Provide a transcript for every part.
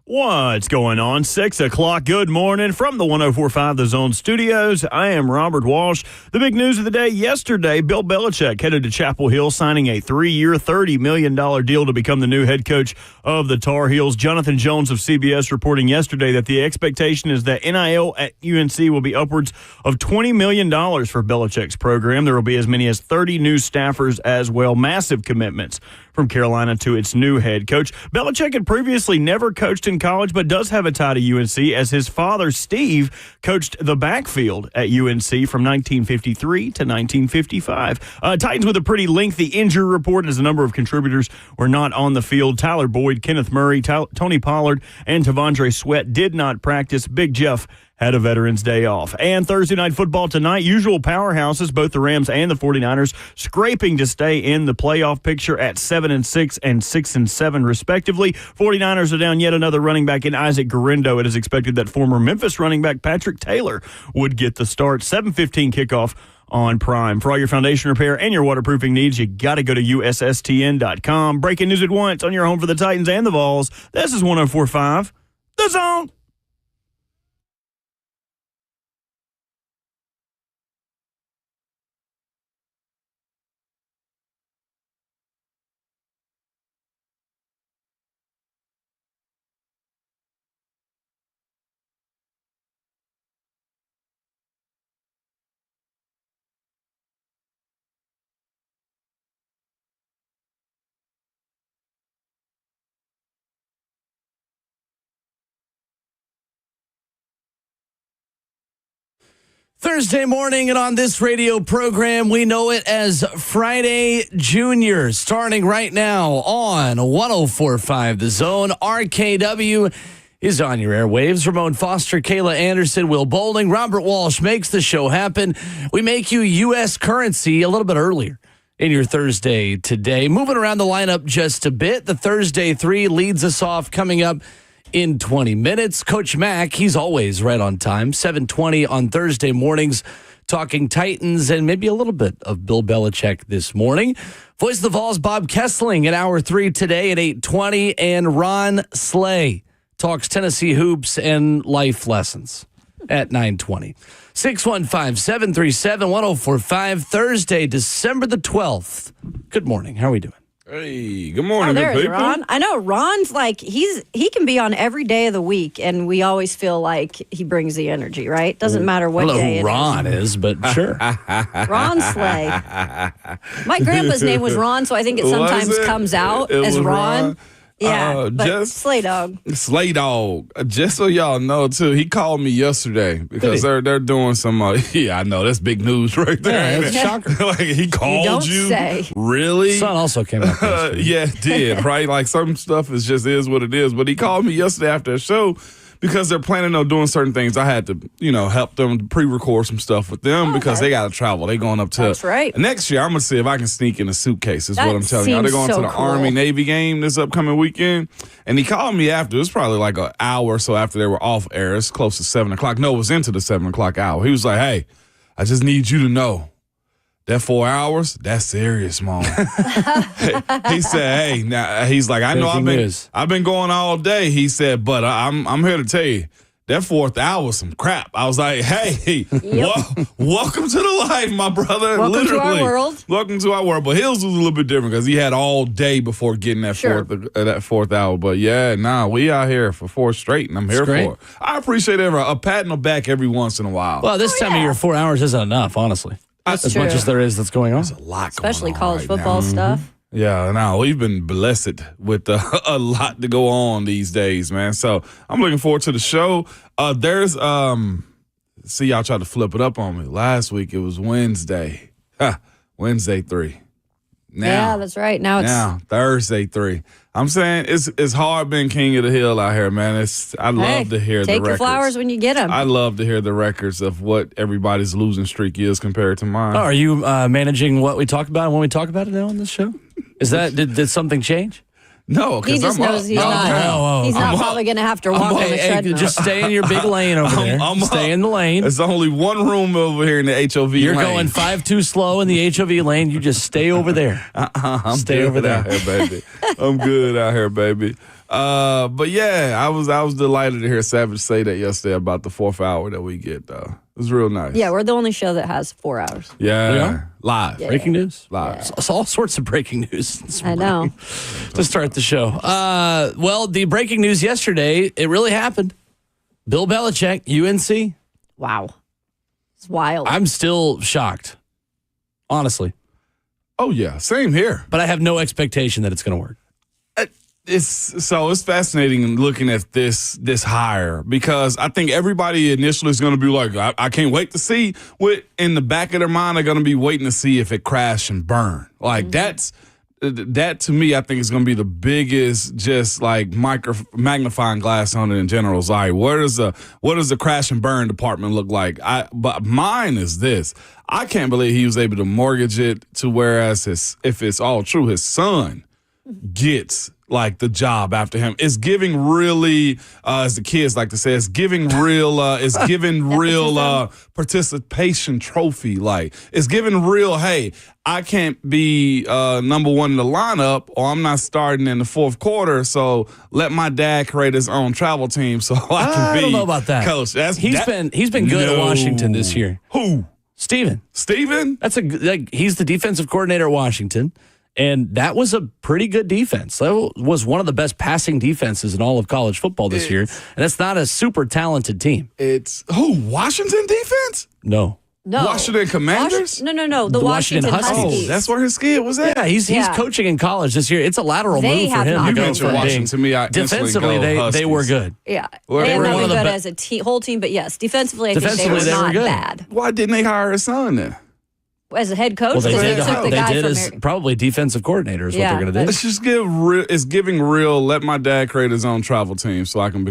What's going on? 6 o'clock. Good morning from the 104.5 The Zone Studios. I am Robert Walsh. The big news of the day yesterday, Bill Belichick headed to Chapel Hill signing a 3-year, $30 million deal to become the new head coach of the Tar Heels. Jonathan Jones of CBS reporting yesterday that the expectation is that NIL at UNC will be upwards of $20 million for Belichick's program. There will be as many as 30 new staffers as well. Massive commitments from Carolina to its new head coach. Belichick had previously never coached in college, but does have a tie to UNC as his father, Steve, coached the backfield at UNC from 1953 to 1955. Titans with a pretty lengthy injury report as a number of contributors were not on the field. Tyler Boyd, Kenneth Murray, Tony Pollard, and Tavondre Sweat did not practice. Big Jeff had a Veterans Day off. And Thursday Night Football tonight, usual powerhouses, both the Rams and the 49ers, scraping to stay in the playoff picture at 7-6 and 6-7, respectively. 49ers are down yet another running back in Isaac Guerrero. It is expected that former Memphis running back Patrick Taylor would get the start. 7:15 kickoff on Prime. For all your foundation repair and your waterproofing needs, you got to go to USSTN.com. Breaking news at once on your home for the Titans and the Vols. This is 104.5 The Zone. Thursday morning, and on this radio program, we know it as Friday Junior, starting right now on 104.5 The Zone. RKW is on your airwaves. Ramon Foster, Kayla Anderson, Will Bowling, Robert Walsh makes the show happen. We make you U.S. currency a little bit earlier in your Thursday today. Moving around the lineup just a bit, the Thursday 3 leads us off coming up in 20 minutes. Coach Mack, he's always right on time. 7:20 on Thursday mornings, talking Titans and maybe a little bit of Bill Belichick this morning. Voice of the Vols, Bob Kessling at Hour 3 today at 8:20. And Ron Slay talks Tennessee hoops and life lessons at 9:20. 615-737-1045, Thursday, December the 12th. Good morning. How are we doing? Hey, good morning, there's good people. Ron. I know Ron's like he can be on every day of the week, and we always feel like he brings the energy. Right? Doesn't matter what I don't know day who Ron is, but sure. Ron Slay. My grandpa's name was Ron, so I think it sometimes comes out as Ron. Yeah, but Slay Dog. Slay Dog. Just so y'all know, too, he called me yesterday because they're doing some, I know, that's big news right there. Yeah, it's a shocker. Like, he called you? Say. Really? Sun also came out yesterday. Yeah, it did, right? Like, some stuff is what it is. But he called me yesterday after the show because they're planning on doing certain things. I had to, help them pre-record some stuff with them because they got to travel. They're going up to That's right. Next year, I'm going to see if I can sneak in a suitcase is what I'm telling you. They're going to the Army-Navy game this upcoming weekend. And he called me after. It was probably like an hour or so after they were off air. It's close to 7 o'clock. No, it was into the 7 o'clock hour. He was like, hey, I just need you to know that 4 hours, that's serious, Mom. He said, hey, now he's like, I know I've been going all day. He said, but I'm here to tell you, that fourth hour was some crap. I was like, hey, welcome to the life, my brother. Welcome Literally. to our world. Welcome to our world. But his was a little bit different because he had all day before getting that fourth hour. But we out here for 4 straight, and I'm here for it. I appreciate a pat on the back every once in a while. Well, this time of year, 4 hours isn't enough, honestly. As much as there is that's going on. There's a lot Especially going on college football stuff. Mm-hmm. Yeah, no, we've been blessed with a lot to go on these days, man. So I'm looking forward to the show. Y'all tried to flip it up on me. Last week it was Wednesday. Wednesday 3. Yeah, that's right. Now Thursday 3. I'm saying it's hard being king of the hill out here, man. I love to hear the records. Take your flowers when you get them. I love to hear the records of what everybody's losing streak is compared to mine. Oh, are you managing what we talk about and when we talk about it now on this show? Is that did something change? No, because he just knows he's not probably going to have to walk on the treadmill. Just stay in your big lane over there. Stay in the lane. There's only one room over here in the HOV lane. You're going 5-2 slow in the HOV lane. You just stay over there. I'm stay over there. Out here, baby. I'm good out here, baby. But yeah, I was delighted to hear Savage say that yesterday about the 4th hour that we get, though. It was real nice. Yeah, we're the only show that has 4 hours. Yeah. We are? Live. Yeah. Breaking news? Live. Yeah. It's all sorts of breaking news this I know. to start the show. Well, the breaking news yesterday, it really happened. Bill Belichick, UNC. Wow. It's wild. I'm still shocked, honestly. Oh, yeah. Same here. But I have no expectation that it's going to work. It's fascinating looking at this hire because I think everybody initially is going to be like, I can't wait to see what in the back of their mind they're going to be waiting to see if it crash and burn. Like that to me, I think is going to be the biggest just like magnifying glass on it in general. Is like, what does the crash and burn department look like? But mine is this. I can't believe he was able to mortgage it to whereas if it's all true, his son gets like the job after him. It's giving really, as the kids like to say, it's giving real participation trophy. Like it's giving real, hey, I can't be number one in the lineup or I'm not starting in the 4th quarter. So let my dad create his own travel team so I can be I don't know about that. coach. He's been good at Washington this year. Who? Steven. That's he's the defensive coordinator at Washington. And that was a pretty good defense. That was one of the best passing defenses in all of college football this year. And that's not a super talented team. It's who? Washington defense? No. Washington Commanders? No. The Washington Huskies. Oh, that's where his skid was at? Yeah, he's coaching in college this year. It's a lateral move for him. You mentioned Washington to me. Defensively, they were good. Yeah. They were not good as a whole team, but yes, defensively, I think they were not bad. Why didn't they hire his son then? As a head coach, well, they took the guy from as probably defensive coordinator is what they're going to do. Let's just it's giving real. Let my dad create his own travel team so I can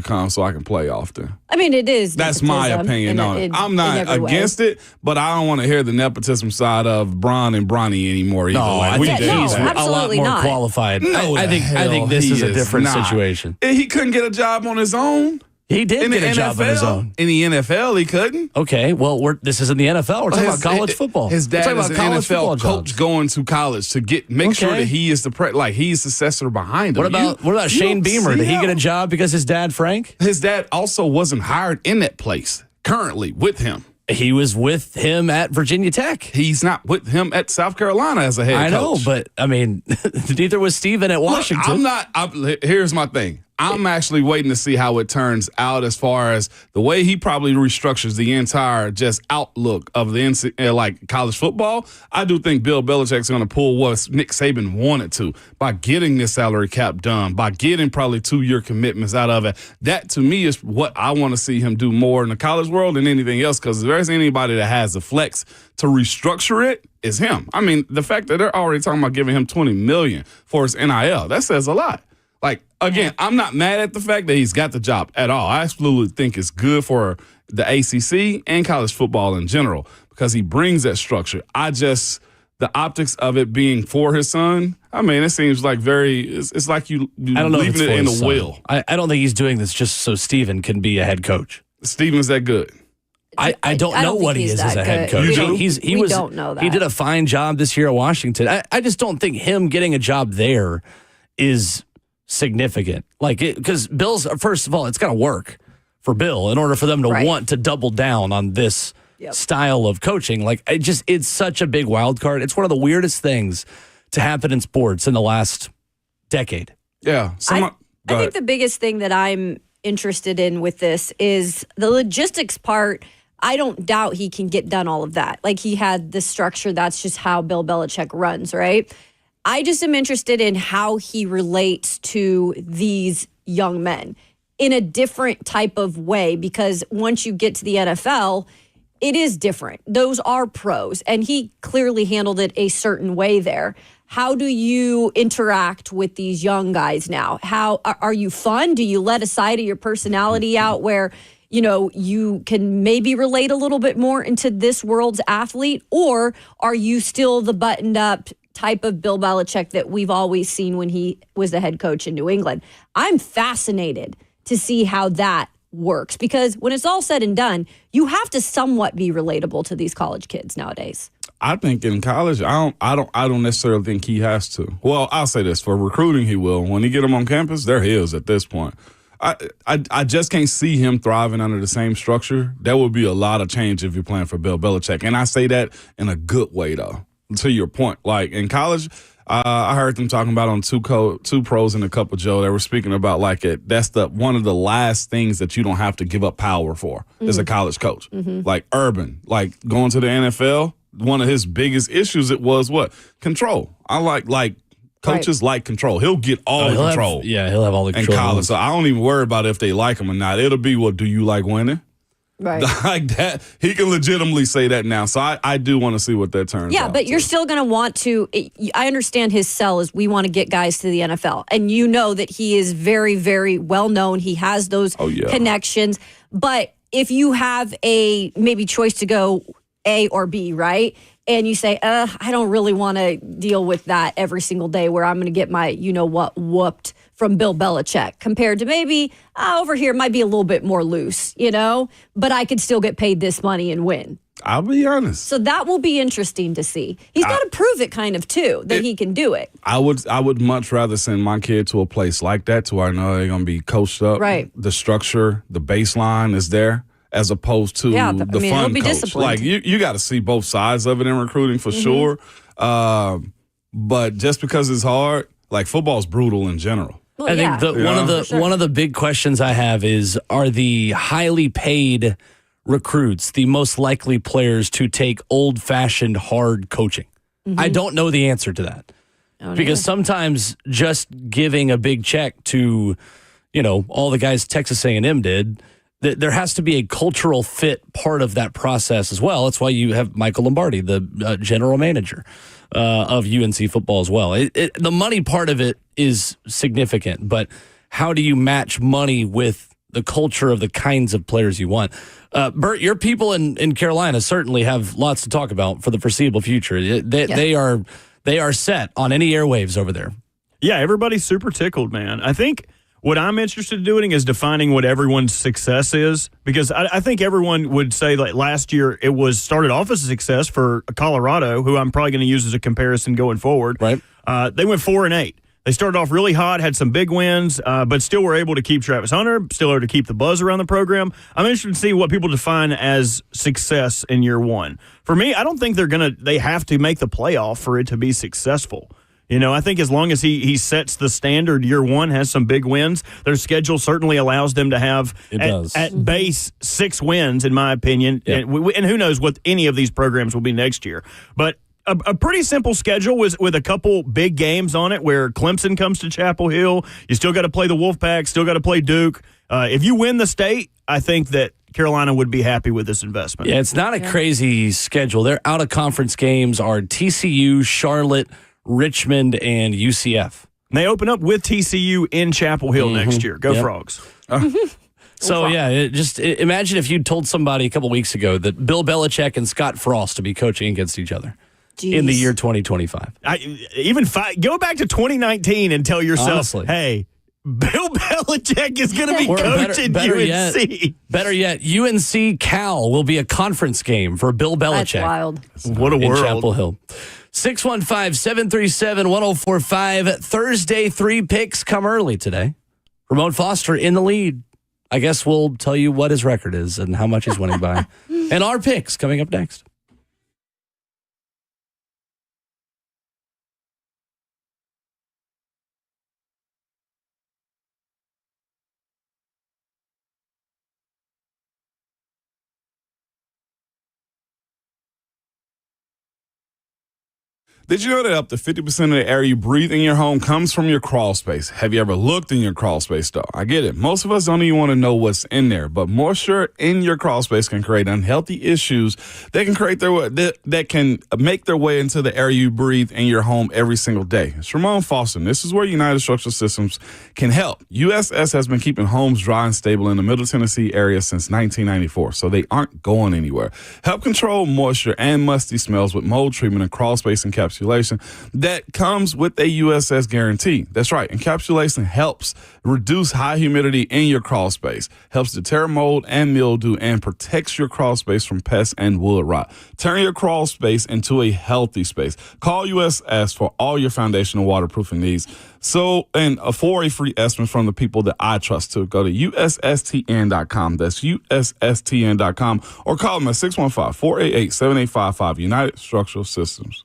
play often. I mean, it is. That's my opinion on it. I'm not against it, but I don't want to hear the nepotism side of Bron and Bronny anymore. Either. No, I think he's a lot more qualified. No, I think this is a different situation. He couldn't get a job on his own. He did get a job on his own. In the NFL, he couldn't. Okay, well, this isn't the NFL. We're talking about college football. His dad is an NFL coach going to college to make sure that he is he's the successor behind him. What about Shane Beamer? Did he get a job because his dad, Frank? His dad also wasn't hired in that place currently with him. He was with him at Virginia Tech. He's not with him at South Carolina as a head coach. I know, but, I mean, neither was Steven at Washington. Here's my thing. I'm actually waiting to see how it turns out as far as the way he probably restructures the entire just outlook of the college football. I do think Bill Belichick's going to pull what Nick Saban wanted to by getting this salary cap done, by getting probably 2-year commitments out of it. That, to me, is what I want to see him do more in the college world than anything else, because if there's anybody that has the flex to restructure it, is him. I mean, the fact that they're already talking about giving him $20 million for his NIL, that says a lot. Like, again, I'm not mad at the fact that he's got the job at all. I absolutely think it's good for the ACC and college football in general because he brings that structure. The optics of it being for his son, I mean, it seems like it's like you leaving it in the will. I don't think he's doing this just so Steven can be a head coach. Steven's that good. I don't know what he is as a head coach. We don't know that. He did a fine job this year at Washington. I just don't think him getting a job there is significant. Because Bill's, first of all, it's got to work for Bill in order for them to want to double down on this style of coaching. It's such a big wild card. It's one of the weirdest things to happen in sports in the last decade. Yeah. I think the biggest thing that I'm interested in with this is the logistics part. I don't doubt he can get done all of that. Like, he had the structure. That's just how Bill Belichick runs, right? I just am interested in how he relates to these young men in a different type of way, because once you get to the NFL, it is different. Those are pros, and he clearly handled it a certain way there. How do you interact with these young guys now? How are you fun? Do you let a side of your personality out where, you can maybe relate a little bit more into this world's athlete, or are you still the buttoned up type of Bill Belichick that we've always seen when he was the head coach in New England? I'm fascinated to see how that works? Because when it's all said and done, you have to somewhat be relatable to these college kids nowadays. I think in college, I don't necessarily think he has to. Well, I'll say this: for recruiting, he will. When he get them on campus, they're his at this point. I just can't see him thriving under the same structure. There would be a lot of change if you're playing for Bill Belichick, and I say that in a good way, though. To your point, like in college, I heard them talking about on two pros and a cup of Joe. They were speaking about like that's one of the last things that you don't have to give up power for as a college coach. Like Urban, like going to the NFL. One of his biggest issues was what? Control. I like coaches like control. He'll get all the control. He'll have all the control. In college. So I don't even worry about if they like him or not. It'll be, do you like winning? Right. Like that. He can legitimately say that now. So I do want to see what that turns out. Yeah, but you're still going to want to. I understand his sell is we want to get guys to the NFL. And you know that he is very, very well known. He has those connections. But if you have a maybe choice to go A or B, right? And you say, I don't really want to deal with that every single day where I'm going to get my, whooped from Bill Belichick compared to maybe over here might be a little bit more loose, but I could still get paid this money and win. I'll be honest. So that will be interesting to see. He's got to prove it kind of too, that he can do it. I would much rather send my kid to a place like that to where I know they're going to be coached up. Right. The structure, the baseline is there. As opposed to the fun coach. Disciplined. Like, you got to see both sides of it in recruiting for sure. But just because it's hard, like football's brutal in general. Well, I think one of the big questions I have is, are the highly paid recruits the most likely players to take old-fashioned hard coaching? I don't know the answer to that. Because sometimes just giving a big check to, all the guys Texas A&M did, there has to be a cultural fit part of that process as well. That's why you have Michael Lombardi, the general manager of UNC football as well. The money part of it is significant, but how do you match money with the culture of the kinds of players you want? Bert, your people in Carolina certainly have lots to talk about for the foreseeable future. They are set on any airwaves over there. Yeah, everybody's super tickled, man. I think what I'm interested in doing is defining what everyone's success is, because I think everyone would say like last year it started off as a success for Colorado, who I'm probably going to use as a comparison going forward. Right. They went 4-8. They started off really hot, had some big wins, but still were able to keep Travis Hunter, still able to keep the buzz around the program. I'm interested to see what people define as success in year one. For me, I don't think they have to make the playoff for it to be successful. I think as long as he sets the standard year one, has some big wins, their schedule certainly allows them to have at base 6 wins, in my opinion. Yeah. And who knows what any of these programs will be next year. But a pretty simple schedule with a couple big games on it where Clemson comes to Chapel Hill. You still got to play the Wolfpack, still got to play Duke. If you win the state, I think that Carolina would be happy with this investment. Yeah, it's not a crazy schedule. Their out-of-conference games are TCU, Charlotte, Richmond, and UCF. And they open up with TCU in Chapel Hill next year. Go Frogs. So, imagine if you told somebody a couple weeks ago that Bill Belichick and Scott Frost to be coaching against each other in the year 2025. Go back to 2019 and tell yourself, honestly, hey, Bill Belichick is going to be coaching UNC. Better yet, UNC Cal will be a conference game for Bill Belichick. That's wild. What a world. In Chapel Hill. 615-737-1045. Thursday, 3 picks come early today. Ramon Foster in the lead. I guess we'll tell you what his record is and how much he's winning by. And our picks coming up next. Did you know that up to 50% of the air you breathe in your home comes from your crawl space? Have you ever looked in your crawl space, though? I get it. Most of us don't even want to know what's in there, but moisture in your crawl space can create unhealthy issues that can make their way into the air you breathe in your home every single day. It's Ramon Foster. This is where United Structural Systems can help. USS has been keeping homes dry and stable in the Middle Tennessee area since 1994, so they aren't going anywhere. Help control moisture and musty smells with mold treatment and crawl space encapsulation encapsulation that comes with a USS guarantee. That's right. Encapsulation helps reduce high humidity in your crawl space, helps deter mold and mildew, and protects your crawl space from pests and wood rot. Turn your crawl space into a healthy space. Call USS for all your foundational waterproofing needs. And for a free estimate from the people that I trust to, go to USSTN.com. That's USSTN.com, or call them at 615-488-7855, United Structural Systems.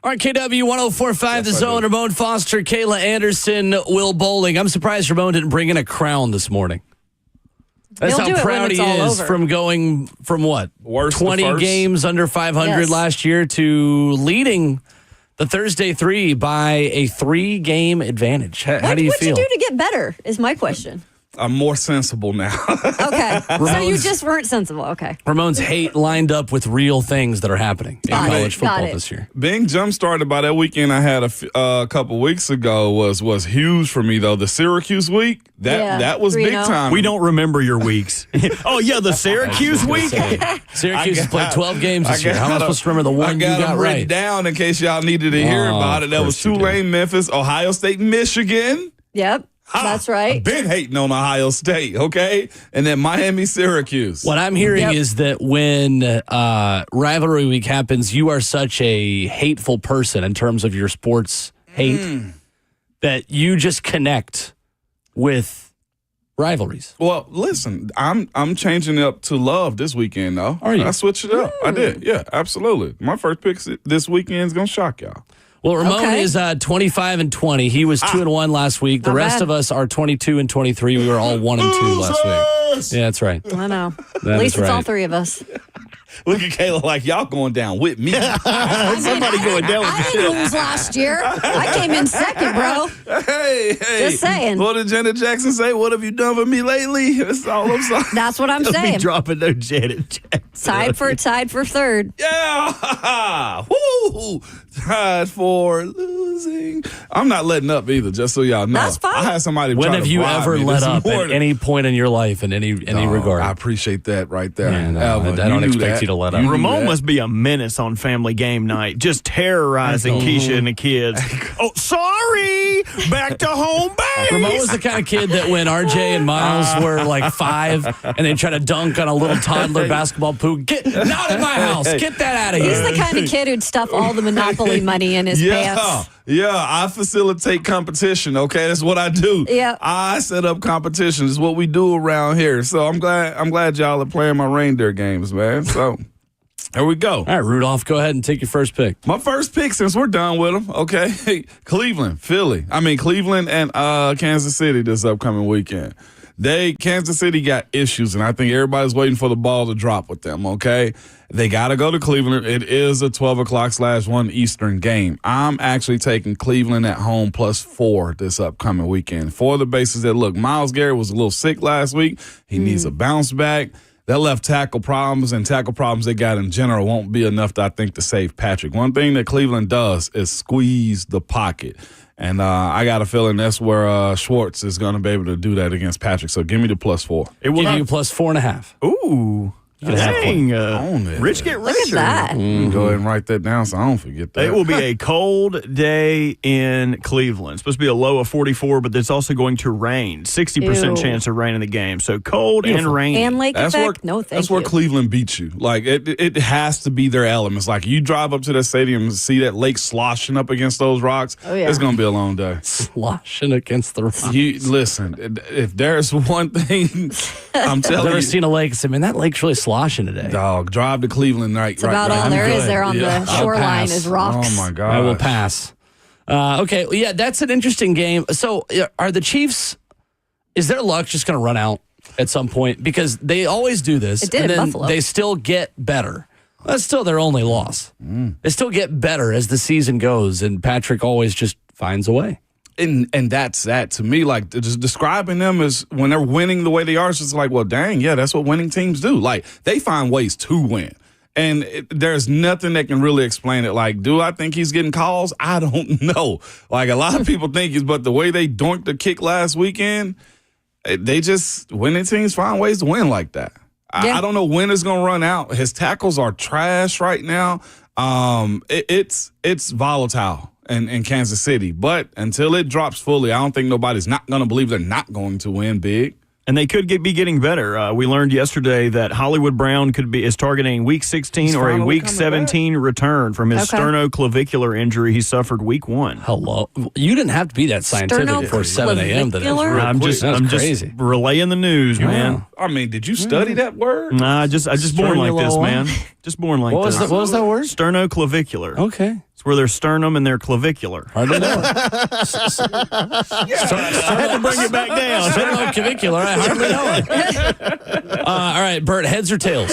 RKW 104.5 The Zone. Ramon Foster, Kayla Anderson, Will Bowling. I'm surprised Ramon didn't bring in a crown this morning. That's He'll do how it when proud it's he all is over. from going from what? Worst to 20 first. games under 500 Yes. last year to leading the Thursday 3 by a 3-game advantage. How do you What'd feel? you do to get better is my question. I'm more sensible now. Okay. So you just weren't sensible. Okay. Ramon's hate lined up with real things that are happening in Got it. college football Got it. this year. Being jump started by that weekend I had a couple weeks ago was huge for me though. The Syracuse week that was big 3-0. time. We don't remember your weeks. Oh, yeah, the Syracuse week. Syracuse has played 12 games this year. How am I supposed to remember the one you I got got them written right? down in case y'all needed to hear Oh, about it. of That was course you did. Tulane, Memphis, Ohio State, Michigan. Yep. That's right. I've been hating on Ohio State, okay? And then Miami, Syracuse. What I'm hearing Yep. is that when rivalry week happens, you are such a hateful person in terms of your sports hate that you just connect with rivalries. Well, listen, I'm changing it up to love this weekend, though. Are you? I switched it up. I did. Yeah, absolutely. My first pick this weekend is going to shock y'all. Well, Ramon Okay. is 25-20. He was 2-1 last week. The Not rest bad. of us are 22-23. We were all 1-2 last week. Yeah, that's right. I know. That At least is it's all right. three of us. Look at Kayla like y'all going down with me. Somebody going down with I didn't lose last year. I came in second, bro. hey. Just saying. What did Janet Jackson say? What have you done for me lately? That's all I'm saying. That's what I'm Be saying. dropping no Janet Jackson. Tied for third. Yeah. Woo. Tied for losing. I'm not letting up either, just so y'all know. That's fine. I had somebody When try have to you bribe ever me let this up at morning. any point in your life in any regard? I appreciate that right there. Yeah, no, Alvin, I don't you knew expect that. you to let up. knew Ramon that. must be a menace on family game night, just terrorizing Keisha and the kids. Oh, sorry. Back to home base. Ramon was the kind of kid that when RJ and Miles were like 5 and they try to dunk on a little toddler basketball poop, get not in my house. Get that out of He's here. the kind of kid who'd stuff all the Monopoly money in his pants. Yeah, I facilitate competition, okay? That's what I do. Yeah. I set up competitions. It's what we do around here. So I'm glad y'all are playing my reindeer games, man. So there we go. All right, Rudolph, go ahead and take your first pick. My first pick, since we're done with them, okay? Cleveland and Kansas City this upcoming weekend. Kansas City got issues, and I think everybody's waiting for the ball to drop with them, okay? They got to go to Cleveland. It is a 12 o'clock /1 Eastern game. I'm actually taking Cleveland at home +4 this upcoming weekend for the basis that, look, Myles Garrett was a little sick last week. He needs a bounce back. That left tackle problems and tackle problems they got in general won't be enough, I think, to save Patrick. One thing that Cleveland does is squeeze the pocket. And I got a feeling that's where Schwartz is going to be able to do that against Patrick. So give me the +4. It will Give you +4.5. Ooh. Dang. Own it. Rich get Look richer. at that. Go ahead and write that down so I don't forget that. It will be a cold day in Cleveland. It's supposed to be a low of 44, but it's also going to rain. 60% Ew. chance of rain in the game. So cold and rain. And lake That's effect? where, No, thank that's you. where Cleveland beats you. Like, it has to be their elements. Like, you drive up to that stadium and see that lake sloshing up against those rocks, Oh, yeah. it's going to be a long day. Sloshing against the rock. You listen, if there's one thing I'm I've telling never you, seen a lake. I mean, that lake's really sloshing today. dog, drive to Cleveland right. It's about all there is there on the shoreline pass. is rocks. Oh, my God. I will pass. Okay, well, yeah, that's an interesting game. So, are the Chiefs? Is their luck just going to run out at some point? Because they always do this, It did and in then Buffalo. they still get better. That's still their only loss. They still get better as the season goes, and Patrick always just finds a way. And that's that to me. Like, just describing them as when they're winning the way they are, it's just like, well, dang, yeah, that's what winning teams do. Like, they find ways to win. And there's nothing that can really explain it. Like, do I think he's getting calls? I don't know. Like, a lot of people think he's, but the way they donked the kick last weekend, they just, winning teams find ways to win like that. Yeah. I don't know when it's going to run out. His tackles are trash right now. It's volatile in Kansas City. But until it drops fully, I don't think nobody's not going to believe they're not going to win big. And they could be getting better. We learned yesterday that Hollywood Brown is targeting Week 16 He's or a finally Week coming 17 return from his Okay. sternoclavicular injury he suffered Week 1. Hello, you didn't have to be that scientific before 7 a.m. today. Sternoclavicular? I'm That's just crazy. relaying the news, man. I mean, did you study that word? Nah, I just born like this, Sternula man. Just born like What this. was that word? Sternoclavicular. Okay. It's where their sternum and their clavicular. Hardly know it. I had to bring it back down. Sternoclavicular. I hardly know it. All right, Bert, heads or tails?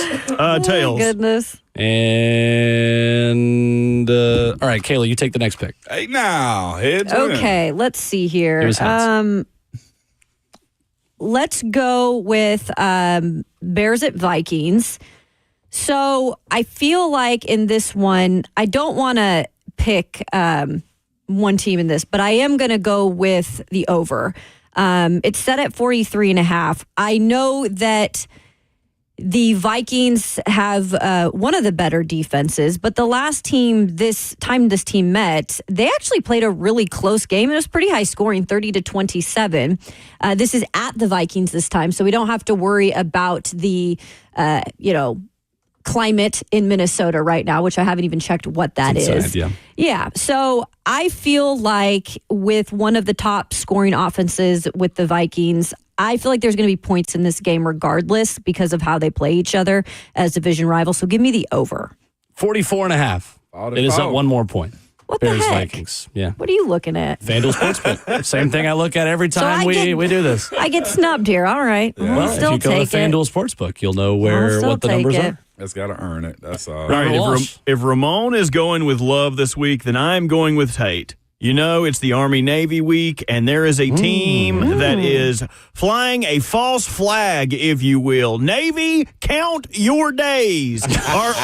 Tails. Goodness. And all right, Kayla, you take the next pick. Hey, now, heads win. Okay, let's see here. Give us heads. Let's go with Bears at Vikings. So I feel like in this one, I don't want to pick one team in this, but I am going to go with the over. It's set at 43.5. I know that the Vikings have one of the better defenses, but the last team this team met, they actually played a really close game. It was pretty high scoring, 30-27. This is at the Vikings this time, so we don't have to worry about the climate in Minnesota right now, which I haven't even checked what that is. Yeah. So I feel like with one of the top scoring offenses with the Vikings, I feel like there's going to be points in this game regardless because of how they play each other as division rivals. So give me the over. 44.5. It is up one more point. What Bears, the heck? Vikings. Yeah. What are you looking at? FanDuel Sportsbook. Same thing I look at every time we do this. I get snubbed here. All right. Well, I'll still if you go take to it. FanDuel Sportsbook, you'll know what the numbers are. That's got to earn it. That's all. All right, if Ramon is going with love this week, then I'm going with hate. You know, it's the Army-Navy week, and there is a team that is flying a false flag, if you will. Navy, count your days.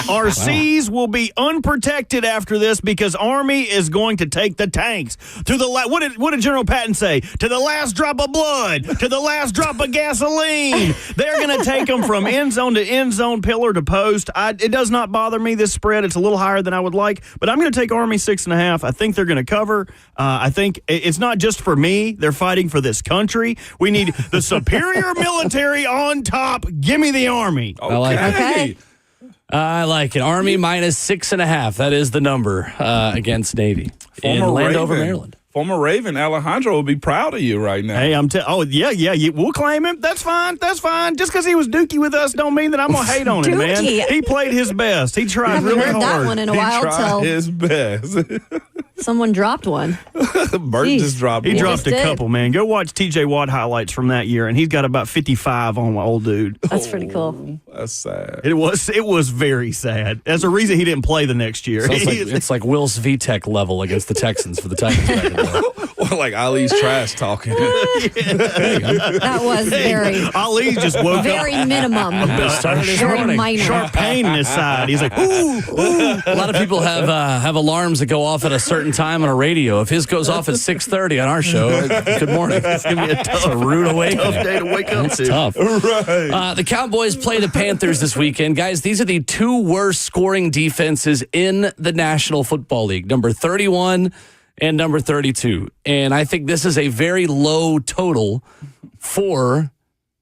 Our seas will be unprotected after this because Army is going to take the tanks to the what did General Patton say? To the last drop of blood, to the last drop of gasoline. They're going to take them from end zone to end zone, pillar to post. It does not bother me, this spread. It's a little higher than I would like, but I'm going to take Army 6.5. I think they're going to cover. I think it's not just for me. They're fighting for this country. We need the superior military on top. Give me the Army. Okay. I like it. Okay. I like it. Army minus 6.5. That is the number against Navy in Landover, Maryland. Former Raven Alejandro will be proud of you right now. Hey, we'll claim him. That's fine. Just because he was dookie with us don't mean that I'm going to hate on him, man. He played his best. He tried really heard hard. that one in a while. He tried his best. Someone dropped one. Bert just dropped He one. dropped a couple, man. Go watch TJ Watt highlights from that year, and he's got about 55 on my old dude. That's pretty cool. That's sad. It was very sad. That's the reason he didn't play the next year. So it's like Will Svitek level against the Texans for the Titans back in the day. Well, like Ali's trash talking. That was very Ali just woke up. very minimum. Very minor. Sharp pain in his side. He's like, ooh. A lot of people have alarms that go off at a certain time on a radio. If his goes off at 6:30 on our show, good morning. It's gonna be a rude awakening. Tough day to wake up It's to. tough. Right. The Cowboys play the Panthers this weekend. Guys, these are the two worst scoring defenses in the National Football League, number 31 and number 32. And I think this is a very low total for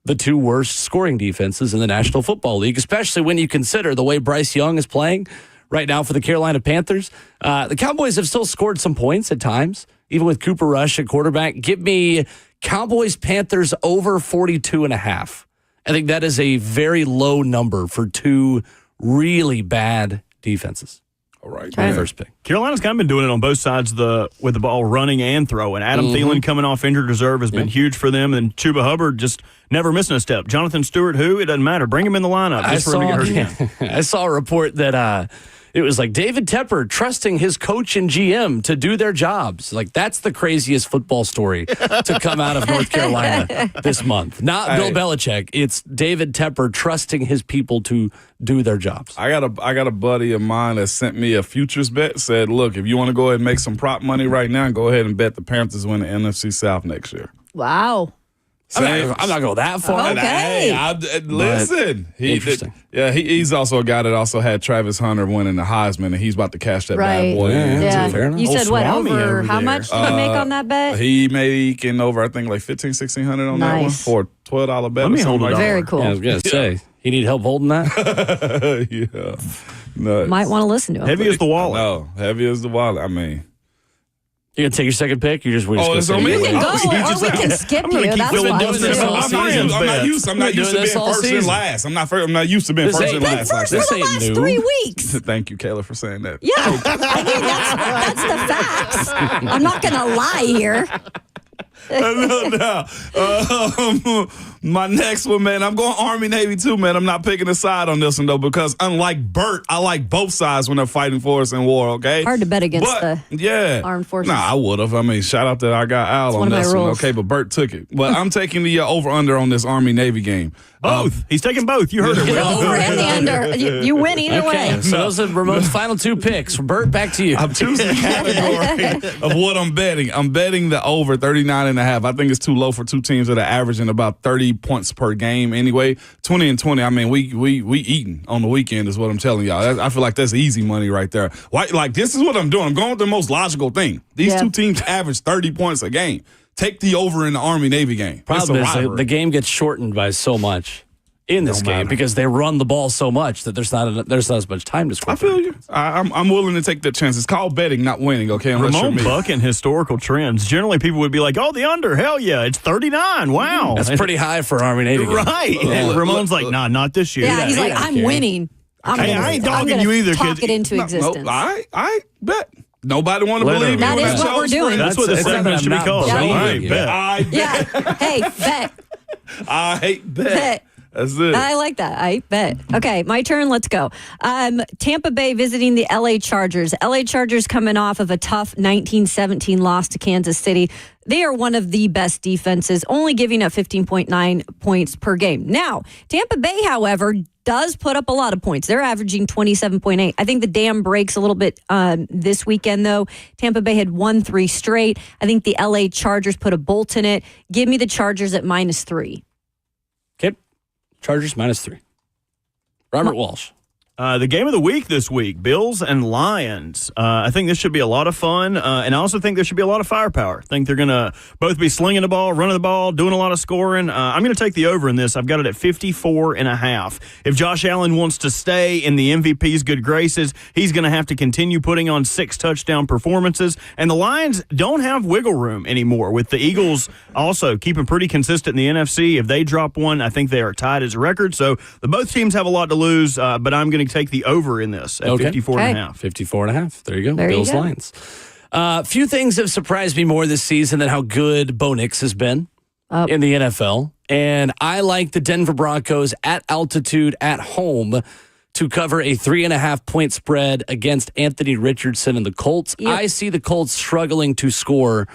the two worst scoring defenses in the National Football League, especially when you consider the way Bryce Young is playing right now for the Carolina Panthers. The Cowboys have still scored some points at times, even with Cooper Rush at quarterback. Give me Cowboys-Panthers over 42.5. I think that is a very low number for two really bad defenses. All right. My first pick. Carolina's kind of been doing it on both sides with the ball running and throwing. Adam Thielen coming off injured reserve has been huge for them, and Chuba Hubbard just never missing a step. Jonathan Stewart, it doesn't matter. Bring him in the lineup just for him to get hurt again. I saw a report that it was like David Tepper trusting his coach and GM to do their jobs. Like, that's the craziest football story to come out of North Carolina this month. Not Bill Belichick. It's David Tepper trusting his people to do their jobs. I got a buddy of mine that sent me a futures bet. Said, look, if you want to go ahead and make some prop money right now, go ahead and bet the Panthers win the NFC South next year. Wow. I'm not going that far. Okay. Hey, listen. Interesting. He's also a guy that also had Travis Hunter winning the Heisman, and he's about to cash that bad boy in. Yeah. Fair enough. You said what, Swami over over how there. much did he make on that bet? He making over, I think, like $1,500-$1,600 on that one Nice. for a $12 bet. Let me hold it like up. Very cool. Yeah, I was going to say, he need help holding that? that. Yeah. Nuts. Might want to listen to him. Heavy as the wallet. No, heavy as the wallet. I mean, You gonna take your second pick? You just it's on me. You can go, or we can skip you. That's doing this all fine. season. I'm not used to being first and last. I'm not used to being first and last. First for the last 3 weeks. Thank you, Kayla, for saying that. Yeah, I mean that's the facts. I'm not gonna lie here. No. My next one, man, I'm going Army Navy too, man. I'm not picking a side on this one though, because unlike Bert, I like both sides when they're fighting for us in war. Okay, hard to bet against the armed forces. Nah, I would have. I mean, shout out to our guy Al on this one. Okay, but Bert took it. But I'm taking the over under on this Army Navy game. Both. He's taking both. You heard it. The over and the under. You win either way. So those are Ramon's final 2 picks. Bert, back to you. I'm choosing the category of what I'm betting. I'm betting the over 39.5. I think it's too low for two teams that are averaging about 30 points per game anyway. 20 and 20. I mean, we eating on the weekend is what I'm telling y'all. I feel like that's easy money right there. Like, this is what I'm doing. I'm going with the most logical thing. These two teams average 30 points a game. Take the over in the Army-Navy game. Problem is the game gets shortened by so much in this game because they run the ball so much that there's not as much time to score. I feel you. I'm willing to take that chance. It's called betting, not winning, okay? Ramon bucking historical trends. Generally, people would be like, oh, the under. Hell yeah. It's 39. Wow. That's pretty high for Army-Navy game. Right. And Ramon's like, nah, not this year. Yeah, he's like, I'm winning. I ain't dogging you either. Talk it into existence. I bet. Nobody want to believe me. That is what we're doing. That's what the segment should be called. I bet. Yeah. Hey, bet. I bet. That's it. I like that. I bet. Okay, my turn. Let's go. Tampa Bay visiting the LA Chargers. LA Chargers coming off of a tough 19-17 loss to Kansas City. They are one of the best defenses, only giving up 15.9 points per game. Now, Tampa Bay, however, does put up a lot of points. They're averaging 27.8. I think the dam breaks a little bit this weekend, though. Tampa Bay had won 3 straight. I think the LA Chargers put a bolt in it. Give me the Chargers at -3. Okay. Chargers -3. Robert Walsh. The game of the week this week, Bills and Lions. I think this should be a lot of fun, and I also think there should be a lot of firepower. I think they're going to both be slinging the ball, running the ball, doing a lot of scoring. I'm going to take the over in this. I've got it at 54.5. If Josh Allen wants to stay in the MVP's good graces, he's going to have to continue putting on 6 touchdown performances, and the Lions don't have wiggle room anymore, with the Eagles also keeping pretty consistent in the NFC. If they drop one, I think they are tied as a record, so both teams have a lot to lose, but I'm going to take the over in this at 54.5. 54.5. There you go. There Bills you go. Lions. Few things have surprised me more this season than how good Bo Nix has been in the NFL. And I like the Denver Broncos at altitude at home to cover a 3.5 point spread against Anthony Richardson and the Colts. Yep. I see the Colts struggling to score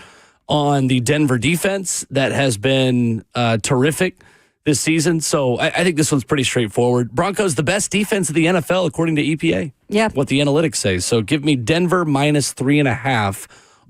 on the Denver defense that has been terrific this season. So I think this one's pretty straightforward. Broncos, the best defense of the NFL, according to EPA. Yeah. What the analytics say. So give me Denver -3.5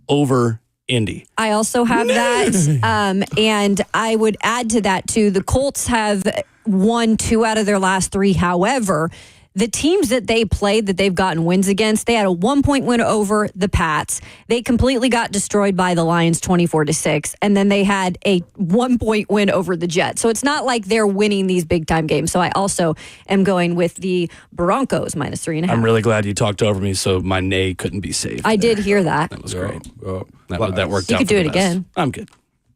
over Indy. I also have that. And I would add to that, too. The Colts have won 2 out of their last 3. However, the teams that they played that they've gotten wins against, they had a 1-point win over the Pats. They completely got destroyed by the Lions 24-6. And then they had a 1-point win over the Jets. So it's not like they're winning these big time games. So I also am going with the Broncos -3.5. I'm really glad you talked over me so my nay couldn't be saved. I did hear that. That was great. That worked You out. could for do the it best. again. I'm good.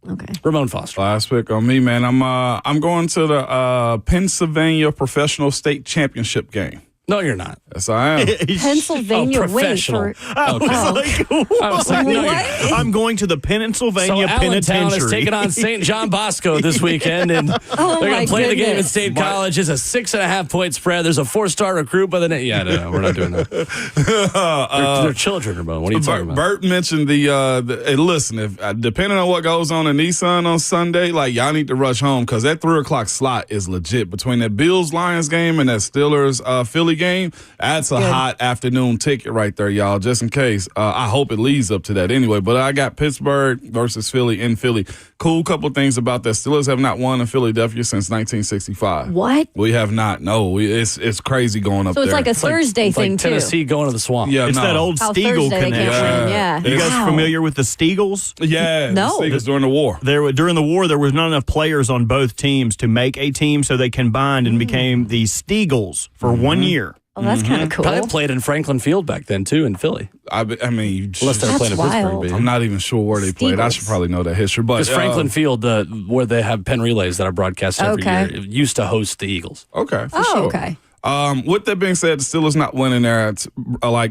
Okay. Ramon Foster. Last pick on me, man. I'm going to the Pennsylvania Professional State Championship game. No, you're not. Yes, I am. Pennsylvania, professional. I was like, no, What? I'm going to the Pennsylvania So Allentown Penitentiary. is taking on St. John Bosco this weekend, and they're going my to play the game at goodness. State College. It's a 6.5 point spread. There's a 4-star recruit by the name. Yeah, no, we're not doing that. They're children, Ramon. What are you talking about? Bert mentioned hey, listen, if depending on what goes on in Nissan on Sunday, like y'all need to rush home because that 3:00 slot is legit. Between that Bills Lions game and that Steelers Philly game, that's a hot afternoon ticket right there, y'all. Just in case, I hope it leads up to that anyway. But I got Pittsburgh versus Philly in Philly. Cool couple things about that. Steelers have not won in Philadelphia since 1965. What? We have not. No, it's crazy going up So it's there. like a Thursday It's thing, like too. Tennessee going to the swamp. Yeah, It's no. that old How Stiegel Thursday they connection. can't win. Yeah. You guys Wow. familiar with the Stiegels? Yeah, No. the Steelers during the war. During the war, there was not enough players on both teams to make a team, so they combined and became the Stiegels for 1 year. Oh, that's kind of cool. Probably played in Franklin Field back then, too, in Philly. I mean, Unless they were playing in Pittsburgh. I'm not even sure where they played. I should probably know that history. But because Franklin Field, where they have Penn relays that are broadcast every year, used to host the Eagles. Okay, for sure. Okay. With that being said, the Steelers not winning there.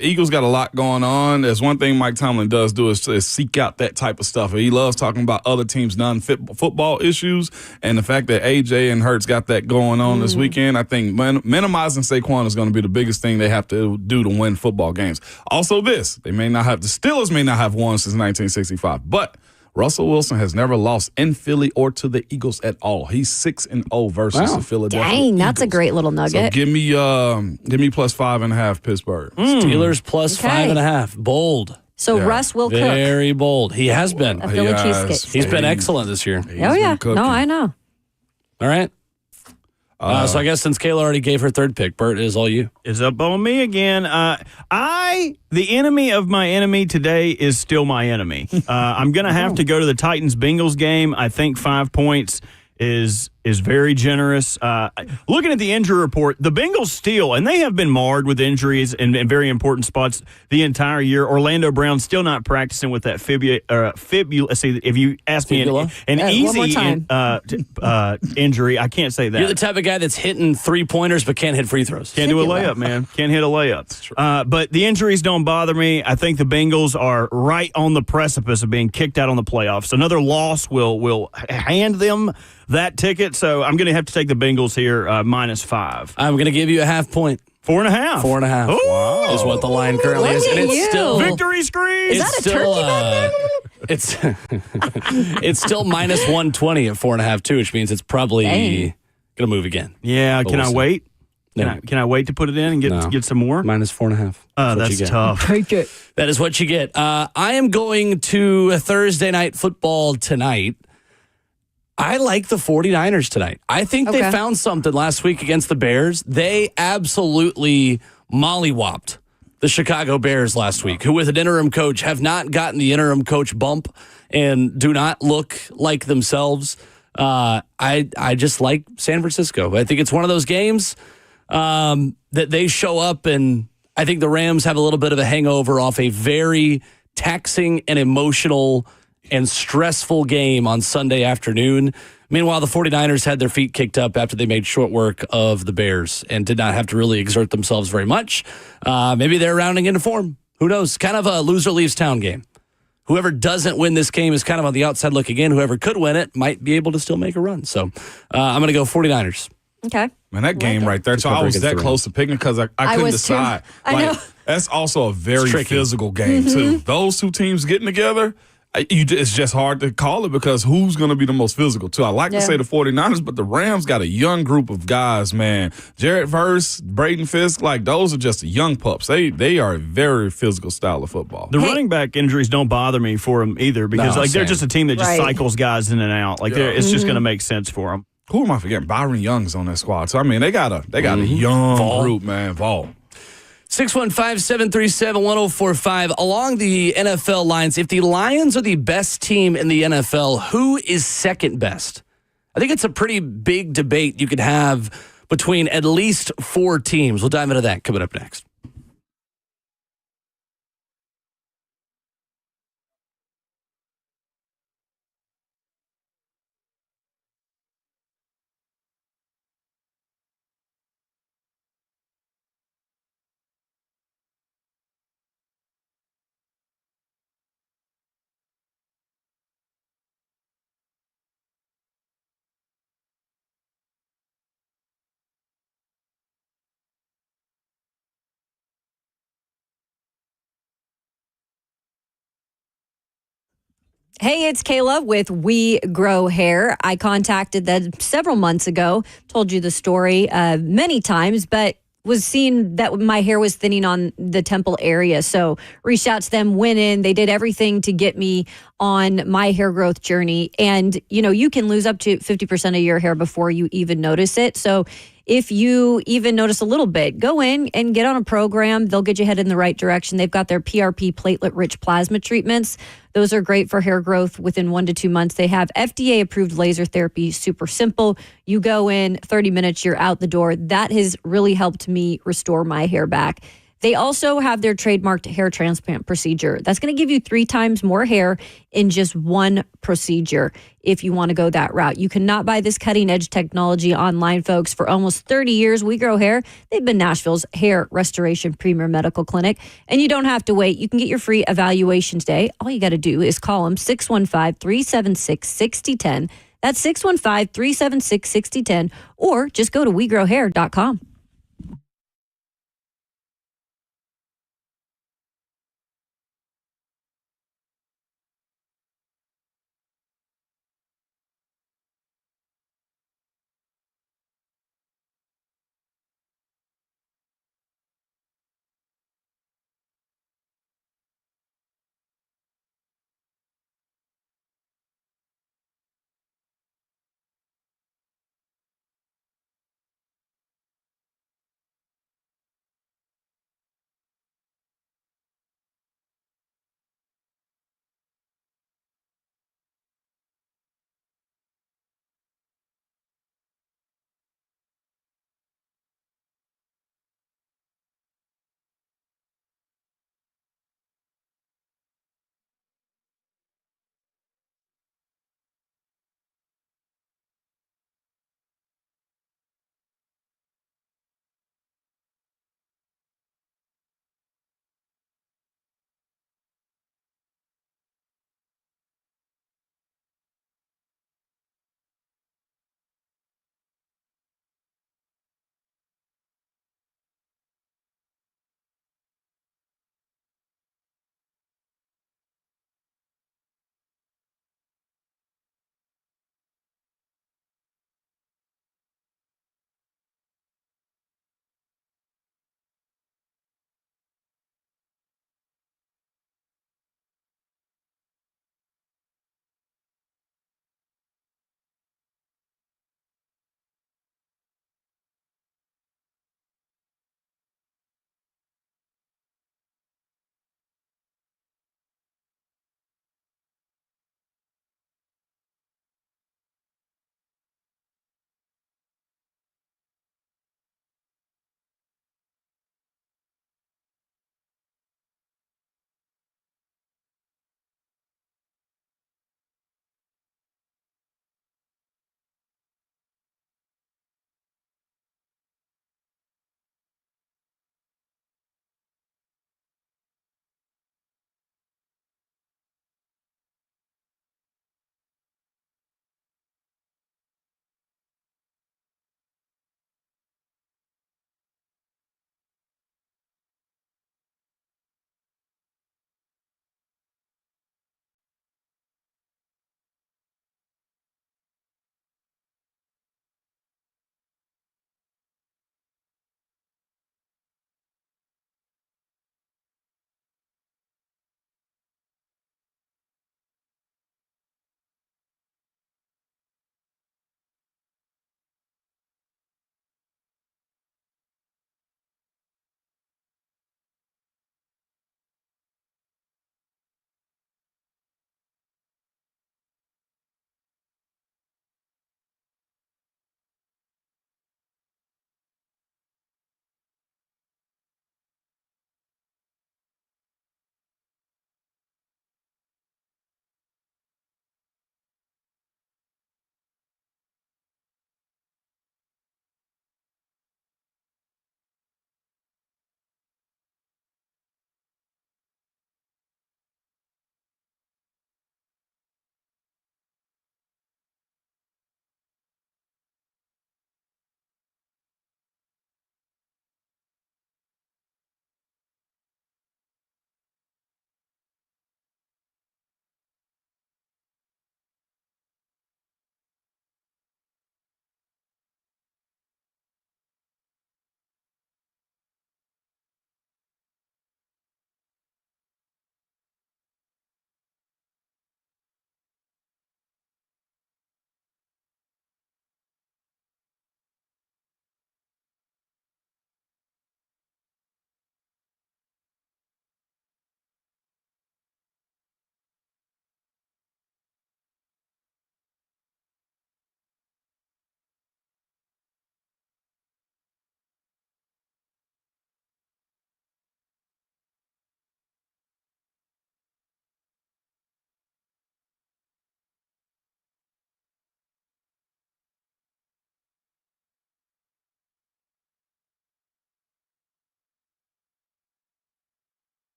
Eagles got a lot going on. There's one thing Mike Tomlin does do is seek out that type of stuff. He loves talking about other teams' non-football issues, and the fact that AJ and Hurts got that going on this weekend, I think minimizing Saquon is going to be the biggest thing they have to do to win football games. Also, the Steelers may not have won since 1965, but Russell Wilson has never lost in Philly or to the Eagles at all. He's 6-0 versus the Philadelphia Dang, that's Eagles. a great little nugget. So give me plus 5.5 Pittsburgh. Steelers plus 5.5. Bold. So Russ will cook. Very bold. He has been. A Philly cheesesteak. He's been excellent this year. No, I know. All right. So I guess since Kayla already gave her third pick, Bert, it is all you. Is up on me again. The enemy of my enemy today is still my enemy. I'm going to have to go to the Titans-Bengals game. I think 5 points is very generous. Looking at the injury report, the Bengals still, and they have been marred with injuries in very important spots the entire year. Orlando Brown still not practicing with that fibula. See, if you ask me an easy injury, I can't say that. You're the type of guy that's hitting 3-pointers but can't hit free throws. Can't do a layup, man. Can't hit a layup. But the injuries don't bother me. I think the Bengals are right on the precipice of being kicked out on the playoffs. Another loss will hand them that ticket. So I'm going to have to take the Bengals here, -5. I'm going to give you a half point. 4.5. 4.5. Wow. Is what the line currently is. And it's still victory scream. Is that a turkey back there? It's still -120 at 4.5 too, which means it's probably going to move again. Yeah. Can I wait? No. Can I wait to put it in and get some more? -4.5. That's tough. Take it. That is what you get. I am going to a Thursday night football tonight. I like the 49ers tonight. I think they found something last week against the Bears. They absolutely mollywopped the Chicago Bears last week, who with an interim coach have not gotten the interim coach bump and do not look like themselves. I just like San Francisco. I think it's one of those games that they show up, and I think the Rams have a little bit of a hangover off a very taxing and emotional and stressful game on Sunday afternoon. Meanwhile, the 49ers had their feet kicked up after they made short work of the Bears and did not have to really exert themselves very much. Maybe they're rounding into form. Who knows? Kind of a loser leaves town game. Whoever doesn't win this game is kind of on the outside looking in. Whoever could win it might be able to still make a run. So I'm going to go 49ers. Okay. Man, that game right there. So I was that close to picking because I couldn't decide. I know. That's also a very physical game, too. Those two teams getting together, it's just hard to call it because who's going to be the most physical, too? I like to say the 49ers, but the Rams got a young group of guys, man. Jared Verse, Braden Fisk, those are just young pups. They are a very physical style of football. The running back injuries don't bother me for them either because they're just a team that just cycles guys in and out. It's just going to make sense for them. Who am I forgetting? Byron Young's on that squad. So, I mean, they got a young group, man. Vol. 615-737-1045. Along the NFL lines, if the Lions are the best team in the NFL, who is second best? I think it's a pretty big debate you could have between at least 4 teams. We'll dive into that coming up next. Hey, it's Kayla with We Grow Hair. I contacted them several months ago, told you the story many times, but was seeing that my hair was thinning on the temple area. So reached out to them, went in. They did everything to get me on my hair growth journey. And, you can lose up to 50% of your hair before you even notice it. So if you even notice a little bit, go in and get on a program. They'll get you headed in the right direction. They've got their PRP platelet-rich plasma treatments. Those are great for hair growth within 1 to 2 months. They have FDA-approved laser therapy, super simple. You go in, 30 minutes, you're out the door. That has really helped me restore my hair back. They also have their trademarked hair transplant procedure. That's going to give you 3 times more hair in just one procedure if you want to go that route. You cannot buy this cutting-edge technology online, folks. For almost 30 years, We Grow Hair. They've been Nashville's hair restoration premier medical clinic. And you don't have to wait. You can get your free evaluation today. All you got to do is call them 615-376-6010. That's 615-376-6010. Or just go to wegrowhair.com.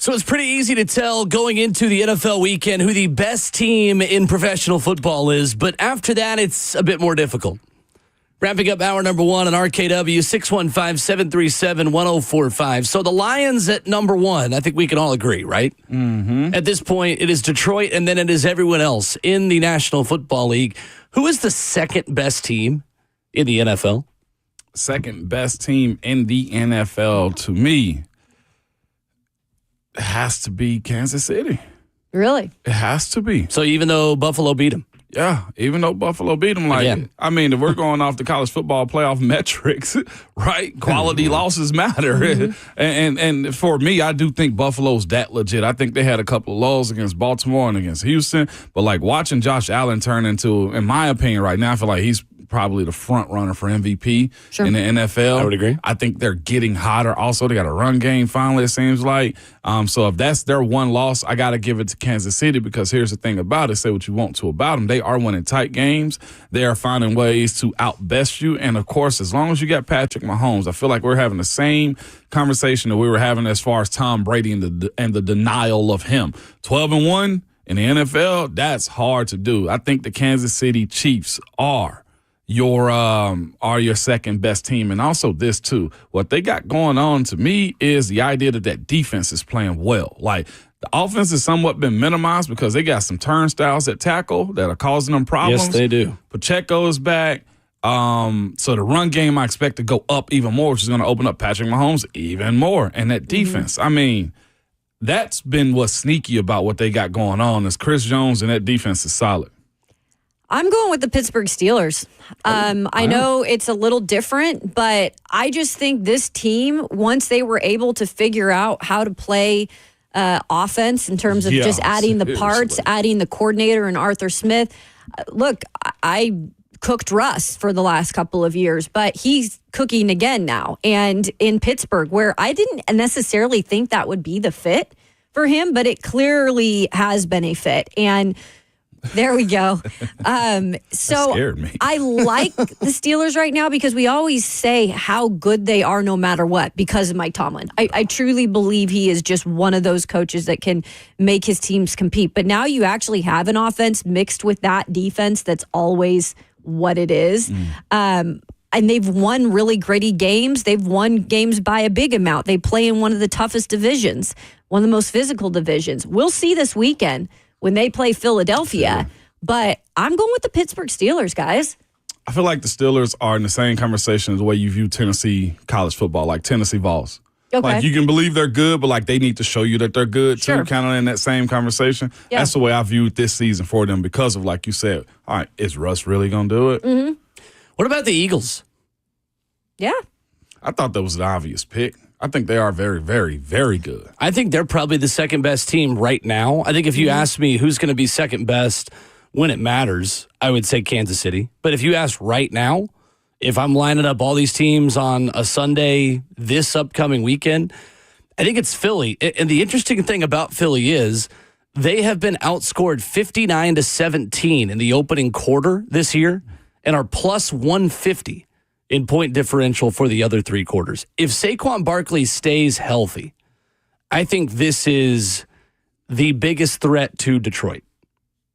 So it's pretty easy to tell going into the NFL weekend who the best team in professional football is, but after that, it's a bit more difficult. Wrapping up hour number one on RKW, 615-737-1045. So the Lions at number one, I think we can all agree, right? Mm-hmm. At this point, it is Detroit, and then it is everyone else in the National Football League. Who is the second best team in the NFL? Second best team in the NFL, to me, has to be Kansas City. Really? It has to be. So even though Buffalo beat them? Yeah, even though Buffalo beat them, I mean, if we're going off the college football playoff metrics, right? Quality losses matter. Mm-hmm. And for me, I do think Buffalo's that legit. I think they had a couple of lulls against Baltimore and against Houston, but like watching Josh Allen turn into, in my opinion right now, I feel like he's probably the front runner for MVP in the NFL. I would agree. I think they're getting hotter. Also, they got a run game finally, it seems like. So if that's their one loss, I got to give it to Kansas City, because here's the thing about it. Say what you want to about them. They are winning tight games. They are finding ways to outbest you. And, of course, as long as you got Patrick Mahomes, I feel like we're having the same conversation that we were having as far as Tom Brady and the denial of him. 12-1 in the NFL, that's hard to do. I think the Kansas City Chiefs are your second best team. And also this too, what they got going on to me is the idea that defense is playing well. Like, the offense has somewhat been minimized because they got some turnstiles at tackle that are causing them problems. Yes, they do. Pacheco is back. So the run game I expect to go up even more, which is going to open up Patrick Mahomes even more. And that defense, I mean, that's been what's sneaky about what they got going on, is Chris Jones and that defense is solid. I'm going with the Pittsburgh Steelers. I know it's a little different, but I just think this team, once they were able to figure out how to play offense in terms of just adding the parts, adding the coordinator and Arthur Smith. Look, I cooked Russ for the last couple of years, but he's cooking again now. And in Pittsburgh, where I didn't necessarily think that would be the fit for him, but it clearly has been a fit. And there we go. So scared me. I like the Steelers right now because we always say how good they are no matter what because of Mike Tomlin. I truly believe he is just one of those coaches that can make his teams compete. But now you actually have an offense mixed with that defense that's always what it is. And they've won really gritty games. They've won games by a big amount. They play in one of the toughest divisions, one of the most physical divisions. We'll see this weekend when they play Philadelphia. But I'm going with the Pittsburgh Steelers, guys. I feel like the Steelers are in the same conversation as the way you view Tennessee college football, like Tennessee Vols. Okay. Like, you can believe they're good, but like they need to show you that they're good too, kind of in that same conversation. Yeah. That's the way I viewed this season for them because of, like you said, all right, is Russ really going to do it? Mm-hmm. What about the Eagles? Yeah. I thought that was an obvious pick. I think they are very, very, very good. I think they're probably the second best team right now. I think if you ask me who's going to be second best when it matters, I would say Kansas City. But if you ask right now, if I'm lining up all these teams on a Sunday this upcoming weekend, I think it's Philly. And the interesting thing about Philly is they have been outscored 59-17 in the opening quarter this year and are plus 150 in point differential for the other three quarters. If Saquon Barkley stays healthy, I think this is the biggest threat to Detroit.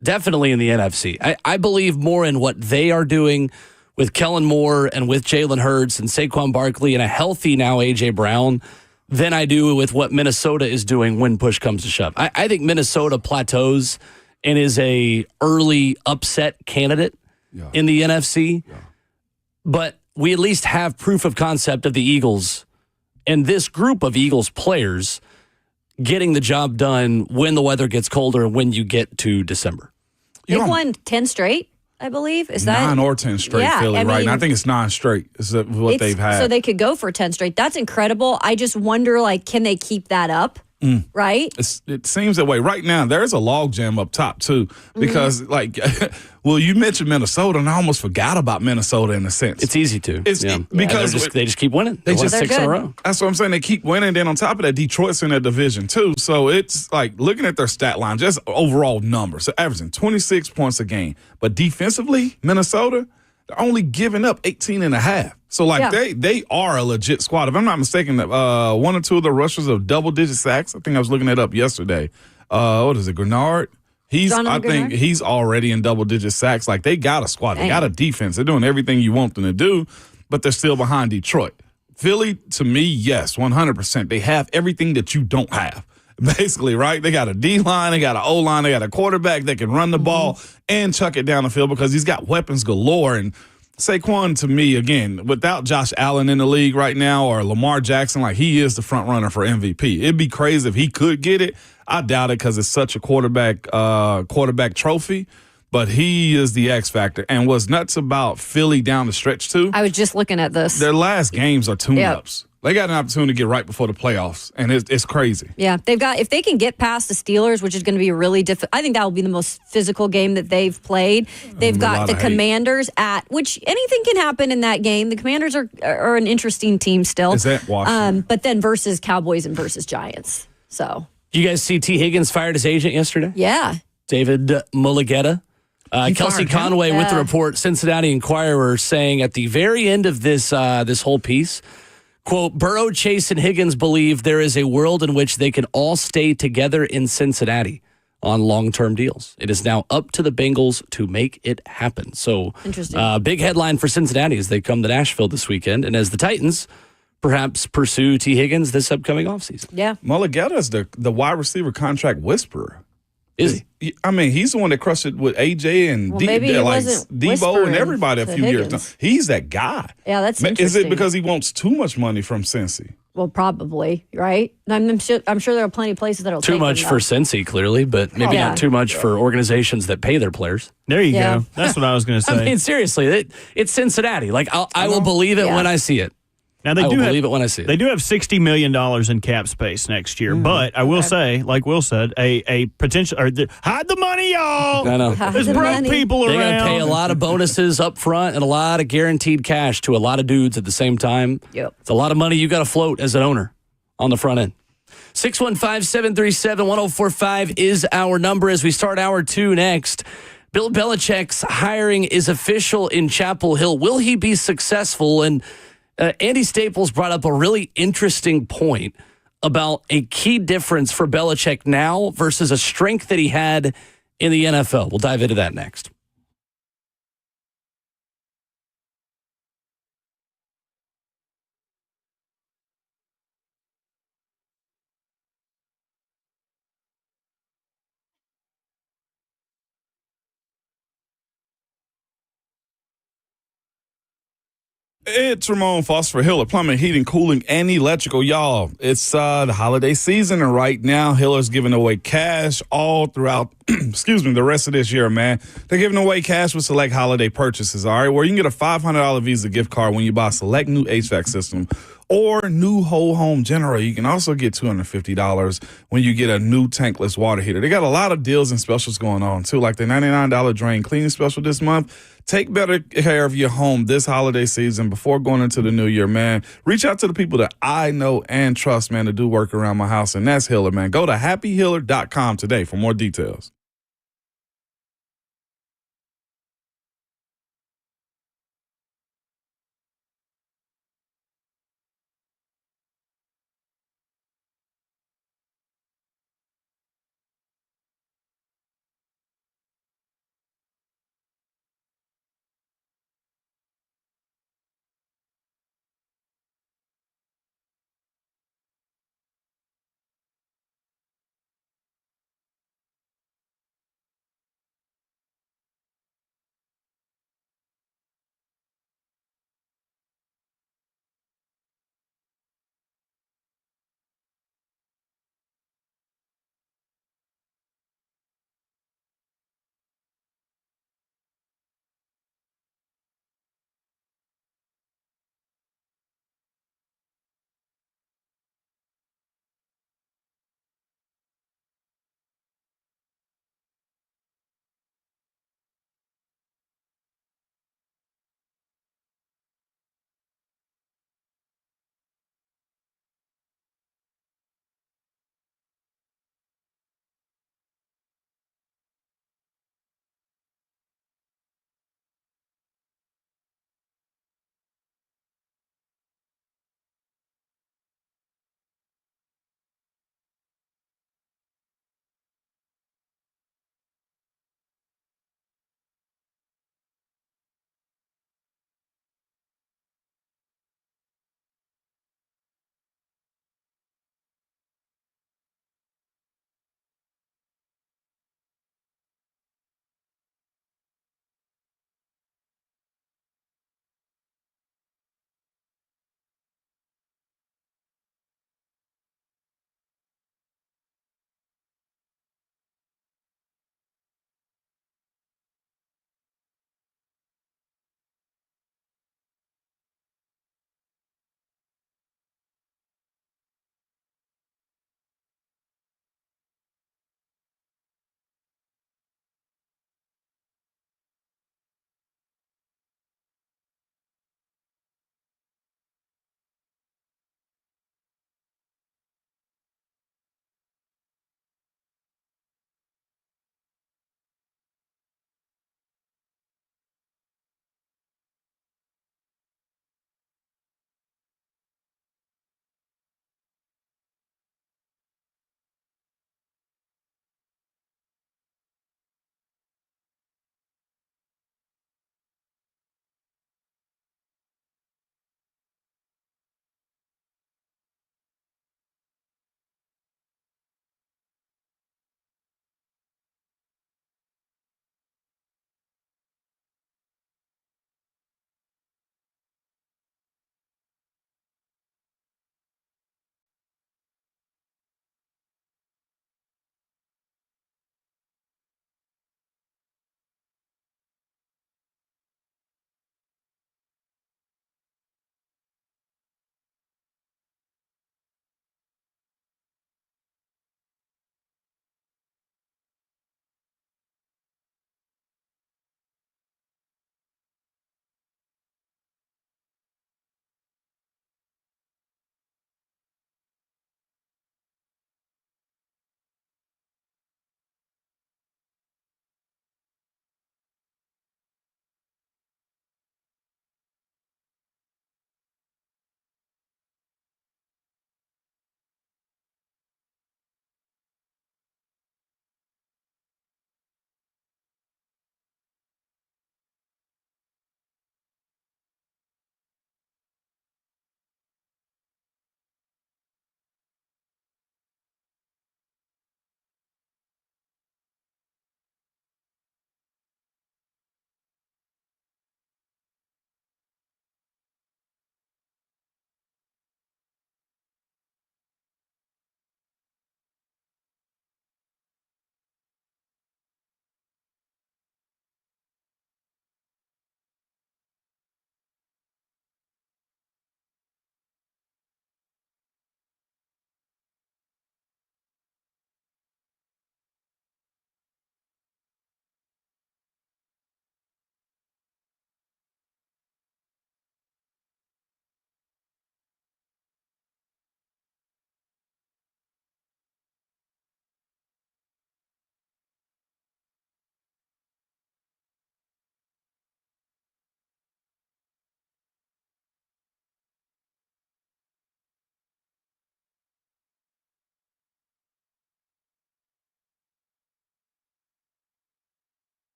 Definitely in the NFC. I believe more in what they are doing with Kellen Moore and with Jalen Hurts and Saquon Barkley and a healthy now A.J. Brown than I do with what Minnesota is doing when push comes to shove. I think Minnesota plateaus and is a early upset candidate in the NFC. Yeah. But we at least have proof of concept of the Eagles and this group of Eagles players getting the job done when the weather gets colder and when you get to December. They've won 10 straight, I believe. Is that 9 or 10 straight, Philly, right? And I think it's 9 straight is what they've had. So they could go for 10 straight. That's incredible. I just wonder, like, can they keep that up? Right? It seems that way. Right now, there's a logjam up top, too. Because, well, you mentioned Minnesota, and I almost forgot about Minnesota in a sense. It's easy to. Because they just keep winning. They won 6 in a row. That's what I'm saying. They keep winning. Then on top of that, Detroit's in that division, too. So it's like looking at their stat line, just overall numbers. So averaging 26 points a game. But defensively, Minnesota, They're only giving up 18.5. So, they are a legit squad. If I'm not mistaken, one or two of the rushers of double-digit sacks. I think I was looking that up yesterday. What is it, Grenard? I think he's already in double-digit sacks. Like, they got a squad. They got a defense. They're doing everything you want them to do, but they're still behind Detroit. Philly, to me, yes, 100%. They have everything that you don't have. Basically, right? They got a D-line, they got an O-line, they got a quarterback that can run the ball and chuck it down the field because he's got weapons galore. And Saquon, to me, again, without Josh Allen in the league right now or Lamar Jackson, he is the front runner for MVP. It'd be crazy if he could get it. I doubt it because it's such a quarterback trophy. But he is the X factor. And what's nuts about Philly down the stretch, too. I was just looking at this. Their last games are tune-ups. Yep. They got an opportunity to get right before the playoffs, and it's crazy. Yeah, if they can get past the Steelers, which is going to be really difficult. I think that will be the most physical game that they've played. They've got the Commanders which anything can happen in that game. The Commanders are an interesting team still. Is that Washington? But then versus Cowboys and versus Giants. So, you guys see T. Higgins fired his agent yesterday? Yeah. David Mulligetta. Kelsey Conway with the report, Cincinnati Enquirer, saying at the very end of this whole piece, quote, Burrow, Chase, and Higgins believe there is a world in which they can all stay together in Cincinnati on long-term deals. It is now up to the Bengals to make it happen. So, big headline for Cincinnati as they come to Nashville this weekend, and as the Titans perhaps pursue T. Higgins this upcoming offseason. Yeah. Mulligetta is the wide receiver contract whisperer. Is he? I mean, he's the one that crushed it with AJ and Debo and everybody a few years ago. He's that guy. Yeah, that's interesting. Is it because he wants too much money from Cincy? Well, probably, right? I'm sure there are plenty of places that will too take much him, for Cincy, clearly, but maybe not too much for organizations that pay their players. There you go. That's what I was going to say. I mean, seriously, it's Cincinnati. I will believe it when I see it. Now I will believe it when I see it. They do have $60 million in cap space next year, but I will say, like Will said, a potential hide the money, y'all. I know. There's broke people around. They got to pay a lot of bonuses up front and a lot of guaranteed cash to a lot of dudes at the same time. Yep. It's a lot of money you got to float as an owner on the front end. 615-737-1045 is our number as we start hour 2 next. Bill Belichick's hiring is official in Chapel Hill. Will he be successful? And Andy Staples brought up a really interesting point about a key difference for Belichick now versus a strength that he had in the NFL. We'll dive into that next. It's Ramon Foster for Hiller Plumbing, Heating, Cooling, and Electrical. Y'all, it's the holiday season, and right now, Hiller's giving away cash all throughout, the rest of this year, man. They're giving away cash with select holiday purchases, all right, where you can get a $500 Visa gift card when you buy a select new HVAC system or new whole home generator. You can also get $250 when you get a new tankless water heater. They got a lot of deals and specials going on, too, like the $99 drain cleaning special this month. Take better care of your home this holiday season before going into the new year, man. Reach out to the people that I know and trust, man, to do work around my house, and that's Hiller, man. Go to happyhiller.com today for more details.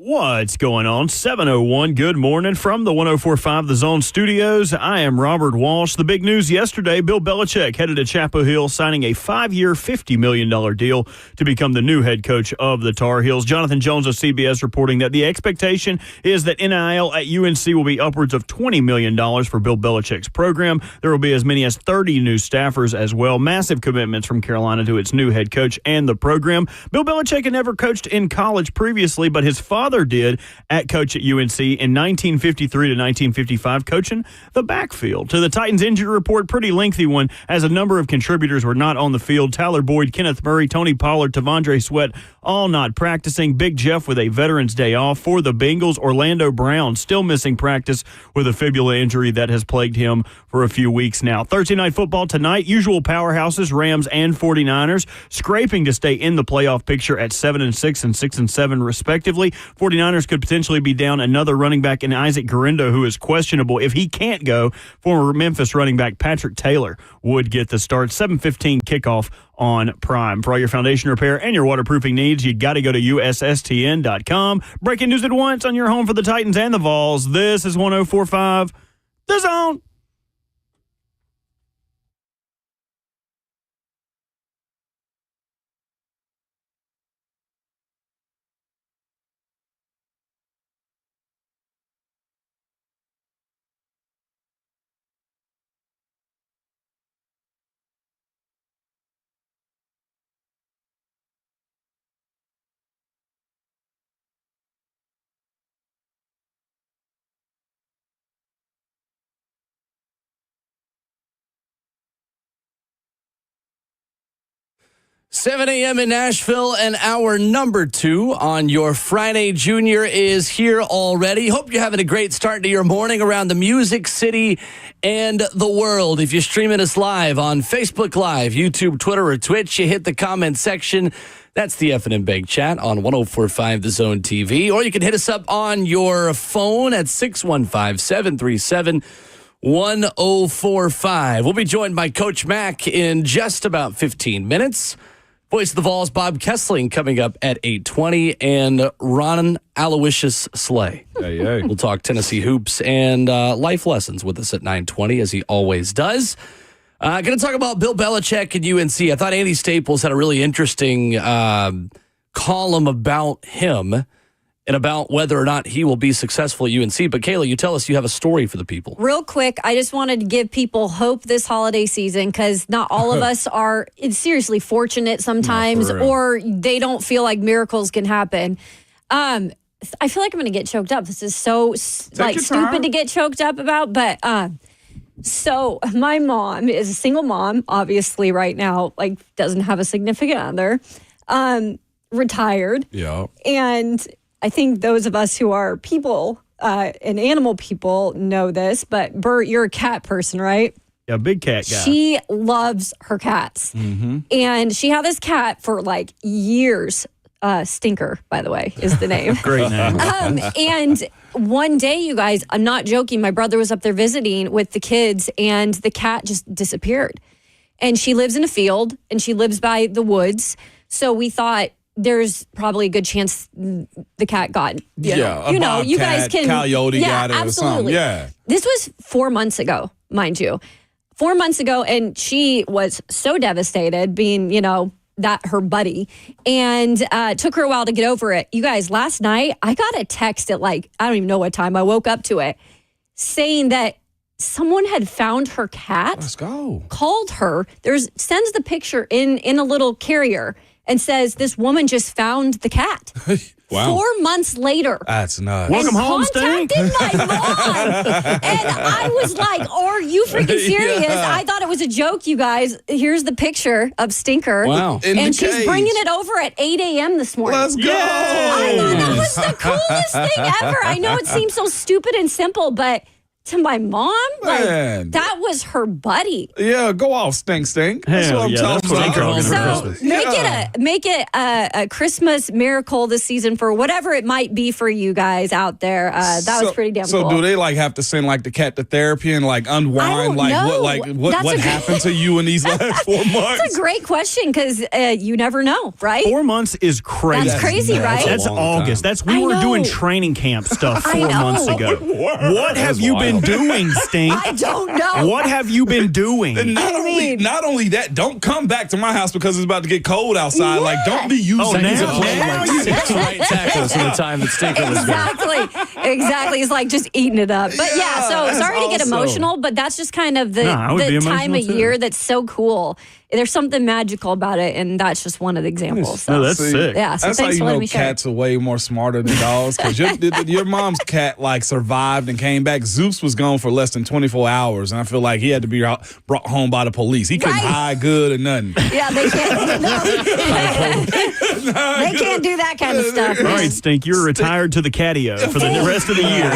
What's going on? 7:01. Good morning from the 104.5 The Zone Studios. I am Robert Walsh. The big news yesterday, Bill Belichick headed to Chapel Hill signing a 5-year, $50 million deal to become the new head coach of the Tar Heels. Jonathan Jones of CBS reporting that the expectation is that NIL at UNC will be upwards of $20 million for Bill Belichick's program. There will be as many as 30 new staffers as well. Massive commitments from Carolina to its new head coach and the program. Bill Belichick had never coached in college previously, but his father did at coach at UNC in 1953 to 1955, coaching the backfield. To the Titans injury report, pretty lengthy one, as a number of contributors were not on the field. Tyler Boyd, Kenneth Murray, Tony Pollard, Tavondre Sweat, all not practicing. Big Jeff with a Veterans Day off. For the Bengals, Orlando Brown still missing practice with a fibula injury that has plagued him for a few weeks now. Thursday Night Football tonight, usual powerhouses, Rams and 49ers, scraping to stay in the playoff picture at 7-6 and 6-7 respectively. 49ers could potentially be down another running back in Isaac Guerendo, who is questionable. If he can't go, former Memphis running back Patrick Taylor would get the start. 7:15 kickoff on Prime. For all your foundation repair and your waterproofing needs, you got to go to USSTN.com. Breaking news at once on your home for the Titans and the Vols. This is 104.5 The Zone. Seven a.m. in Nashville, and hour number 2 on your Friday Junior is here already. Hope you're having a great start to your morning around the Music City and the world. If you're streaming us live on Facebook Live, YouTube, Twitter, or Twitch, you hit the comment section. That's the F&M Bank chat on 104.5 The Zone TV. Or you can hit us up on your phone at 615-737-1045. We'll be joined by Coach Mack in just about 15 minutes. Voice of the Vols, Bob Kessling, coming up at 8:20, and Ron Aloysius Slay. Hey. We'll talk Tennessee hoops and life lessons with us at 9:20, as he always does. Going to talk about Bill Belichick and UNC. I thought Andy Staples had a really interesting column about him and about whether or not he will be successful at UNC. But Kayla, you tell us you have a story for the people. Real quick, I just wanted to give people hope this holiday season, because not all of us are seriously fortunate sometimes, or they don't feel like miracles can happen. I feel like I'm going to get choked up. This is so stupid to get choked up about, but so my mom is a single mom, obviously right now, like doesn't have a significant other, retired. Yeah. And I think those of us who are people and animal people know this, but Bert, you're a cat person, right? Yeah, big cat guy. She loves her cats. Mm-hmm. And she had this cat for like years. Stinker, by the way, is the name. Great name. And one day, you guys, I'm not joking, my brother was up there visiting with the kids, and the cat just disappeared. And she lives in a field, and she lives by the woods. So we thought, there's probably a good chance the cat got, you guys can. Coyote got it absolutely. or something. Yeah. This was 4 months ago, mind you. 4 months ago, and she was so devastated being, that her buddy, and took her a while to get over it. You guys, last night, I got a text at I don't even know what time, I woke up to it, saying that someone had found her cat. Let's go. Called her, sends the picture in a little carrier, and says, this woman just found the cat. Wow. 4 months later. That's nuts. Welcome home, Stink. Contacted my mom. And I was like, are you freaking serious? Yeah. I thought it was a joke, you guys. Here's the picture of Stinker. Wow. And she's bringing it over at 8 a.m. this morning. Let's go. I thought that was the coolest thing ever. I know it seems so stupid and simple, but to my mom? Man. Like, that was her buddy. Yeah, go off, stink. That's Hell what I'm yeah, talking that's what I'm about. talking So make it a Christmas miracle this season for whatever it might be for you guys out there. That was pretty damn cool. So do they like have to send like the cat to therapy and like unwind what happened to you in these last 4 months? That's a great question because you never know, right? 4 months is crazy. That's crazy, right? That's August. We were doing training camp stuff 4 months ago. What have you been doing, Stink? I don't know. What have you been doing? And not only that, don't come back to my house because it's about to get cold outside. Yeah. Like, don't be using He's now. playing like 6 right tackles in the time that Stinker was there. Exactly. It's like just eating it up. But yeah, so that's sorry to get awesome. emotional, but that's just kind of the time of too. year that's so cool. There's something magical about it, and that's just one of the examples. So. No, that's sick. Yeah, so That's how thanks you for letting know me share. cats are way more smarter than dogs. Because your mom's cat like survived and came back. Zeus was gone for less than 24 hours, and I feel like he had to be brought home by the police. He couldn't hide good or nothing. Yeah, they can't. They can't do that kind of stuff. All right, Stink, you're retired to the catio for the rest of the year.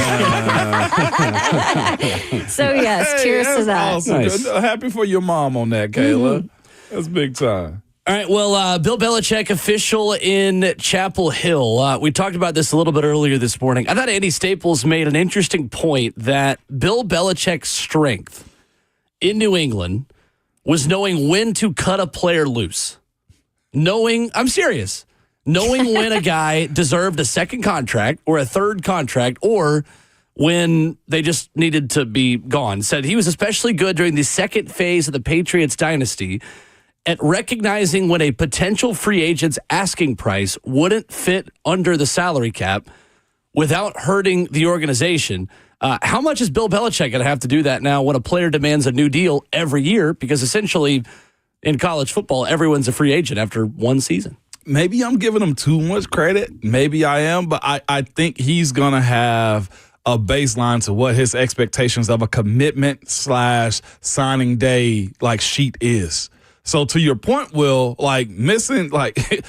So yes, cheers to that. Awesome. Nice. Happy for your mom on that, Kayla. Mm-hmm. That's big time. All right, well, Bill Belichick official in Chapel Hill. We talked about this a little bit earlier this morning. I thought Andy Staples made an interesting point that Bill Belichick's strength in New England was knowing when to cut a player loose. I'm serious, knowing when a guy deserved a second contract or a third contract or when they just needed to be gone. Said he was especially good during the second phase of the Patriots dynasty at recognizing when a potential free agent's asking price wouldn't fit under the salary cap without hurting the organization. How much is Bill Belichick going to have to do that now when a player demands a new deal every year? Because essentially in college football, everyone's a free agent after one season. Maybe I'm giving him too much credit. Maybe I am, but I think he's going to have a baseline to what his expectations of a commitment / signing day like sheet is. So to your point, Will, like missing, like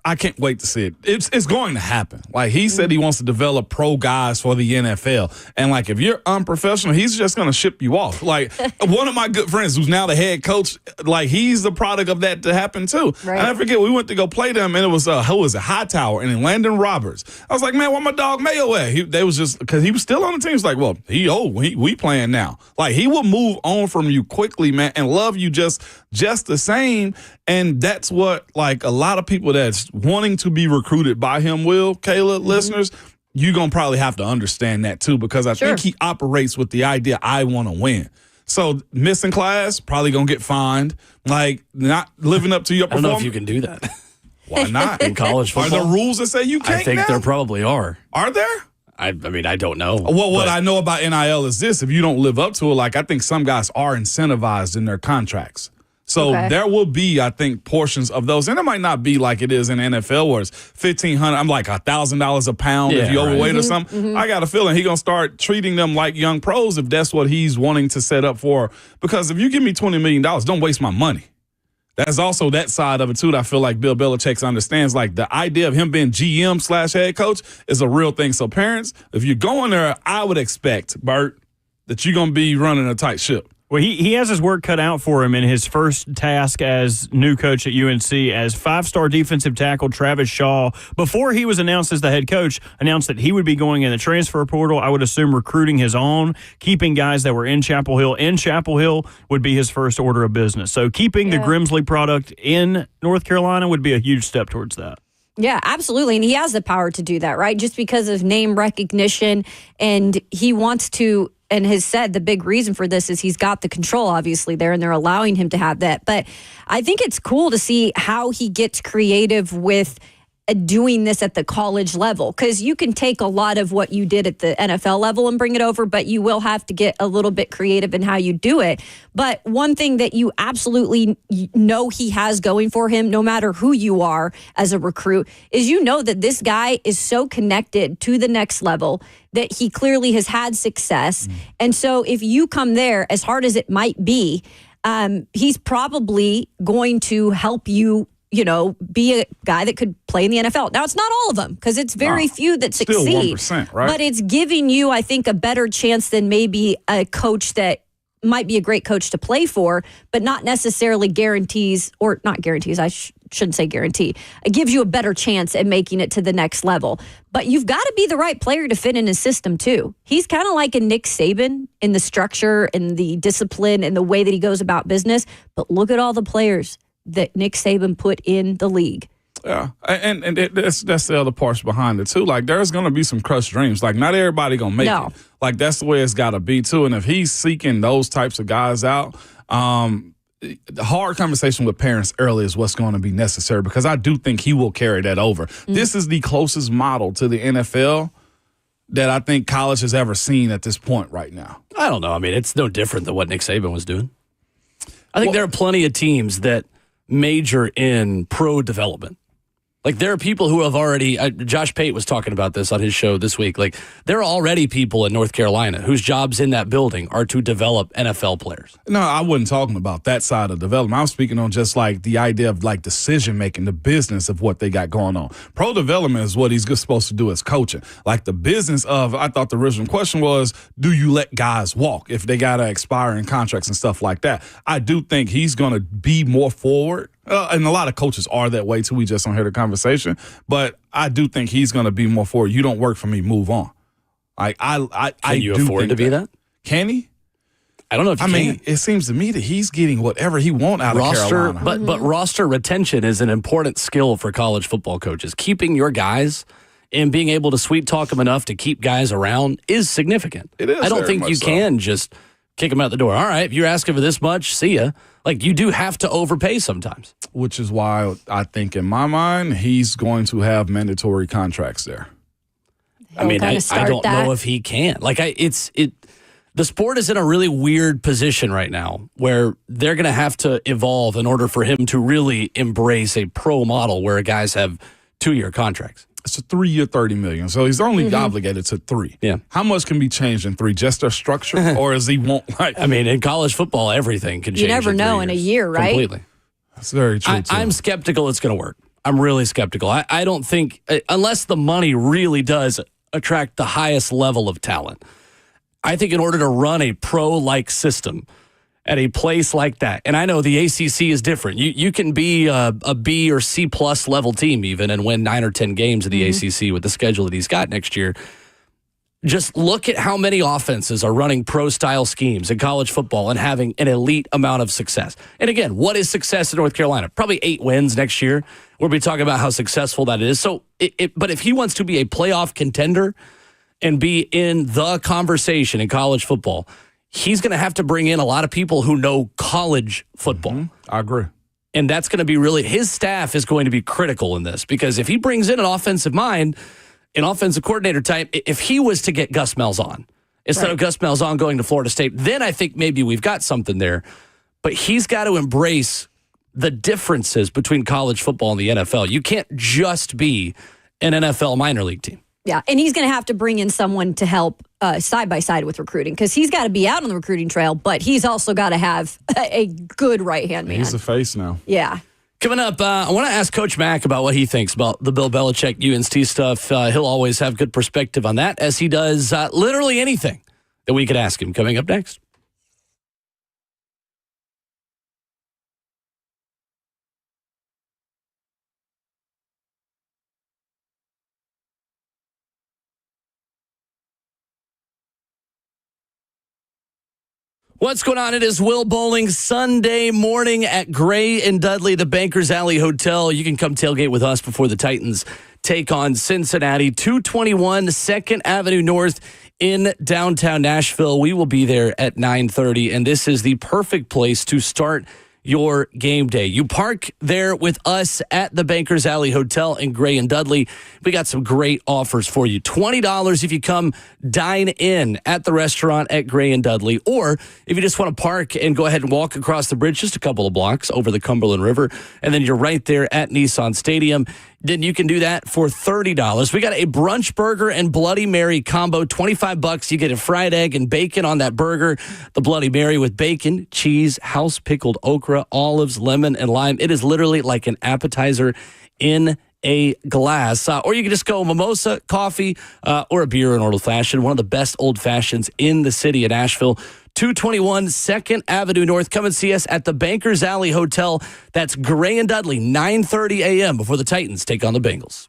I can't wait to see it. It's going to happen. Like he said he wants to develop pro guys for the NFL. And like if you're unprofessional, he's just going to ship you off. Like one of my good friends who's now the head coach, like he's the product of that to happen too. Right. And I forget, we went to go play them and it was who was it? Hightower and then Landon Roberts. I was like, man, where my dog Mayo at? They was just because he was still on the team. He's like, well, we playing now. Like he will move on from you quickly, man, and love you just the same. And that's what like a lot of people that's wanting to be recruited by him, Kayla, listeners, you're going to probably have to understand that too, because I think he operates with the idea, I want to win. So missing class, probably going to get fined. Like not living up to your performance. I don't know if you can do that. Why not? In college football? Are there rules that say you can't I think now? there probably are. Are there? I mean, I don't know. Well, what I know about NIL is this. If you don't live up to it, like I think some guys are incentivized in their contracts. So there will be, I think, portions of those. And it might not be like it is in NFL where it's $1,500. I'm like $1,000 a pound if you're overweight or something. I got a feeling he's going to start treating them like young pros if that's what he's wanting to set up for. Because if you give me $20 million, don't waste my money. That's also that side of it, too, that I feel like Bill Belichick understands. Like, the idea of him being GM / head coach is a real thing. So, parents, if you're going there, I would expect, Bert, that you're going to be running a tight ship. Well, he has his work cut out for him in his first task as new coach at UNC as 5-star defensive tackle Travis Shaw, before he was announced as the head coach, announced that he would be going in the transfer portal. I would assume recruiting his own, keeping guys that were in Chapel Hill would be his first order of business. So keeping the Grimsley product in North Carolina would be a huge step towards that. Yeah, absolutely. And he has the power to do that, right? Just because of name recognition. And he wants to, and has said the big reason for this is he's got the control, obviously, there, and they're allowing him to have that. But I think it's cool to see how he gets creative with doing this at the college level, because you can take a lot of what you did at the NFL level and bring it over, but you will have to get a little bit creative in how you do it. But one thing that you absolutely know he has going for him, no matter who you are as a recruit, is you know that this guy is so connected to the next level that he clearly has had success. And so if you come there, as hard as it might be, he's probably going to help you be a guy that could play in the NFL. Now, it's not all of them because it's very few that succeed. Still 1%, right? But it's giving you, I think, a better chance than maybe a coach that might be a great coach to play for, but not necessarily guarantees, or not guarantees, I shouldn't say guarantee. It gives you a better chance at making it to the next level. But you've got to be the right player to fit in his system, too. He's kind of like a Nick Saban in the structure and the discipline and the way that he goes about business. But look at all the players that Nick Saban put in the league. Yeah, and that's the other parts behind it, too. Like, there's going to be some crushed dreams. Like, not everybody going to make it. Like, that's the way it's got to be, too. And if he's seeking those types of guys out, the hard conversation with parents early is what's going to be necessary, because I do think he will carry that over. Mm-hmm. This is the closest model to the NFL that I think college has ever seen at this point right now. I don't know. I mean, it's no different than what Nick Saban was doing. I think there are plenty of teams that major in pro development. Like, there are people who have already, Josh Pate was talking about this on his show this week. Like, there are already people in North Carolina whose jobs in that building are to develop NFL players. No, I wasn't talking about that side of development. I was speaking on just like the idea of like decision making, the business of what they got going on. Pro development is what he's supposed to do as coaching. Like, the business of, I thought the original question was, do you let guys walk if they got to expire in contracts and stuff like that? I do think he's going to be more forward. And a lot of coaches are that way, too. We just don't hear the conversation. But I do think he's going to be more forward. You don't work for me, move on. Like, Can you afford to be that? Can he? I don't know if you can. I mean, it seems to me that he's getting whatever he wants out of Carolina. But roster retention is an important skill for college football coaches. Keeping your guys and being able to sweet talk them enough to keep guys around is significant. It is. I don't think you can just kick them out the door. All right, if you're asking for this much, see ya. Like, you do have to overpay sometimes. Which is why I think, in my mind, he's going to have mandatory contracts there. I mean, I don't know if he can. Like, the sport is in a really weird position right now where they're going to have to evolve in order for him to really embrace a pro model where guys have 2-year contracts. It's a 3-year, $30 million. So he's only obligated to 3. Yeah. How much can be changed in 3? Just their structure, or is he won't like? I mean, in college football, everything can change. You never know in a year, right? Completely. That's very true. I'm skeptical it's going to work. I'm really skeptical. I don't think, unless the money really does attract the highest level of talent, I think in order to run a pro-like system at a place like that, and I know the ACC is different. You can be a B or C plus level team even and win 9 or 10 games in the ACC with the schedule that he's got next year. Just look at how many offenses are running pro-style schemes in college football and having an elite amount of success. And again, what is success in North Carolina? Probably 8 wins next year. We'll be talking about how successful that is. So, but if he wants to be a playoff contender and be in the conversation in college football, he's going to have to bring in a lot of people who know college football. Mm-hmm. I agree. And that's going to be really, his staff is going to be critical in this, because if he brings in an offensive mind, an offensive coordinator type, if he was to get Gus Malzahn instead of Gus Malzahn going to Florida State, then I think maybe we've got something there. But he's got to embrace the differences between college football and the NFL. You can't just be an NFL minor league team. Yeah, and he's going to have to bring in someone to help side by side with recruiting, because he's got to be out on the recruiting trail, but he's also got to have a good right-hand man. He's the face now. Yeah. Coming up, I want to ask Coach Mack about what he thinks about the Bill Belichick UNC stuff. He'll always have good perspective on that, as he does literally anything that we could ask him. Coming up next. What's going on? It is Will Bowling Sunday morning at Gray and Dudley, the Bankers Alley Hotel. You can come tailgate with us before the Titans take on Cincinnati. 221 2nd Avenue North in downtown Nashville. We will be there at 9:30, and this is the perfect place to start your game day. You park there with us at the Bankers Alley Hotel in Gray and Dudley. We got some great offers for you. $20 if you come dine in at the restaurant at Gray and Dudley, or if you just want to park and go ahead and walk across the bridge just a couple of blocks over the Cumberland River, and then you're right there at Nissan Stadium. then you can do that for $30. We got a brunch burger and Bloody Mary combo, $25. You get a fried egg and bacon on that burger. The Bloody Mary with bacon, cheese, house pickled okra, olives, lemon, and lime. It is literally like an appetizer in a glass. Or you can just go mimosa, coffee, or a beer in old fashioned. One of the best old fashions in the city of Nashville. 221 2nd Avenue North. Come and see us at the Bankers Alley Hotel. That's Gray and Dudley, 9:30 a.m. before the Titans take on the Bengals.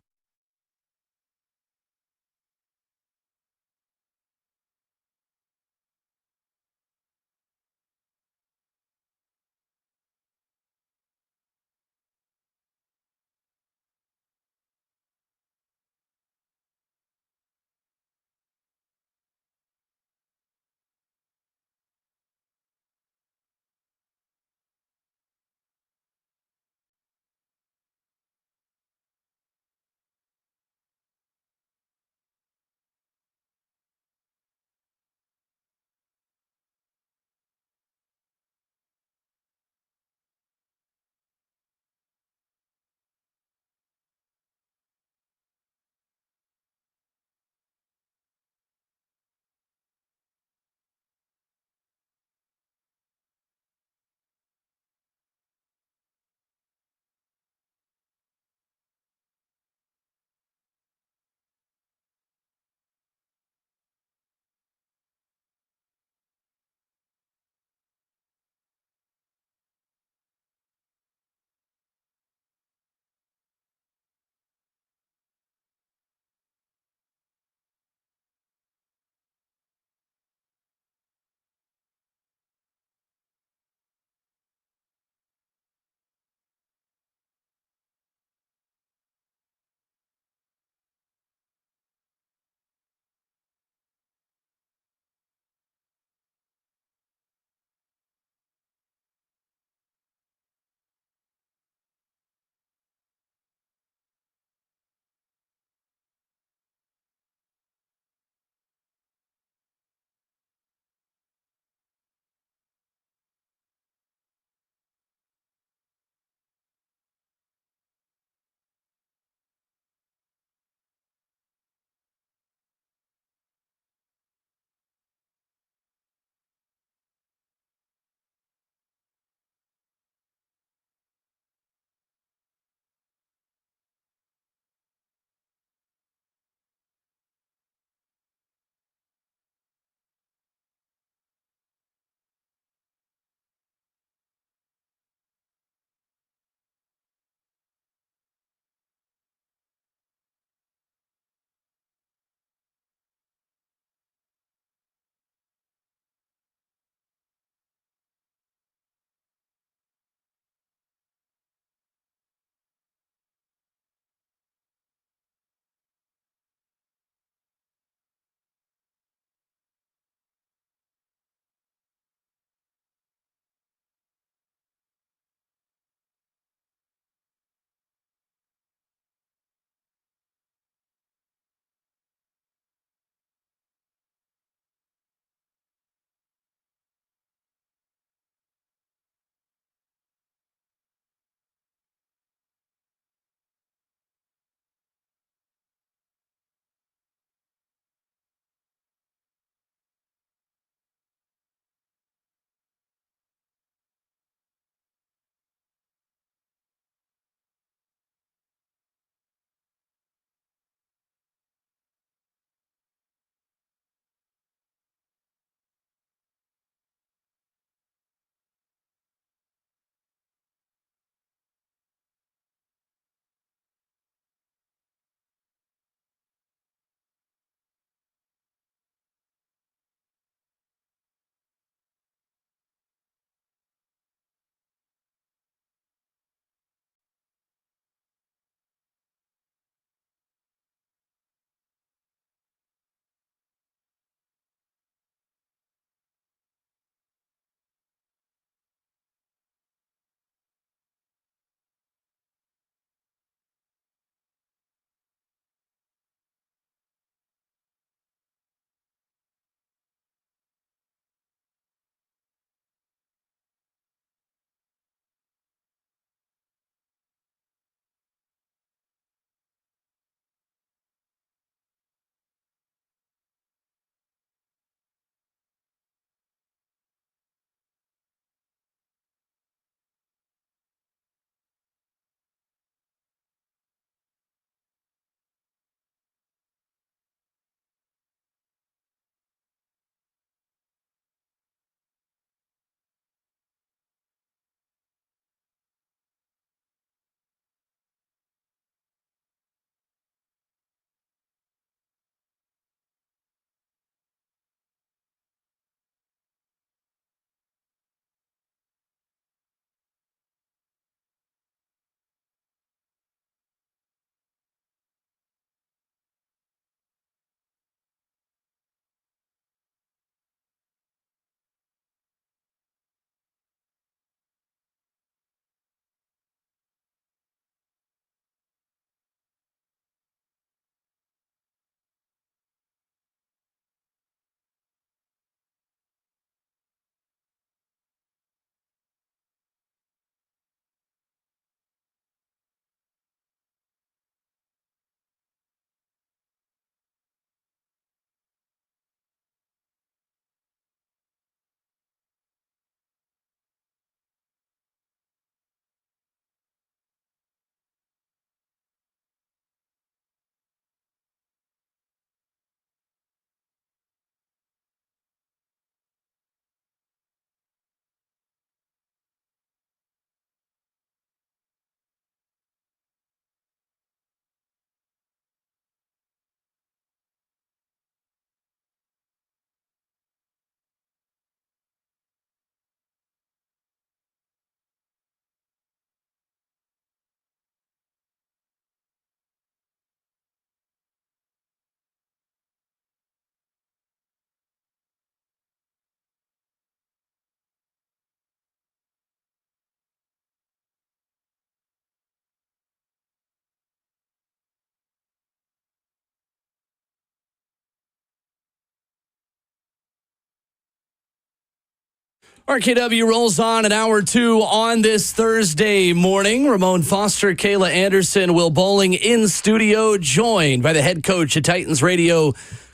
RKW rolls on an hour 2 on this Thursday morning. Ramon Foster, Kayla Anderson, Will Bowling in studio, joined by the head coach at Titans Radio,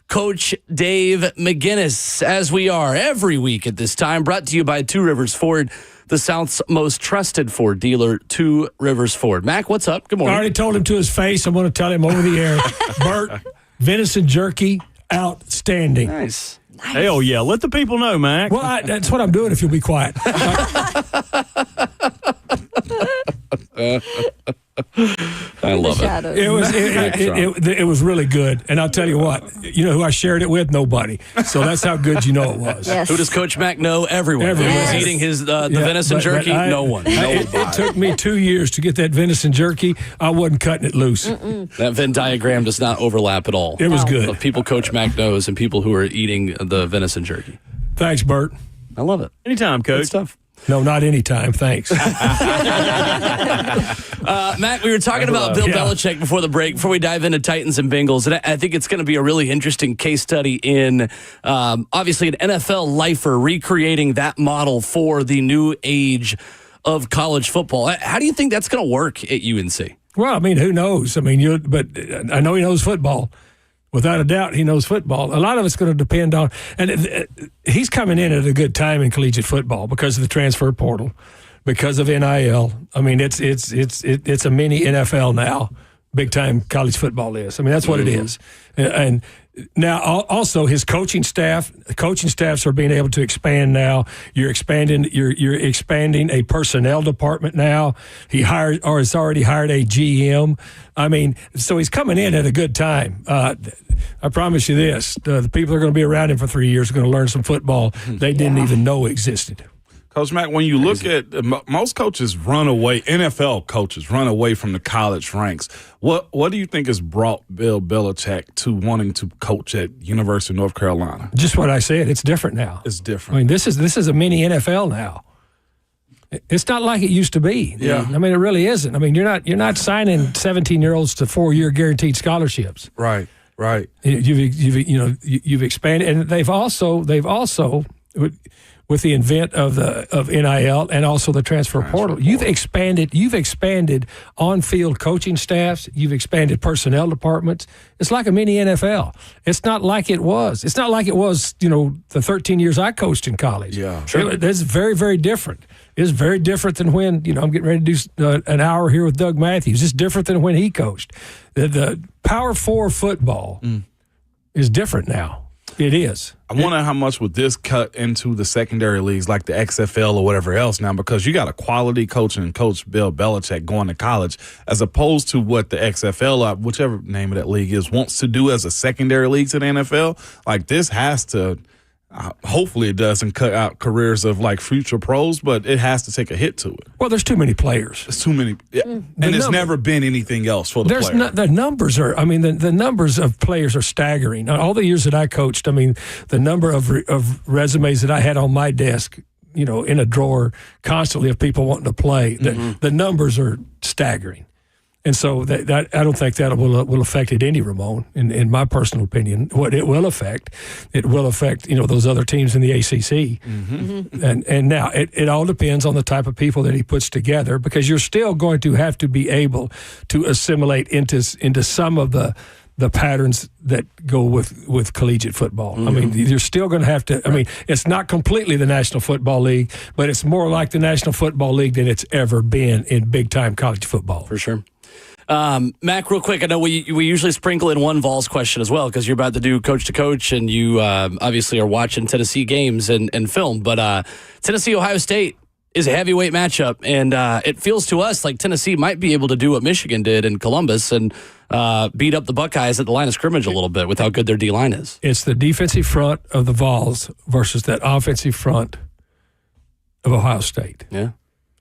Coach Dave McGinnis, as we are every week at this time. Brought to you by Two Rivers Ford, the South's most trusted Ford dealer, Two Rivers Ford. Mac, what's up? Good morning. I already told him to his face. I'm going to tell him over the air. Bert, venison jerky, outstanding. Nice. Hell yeah. Let the people know, Mac. Well, that's what I'm doing if you'll be quiet. I love it. It was really good. And I'll tell you what, you know who I shared it with? Nobody. So that's how good you know it was. Yes. Who does Coach Mack know? Everyone. Everyone. Who was Yes. eating his the venison jerky? No one. It took me 2 years to get that venison jerky. I wasn't cutting it loose. That Venn diagram does not overlap at all. It was good. Of people Coach Mack knows and people who are eating the venison jerky. Thanks, Bert. I love it. Anytime, Good Coach. stuff. No, not anytime. Thanks. Matt, we were talking about Bill Belichick before the break, before we dive into Titans and Bengals, and I think it's going to be a really interesting case study in, obviously, an NFL lifer recreating that model for the new age of college football. How do you think that's going to work at UNC? Well, I mean, who knows? I mean, but I know he knows football. Without a doubt, he knows football. A lot of it's going to depend on, and he's coming in at a good time in collegiate football because of the transfer portal, because of NIL. I mean, it's a mini NFL now. Big time college football is. I mean, that's what it is. And now also his coaching staffs are being able to expand now. You're expanding a personnel department now. He has already hired a GM. I mean, so he's coming in at a good time. I promise you this: the people that are going to be around him for 3 years are going to learn some football they didn't even know existed. Coach Mack, when you look at most coaches run away, NFL coaches run away from the college ranks. What do you think has brought Bill Belichick to wanting to coach at University of North Carolina? Just what I said. It's different now. It's different. I mean, this is a mini NFL now. It's not like it used to be. Yeah. I mean, it really isn't. I mean, you're not signing 17-year-olds to 4-year guaranteed scholarships. Right. You've expanded, and they've also with the invent of NIL and also the transfer portal, you've expanded on-field coaching staffs, you've expanded personnel departments. It's like a mini NFL. It's not like it was. It's not like it was, the 13 years I coached in college. Yeah, sure. It's very, very different. It's very different than when, I'm getting ready to do an hour here with Doug Matthews. It's different than when he coached. The Power 4 football is different now. It is. I wonder how much would this cut into the secondary leagues like the XFL or whatever else now, because you got a quality coach and Coach Bill Belichick going to college as opposed to what the XFL, whichever name of that league is, wants to do as a secondary league to the NFL. Like this has to, hopefully it doesn't cut out careers of like future pros, but it has to take a hit to it. Well, there's too many players. It's too many. Yeah. And it's never been anything else for the player. The numbers are, the numbers of players are staggering. All the years that I coached, the number of resumes that I had on my desk, in a drawer constantly of people wanting to play, the numbers are staggering. And so that I don't think that will affect it any, Ramon, in my personal opinion. What it will affect those other teams in the ACC. And now it all depends on the type of people that he puts together, because you're still going to have to be able to assimilate into some of the patterns that go with collegiate football. I mean, you're still going to have to. It's not completely the National Football League, but it's more like the National Football League than it's ever been in big-time college football. For sure. Mac, real quick, I know we usually sprinkle in one Vols question as well because you're about to do coach to coach and you obviously are watching Tennessee games and film, but Tennessee-Ohio State is a heavyweight matchup, and it feels to us like Tennessee might be able to do what Michigan did in Columbus and beat up the Buckeyes at the line of scrimmage a little bit with how good their D-line is. It's the defensive front of the Vols versus that offensive front of Ohio State. Yeah.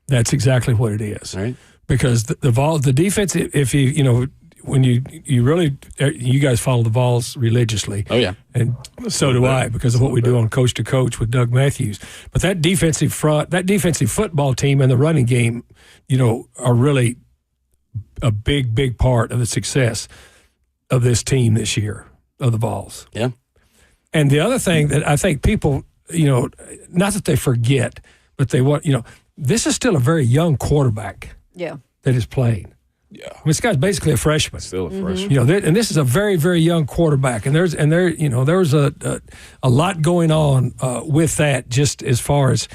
That's exactly what it is. Right. Because the Vols, the defense, if when you really, you guys follow the Vols religiously. Oh, yeah. And so do I, because of what we do on Coach to Coach with Doug Matthews. But that defensive front, that defensive football team and the running game, are really a big, big part of the success of this team this year, of the Vols. Yeah. And the other thing that I think people not that they forget, but they want, this is still a very young quarterback that is playing. Yeah. I mean, this guy's basically a freshman. Still a freshman. And this is a very, very young quarterback. And there's a lot going on with that, just as far as,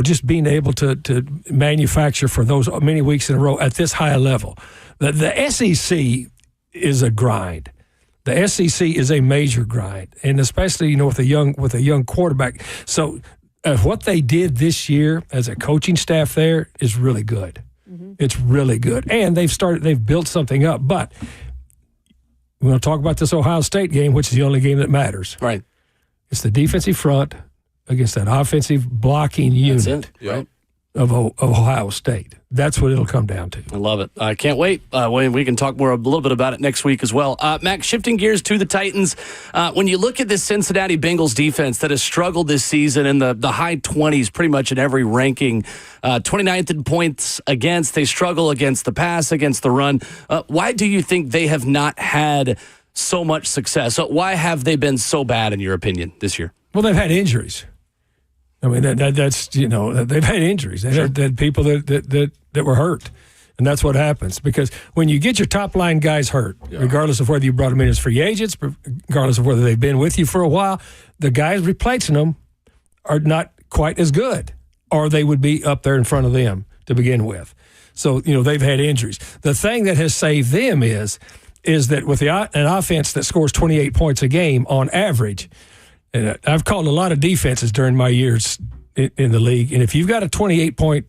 just being able to manufacture for those many weeks in a row at this high level. The SEC is a grind. The SEC is a major grind, and especially with a young quarterback. So what they did this year as a coaching staff there is really good. Mm-hmm. It's really good, and they've built something up. But we're going to talk about this Ohio State game, which is the only game that matters. Right. It's the defensive front against that offensive blocking unit of Ohio State. That's what it'll come down to. I love it. I can't wait. We can talk a little bit about it next week as well. Mac, shifting gears to the Titans. When you look at this Cincinnati Bengals defense that has struggled this season in the high 20s pretty much in every ranking, 29th in points against, they struggle against the pass, against the run. Why do you think they have not had so much success? Why have they been so bad, in your opinion, this year? Well, they've had injuries. I mean, that's they've had injuries. They've had people that were hurt, and that's what happens. Because when you get your top line guys hurt, regardless of whether you brought them in as free agents, regardless of whether they've been with you for a while, the guys replacing them are not quite as good, or they would be up there in front of them to begin with. So they've had injuries. The thing that has saved them is that with an offense that scores 28 points a game on average. And I've called a lot of defenses during my years in the league. And if you've got a 28-point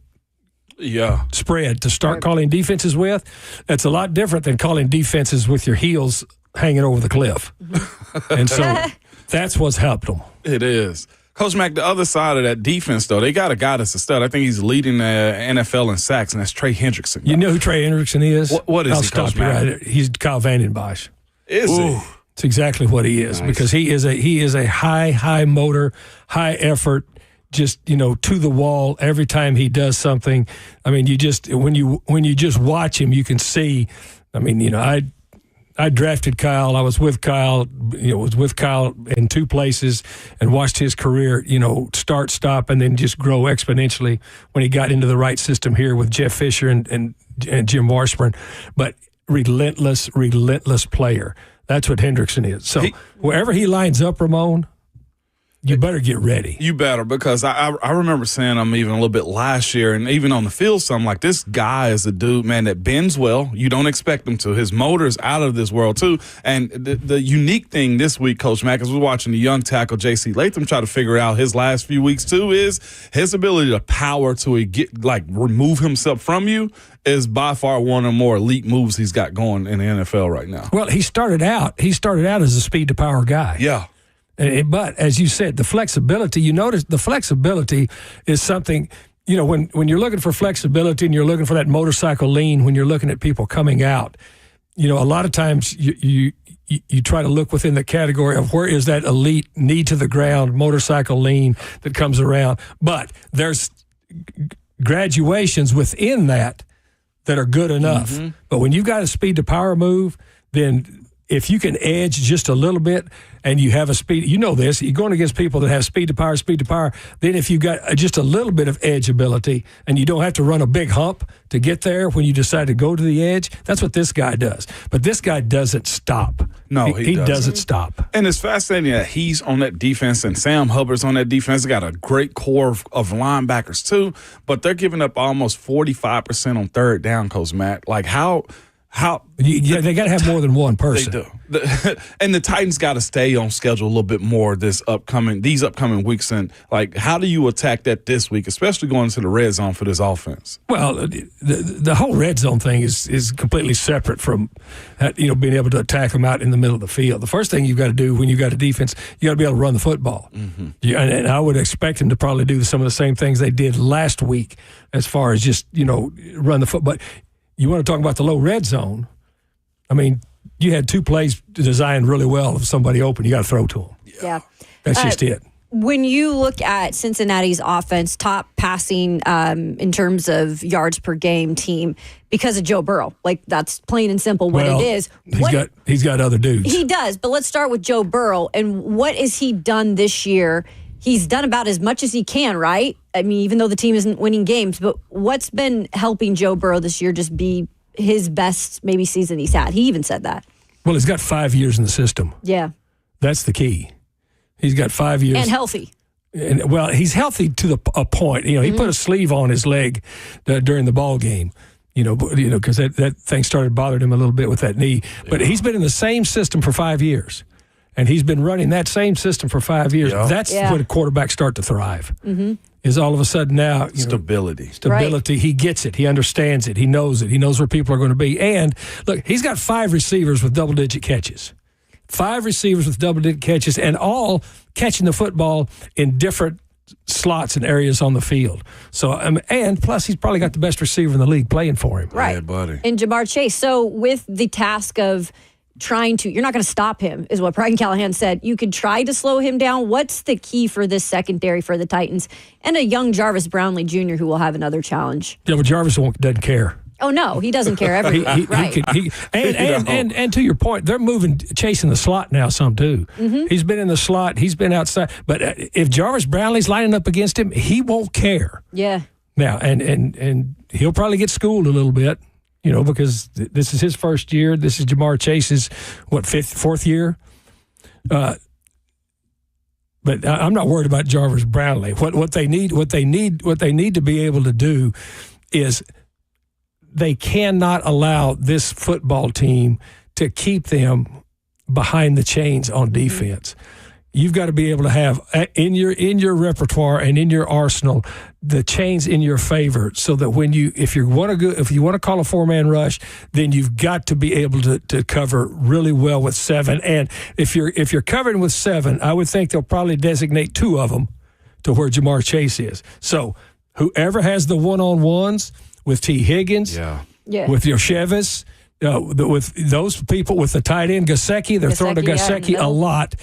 spread to start calling defenses with, that's a lot different than calling defenses with your heels hanging over the cliff. And so that's what's helped them. It is. Coach Mack, the other side of that defense, though, they got a guy that's a stud. I think he's leading the NFL in sacks, and that's Trey Hendrickson. You know who Trey Hendrickson is? What is I'll he, stop Coach you Mack? right there. He's Kyle Vandenbosch. Is he? It's exactly what he is, because he is a high motor, high effort, just to the wall every time he does something. I mean, you just when you just watch him, you can see. I mean, I drafted Kyle. I was with Kyle. Was with Kyle in two places and watched his career. Start, stop, and then just grow exponentially when he got into the right system here with Jeff Fisher and Jim Washburn. But relentless player. That's what Hendrickson is. So wherever he lines up, Ramon, you better get ready. You better, because I remember saying I'm even a little bit last year, and even on the field, so I'm like, this guy is a dude, man, that bends well. You don't expect him to. His motor's out of this world, too. And the unique thing this week, Coach Mack, as we're watching the young tackle J.C. Latham try to figure out his last few weeks, too, is his ability to power to remove himself from you is by far one of the more elite moves he's got going in the NFL right now. Well, he started out as a speed to power guy. Yeah. But as you said, the flexibility, you notice the flexibility is something, when you're looking for flexibility and you're looking for that motorcycle lean, when you're looking at people coming out, a lot of times you try to look within the category of where is that elite knee to the ground motorcycle lean that comes around. But there's graduations within that are good enough. Mm-hmm. But when you've got a speed to power move, then if you can edge just a little bit and you have a speed, this, you're going against people that have speed to power, then if you've got just a little bit of edge ability and you don't have to run a big hump to get there when you decide to go to the edge, that's what this guy does. But this guy doesn't stop. No, he doesn't stop. And it's fascinating that he's on that defense and Sam Hubbard's on that defense. They got a great core of linebackers too, but they're giving up almost 45% on third down, Coach Matt. Like how they got to have more than one person. They do. And the Titans got to stay on schedule a little bit more these upcoming weeks. And how do you attack that this week, especially going to the red zone for this offense? Well, the whole red zone thing is completely separate from being able to attack them out in the middle of the field. The first thing you've got to do when you've got a defense, you got to be able to run the football. Mm-hmm. And I would expect them to probably do some of the same things they did last week as far as just run the football. But you want to talk about the low red zone? I mean, you had two plays designed really well. If somebody open, you got to throw to them. Yeah. That's just it. When you look at Cincinnati's offense, top passing in terms of yards per game team, because of Joe Burrow, that's plain and simple what it is. He's got other dudes. He does, but let's start with Joe Burrow. And what has he done this year he's done about as much as he can, right? I mean, even though the team isn't winning games, but what's been helping Joe Burrow this year just be his best maybe season he's had? He even said that. Well, he's got 5 years in the system. Yeah. That's the key. He's got 5 years. And healthy. And, well, he's healthy to a point. He put a sleeve on his leg during the ball game. Because that thing started bothering him a little bit with that knee. But he's been in the same system for 5 years. And he's been running that same system for 5 years. Yeah. That's when quarterbacks start to thrive. Is all of a sudden now stability. Stability. Right. He gets it. He understands it. He knows it. He knows where people are going to be. And look, he's got 5 receivers with double-digit catches. 5 receivers with double-digit catches, and all catching the football in different slots and areas on the field. So, and plus, he's probably got the best receiver in the league playing for him. Right, yeah, buddy. And Jamar Chase. So, with the task of trying to, you're not going to stop him, is what Brian Callahan said. You could try to slow him down. What's the key for this secondary for the Titans and a young Jarvis Brownlee Jr. who will have another challenge? Yeah, but Jarvis doesn't care. Oh no, he doesn't care ever. Right. And to your point, they're chasing the slot now some too. He's been in the slot, he's been outside. But if Jarvis Brownlee's lining up against him, he won't care. Yeah. Now and he'll probably get schooled a little bit, because this is his first year. This is Jamar Chase's fourth year. But I'm not worried about Jarvis Brownlee. What they need to be able to do is they cannot allow this football team to keep them behind the chains on defense. You've got to be able to have in your repertoire and in your arsenal the chains in your favor, so that if you want to call a 4-man rush, then you've got to be able to cover really well with 7. And if you're covering with 7, I would think they'll probably designate 2 of them to where Jamar Chase is. So whoever has the one-on-ones with T. Higgins, with Yoshevas, with those people, with the tight end Gesicki, they're throwing to Gesicki a lot.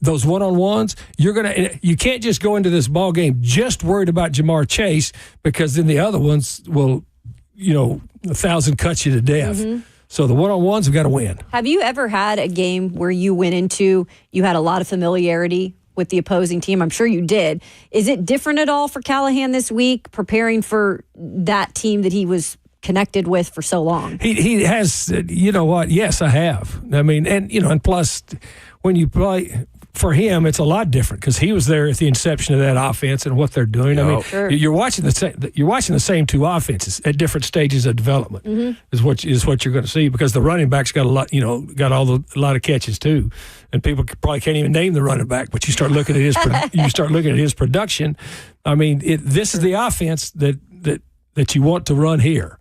Those one-on-ones, you can't just go into this ball game just worried about Jamar Chase, because then the other ones will, 1,000 cuts you to death. So the one-on-ones have got to win. Have you ever had a game where you went into, you had a lot of familiarity with the opposing team? I'm sure you did. Is it different at all for Callahan this week, preparing for that team that he was connected with for so long? He has, you know what? Yes, I have. I mean, and plus, when you play for him, it's a lot different because he was there at the inception of that offense and what they're doing. Yep. I mean, sure. you're watching the same 2 offenses at different stages of development. Is what you're going to see, because the running back's got a lot, a lot of catches too, and people probably can't even name the running back. But you start looking at his production. I mean, this is the offense that you want to run here.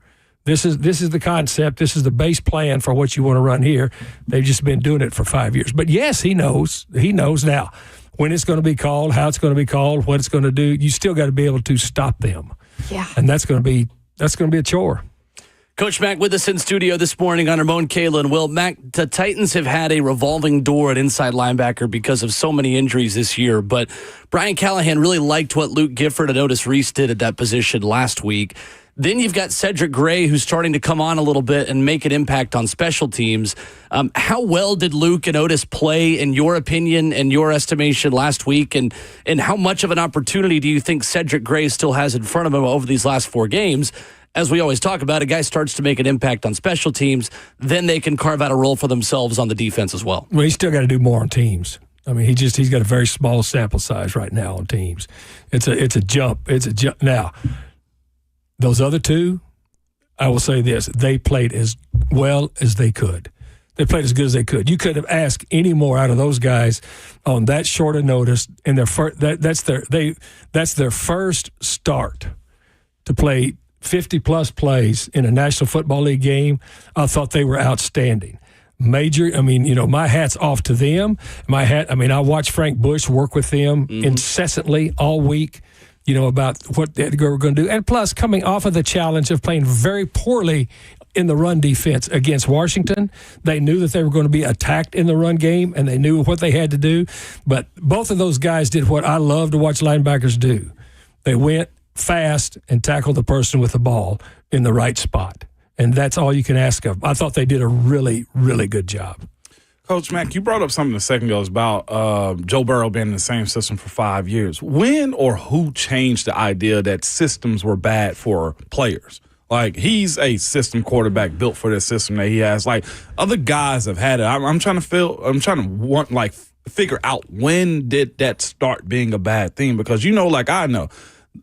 This is the concept. This is the base plan for what you want to run here. They've just been doing it for 5 years. But yes, he knows. He knows now when it's going to be called, how it's going to be called, what it's going to do. You still got to be able to stop them. Yeah. And that's going to be a chore. Coach Mack with us in studio this morning on Ramon, Kayla, and Will. Mack, the Titans have had a revolving door at inside linebacker because of so many injuries this year, but Brian Callahan really liked what Luke Gifford and Otis Reese did at that position last week. Then you've got Cedric Gray, who's starting to come on a little bit and make an impact on special teams. How well did Luke and Otis play, in your opinion and your estimation, last week? And how much of an opportunity do you think Cedric Gray still has in front of him over these last 4 games? As we always talk about, a guy starts to make an impact on special teams, then they can carve out a role for themselves on the defense as well. Well, he's still got to do more on teams. I mean, he's got a very small sample size right now on teams. It's a jump. It's a jump. Now, those other 2, I will say this: they played as well as they could. They played as good as they could. You couldn't have asked any more out of those guys on that short a notice. And that's their first start to play 50-plus plays in a National Football League game. I thought they were outstanding. My hat's off to them. I watched Frank Bush work with them incessantly all week, about what they were going to do. And plus, coming off of the challenge of playing very poorly in the run defense against Washington, they knew that they were going to be attacked in the run game, and they knew what they had to do. But both of those guys did what I love to watch linebackers do. They went fast and tackled the person with the ball in the right spot. And that's all you can ask of. I thought they did a really, really good job. Coach Mack, you brought up something a second ago about Joe Burrow being in the same system for 5 years. When or who changed the idea that systems were bad for players? Like, he's a system quarterback built for this system that he has. Like, other guys have had it. I'm trying to figure out when did that start being a bad thing? Because I know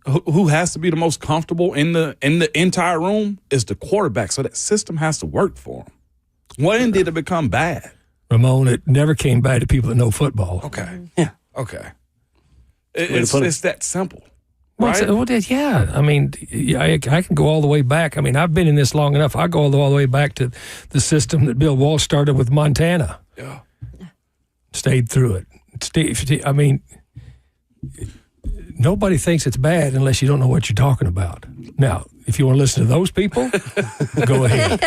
who has to be the most comfortable in the entire room is the quarterback. So that system has to work for him. When did it become bad? Ramon, it never came bad to people that know football. Okay. Yeah. Okay. It's that simple. Right? Yeah. I mean, I can go all the way back. I mean, I've been in this long enough. I go all the way back to the system that Bill Walsh started with Montana. Yeah. Stayed through it. I mean, nobody thinks it's bad unless you don't know what you're talking about. Now, if you want to listen to those people, go ahead.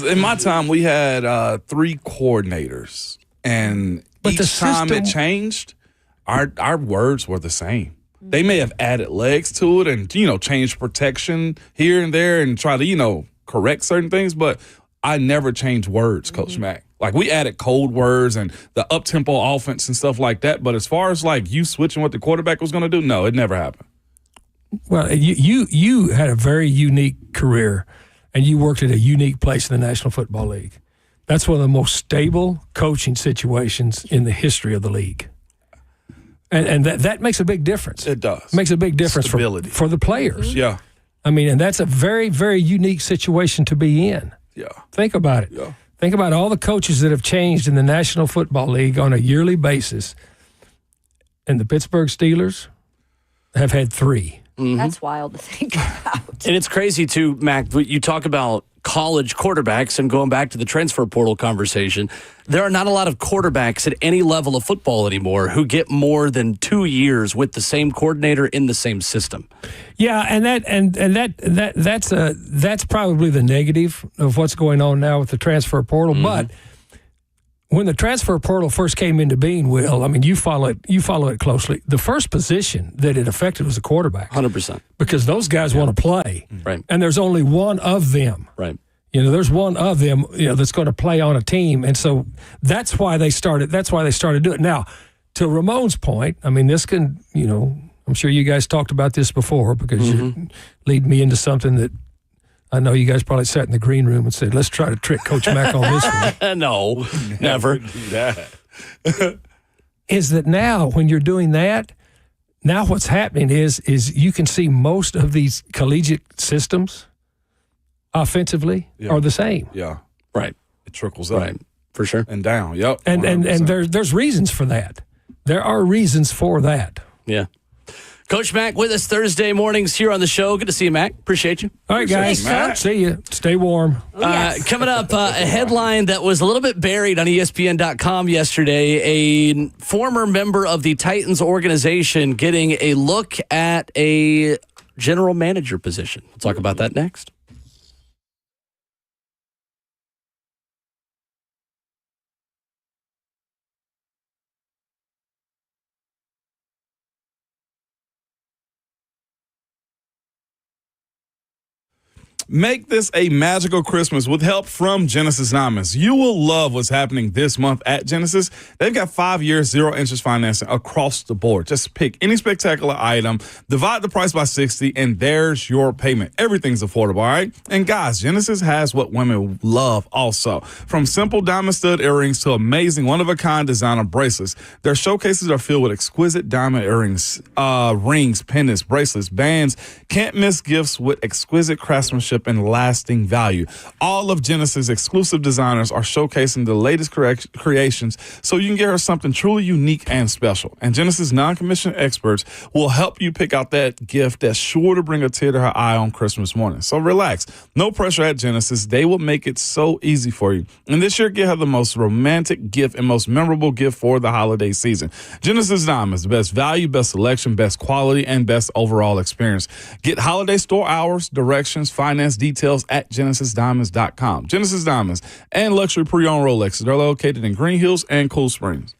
In my time, we had 3 coordinators, and each time it changed, our words were the same. They may have added legs to it and, changed protection here and there and try to, correct certain things, but I never changed words, Coach Mack. Like, we added code words and the up-tempo offense and stuff like that, but as far as, you switching what the quarterback was going to do, no, it never happened. Well, you had a very unique career, and you worked at a unique place in the National Football League. That's one of the most stable coaching situations in the history of the league. And that makes a big difference. It does. It makes a big difference for the players. Yeah. I mean, and that's a very, very unique situation to be in. Yeah. Think about it. Yeah. Think about all the coaches that have changed in the National Football League on a yearly basis. And the Pittsburgh Steelers have had 3. Mm-hmm. That's wild to think about. And it's crazy, too, Mac. You talk about college quarterbacks and going back to the transfer portal conversation. There are not a lot of quarterbacks at any level of football anymore who get more than 2 years with the same coordinator in the same system. Yeah, and that's probably the negative of what's going on now with the transfer portal. Mm-hmm. But when the transfer portal first came into being, Will, I mean, you follow it closely. The first position that it affected was the quarterback. 100%. Because those guys want to play. Right. And there's only one of them. Right. There's one of them, that's going to play on a team. And so that's why they started doing it. Now, to Ramon's point, I mean, this can, I'm sure you guys talked about this before because you lead me into something that I know you guys probably sat in the green room and said, let's try to trick Coach Mack on this one. No, never. Is that now when you're doing that, now what's happening is you can see most of these collegiate systems offensively are the same. Yeah. Right. It trickles up. Right. For sure. And down. Yep. And there's reasons for that. There are reasons for that. Yeah. Coach Mack with us Thursday mornings here on the show. Good to see you, Mac. Appreciate you. All right, guys. See you. Stay warm. Coming up, a headline that was a little bit buried on ESPN.com yesterday. A former member of the Titans organization getting a look at a general manager position. We'll talk about that next. Make this a magical Christmas with help from Genesis Diamonds. You will love what's happening this month at Genesis. They've got 5 years, 0 interest financing across the board. Just pick any spectacular item, divide the price by 60, and there's your payment. Everything's affordable, all right? And guys, Genesis has what women love also. From simple diamond stud earrings to amazing one-of-a-kind designer bracelets, their showcases are filled with exquisite diamond earrings, rings, pendants, bracelets, bands. Can't miss gifts with exquisite craftsmanship and lasting value. All of Genesis' exclusive designers are showcasing the latest creations so you can get her something truly unique and special. And Genesis non-commissioned experts will help you pick out that gift that's sure to bring a tear to her eye on Christmas morning. So relax. No pressure at Genesis. They will make it so easy for you. And this year, get her the most romantic gift and most memorable gift for the holiday season. Genesis Diamonds, the best value, best selection, best quality, and best overall experience. Get holiday store hours, directions, finance details at GenesisDiamonds.com. Genesis Diamonds and luxury pre-owned Rolexes. They're located in Green Hills and Cool Springs.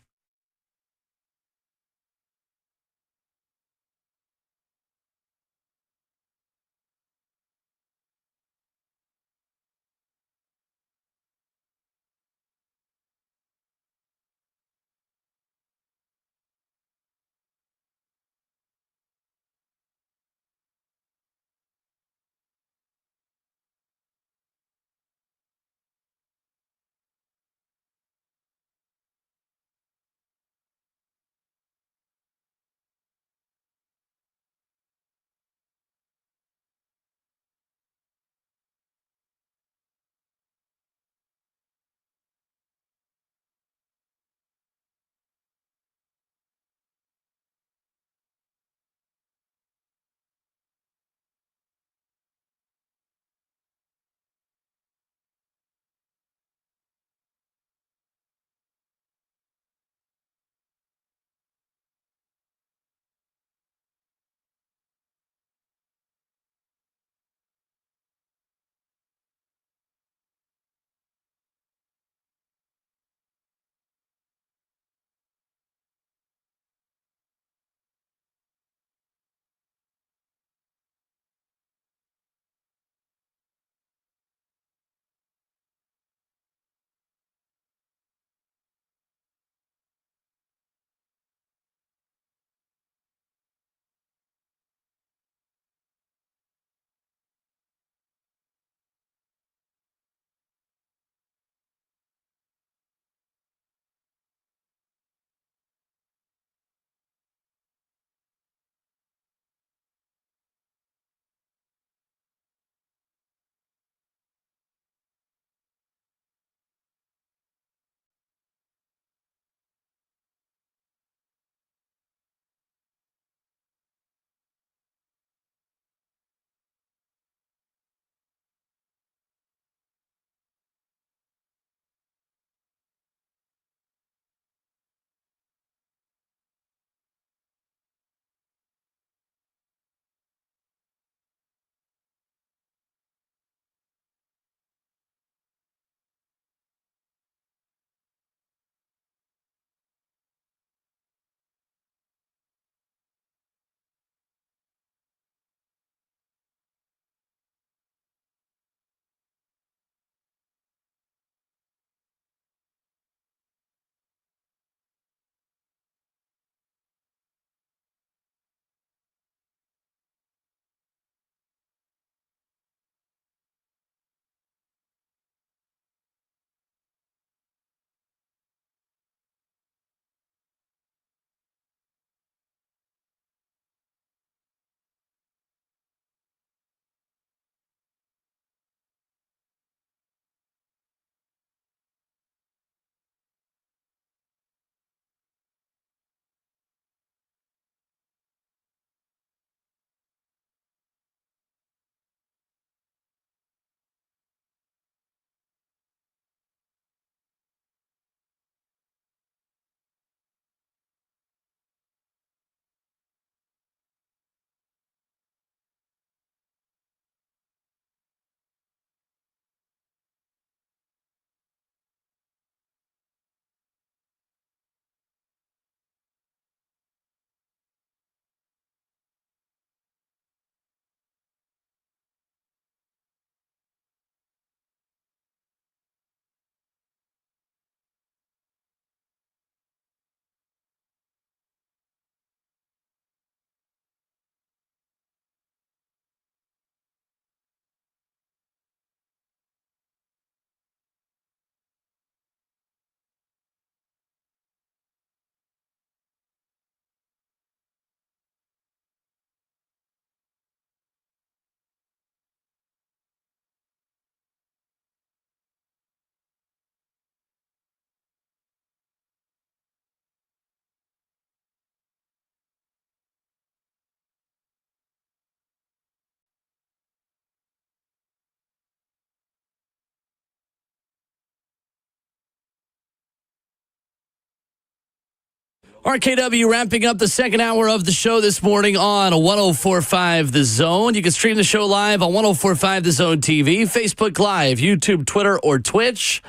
RKW wrapping up the second hour of the show this morning on 104.5 The Zone. You can stream the show live on 104.5 The Zone TV, Facebook Live, YouTube, Twitter, or Twitch.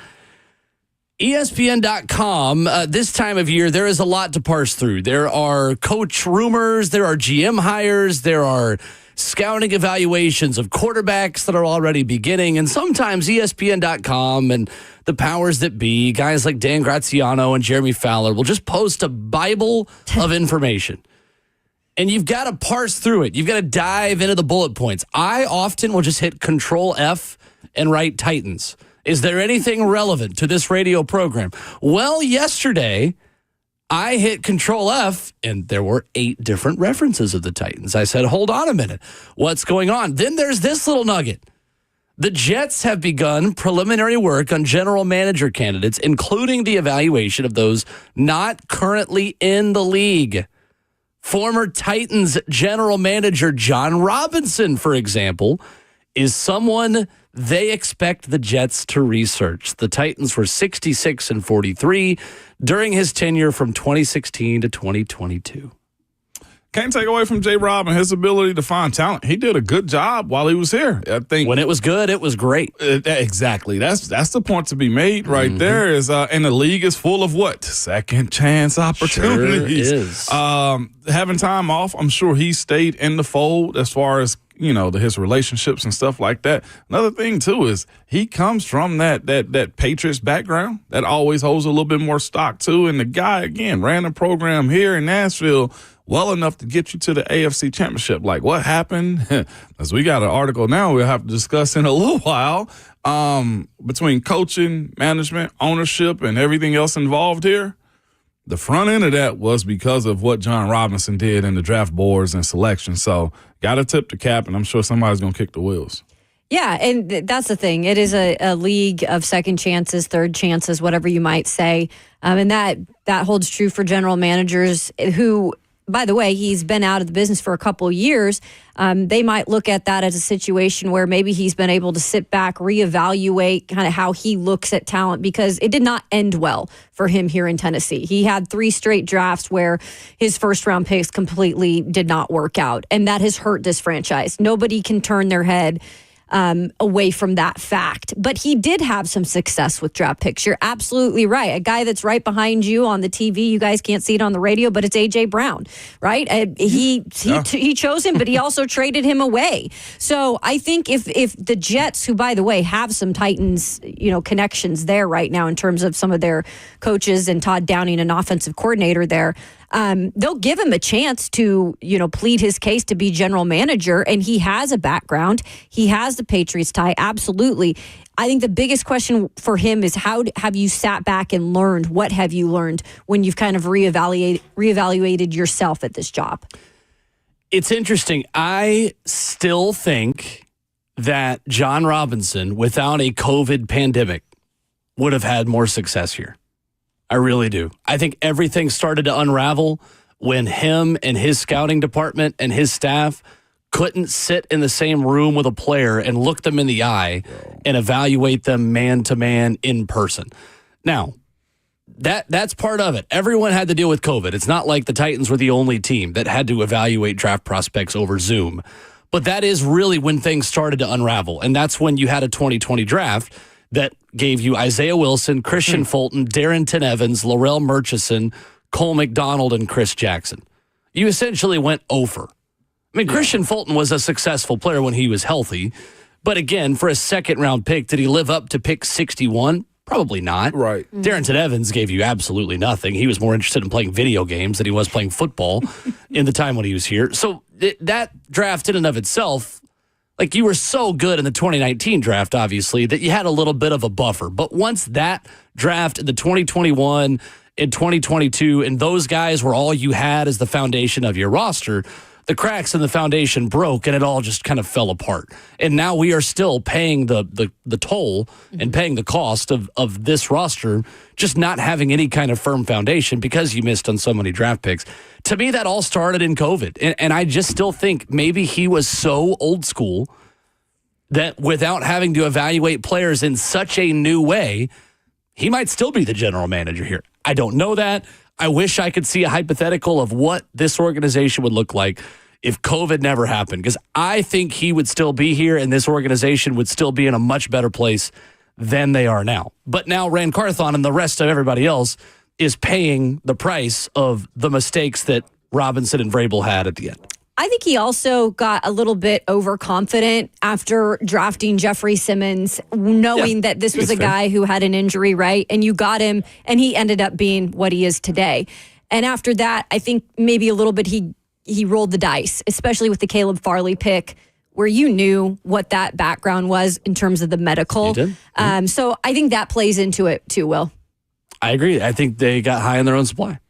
ESPN.com, this time of year, there is a lot to parse through. There are coach rumors, there are GM hires, there are scouting evaluations of quarterbacks that are already beginning, and sometimes ESPN.com and the powers that be, guys like Dan Graziano and Jeremy Fowler, will just post a Bible of information. And you've got to parse through it. You've got to dive into the bullet points. I often will just hit Control F and write Titans. Is there anything relevant to this radio program? Well, yesterday, I hit Control F, and there were 8 different references of the Titans. I said, hold on a minute. What's going on? Then there's this little nugget. The Jets have begun preliminary work on general manager candidates, including the evaluation of those not currently in the league. Former Titans general manager John Robinson, for example, is someone they expect the Jets to research. The Titans were 66-43 during his tenure from 2016 to 2022. Can't take away from J. Rob and his ability to find talent. He did a good job while he was here. I think when it was good, it was great. Exactly. That's the point to be made right there. Is and the league is full of what? Second chance opportunities. Sure is. Having time off, I'm sure he stayed in the fold as far as his relationships and stuff like that. Another thing too is he comes from that Patriots background that always holds a little bit more stock too. And the guy again ran a program here in Nashville well enough to get you to the AFC Championship. Like, what happened? Because we got an article now we'll have to discuss in a little while between coaching, management, ownership, and everything else involved here. The front end of that was because of what John Robinson did in the draft boards and selection. So got to tip the cap, and I'm sure somebody's going to kick the wheels. Yeah, and that's the thing. It is a league of second chances, third chances, whatever you might say. And that holds true for general managers who, by the way, he's been out of the business for a couple of years. They might look at that as a situation where maybe he's been able to sit back, reevaluate kind of how he looks at talent, because it did not end well for him here in Tennessee. He had 3 straight drafts where his first-round picks completely did not work out, and that has hurt this franchise. Nobody can turn their head away from that fact. But he did have some success with draft picks. You're absolutely right. A guy that's right behind you on the TV, you guys can't see it on the radio, but it's A.J. Brown, right? He chose him, but he also traded him away. So I think if the Jets, who, by the way, have some Titans, connections there right now in terms of some of their coaches and Todd Downing, an offensive coordinator there, they'll give him a chance to, plead his case to be general manager. And he has a background. He has the Patriots tie. Absolutely. I think the biggest question for him is how have you sat back and learned? What have you learned when you've kind of reevaluated yourself at this job? It's interesting. I still think that John Robinson, without a COVID pandemic, would have had more success here. I really do. I think everything started to unravel when him and his scouting department and his staff couldn't sit in the same room with a player and look them in the eye and evaluate them man-to-man in person. Now, that's part of it. Everyone had to deal with COVID. It's not like the Titans were the only team that had to evaluate draft prospects over Zoom. But that is really when things started to unravel, and that's when you had a 2020 draft that gave you Isaiah Wilson, Christian Fulton, Darrington Evans, Laurel Murchison, Cole McDonald, and Chris Jackson. You essentially went over. I mean, Christian Fulton was a successful player when he was healthy. But again, for a second-round pick, did he live up to pick 61? Probably not. Right. Darrington Evans gave you absolutely nothing. He was more interested in playing video games than he was playing football in the time when he was here. So that draft in and of itself, like, you were so good in the 2019 draft, obviously, that you had a little bit of a buffer. But once that draft in the 2021 and 2022, and those guys were all you had as the foundation of your roster, the cracks in the foundation broke, and it all just kind of fell apart. And now we are still paying the toll and paying the cost of this roster just not having any kind of firm foundation because you missed on so many draft picks. To me, that all started in COVID. And I just still think maybe he was so old school that without having to evaluate players in such a new way, he might still be the general manager here. I don't know that. I wish I could see a hypothetical of what this organization would look like if COVID never happened, because I think he would still be here and this organization would still be in a much better place than they are now. But now Rand Carthon and the rest of everybody else is paying the price of the mistakes that Robinson and Vrabel had at the end. I think he also got a little bit overconfident after drafting Jeffrey Simmons, knowing that this was a guy who had an injury, right? And you got him, and he ended up being what he is today. And after that, I think maybe a little bit he rolled the dice, especially with the Caleb Farley pick, where you knew what that background was in terms of the medical. You did? So I think that plays into it too, Will. I agree. I think they got high in their own supply.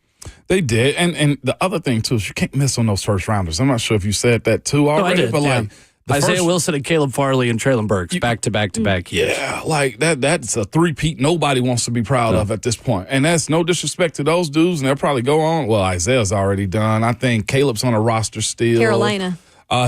They did. And the other thing, too, is you can't miss on those first rounders. I'm not sure if you said that, too, already. No, I did, but, like, Isaiah Wilson and Caleb Farley and Traylon Burks back to back to back years. Yeah, like that's a three-peat nobody wants to be proud of at this point. And that's no disrespect to those dudes, and they'll probably go on. Well, Isaiah's already done. I think Caleb's on a roster still. Carolina.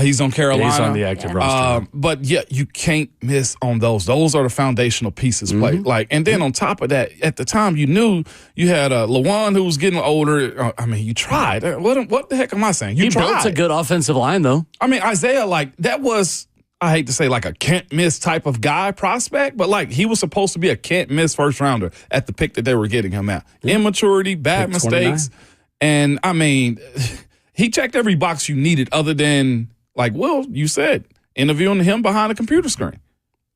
He's on Carolina. Yeah, he's on the active roster. But yeah, you can't miss on those. Those are the foundational pieces. And then on top of that, at the time you knew you had Lawan who was getting older. I mean, you tried. What the heck am I saying? You tried. Built a good offensive line though. I mean, Isaiah, like that was. I hate to say like a can't miss type of guy prospect, but like he was supposed to be a can't miss first rounder at the pick that they were getting him at. Immaturity, bad mistakes, 29. And I mean. He checked every box you needed other than, like, Will, you said, interviewing him behind a computer screen.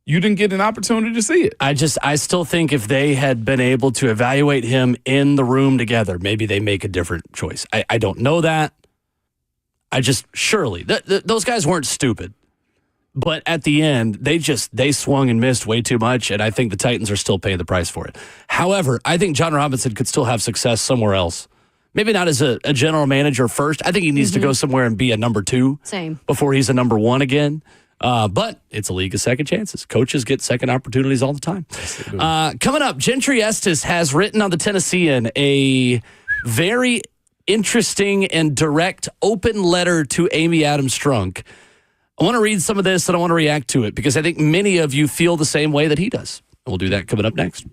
You didn't get an opportunity to see it. I still think if they had been able to evaluate him in the room together, maybe they make a different choice. I don't know that. Surely. Those guys weren't stupid. But at the end, they swung and missed way too much, and I think the Titans are still paying the price for it. However, I think John Robinson could still have success somewhere else. Maybe not as a general manager first. I think he needs to go somewhere and be a number 2. Same. Before he's a number 1 again. But it's a league of second chances. Coaches get second opportunities all the time. Coming up, Gentry Estes has written on the Tennessean a very interesting and direct open letter to Amy Adams Strunk. I want to read some of this and I want to react to it because I think many of you feel the same way that he does. And we'll do that coming up next.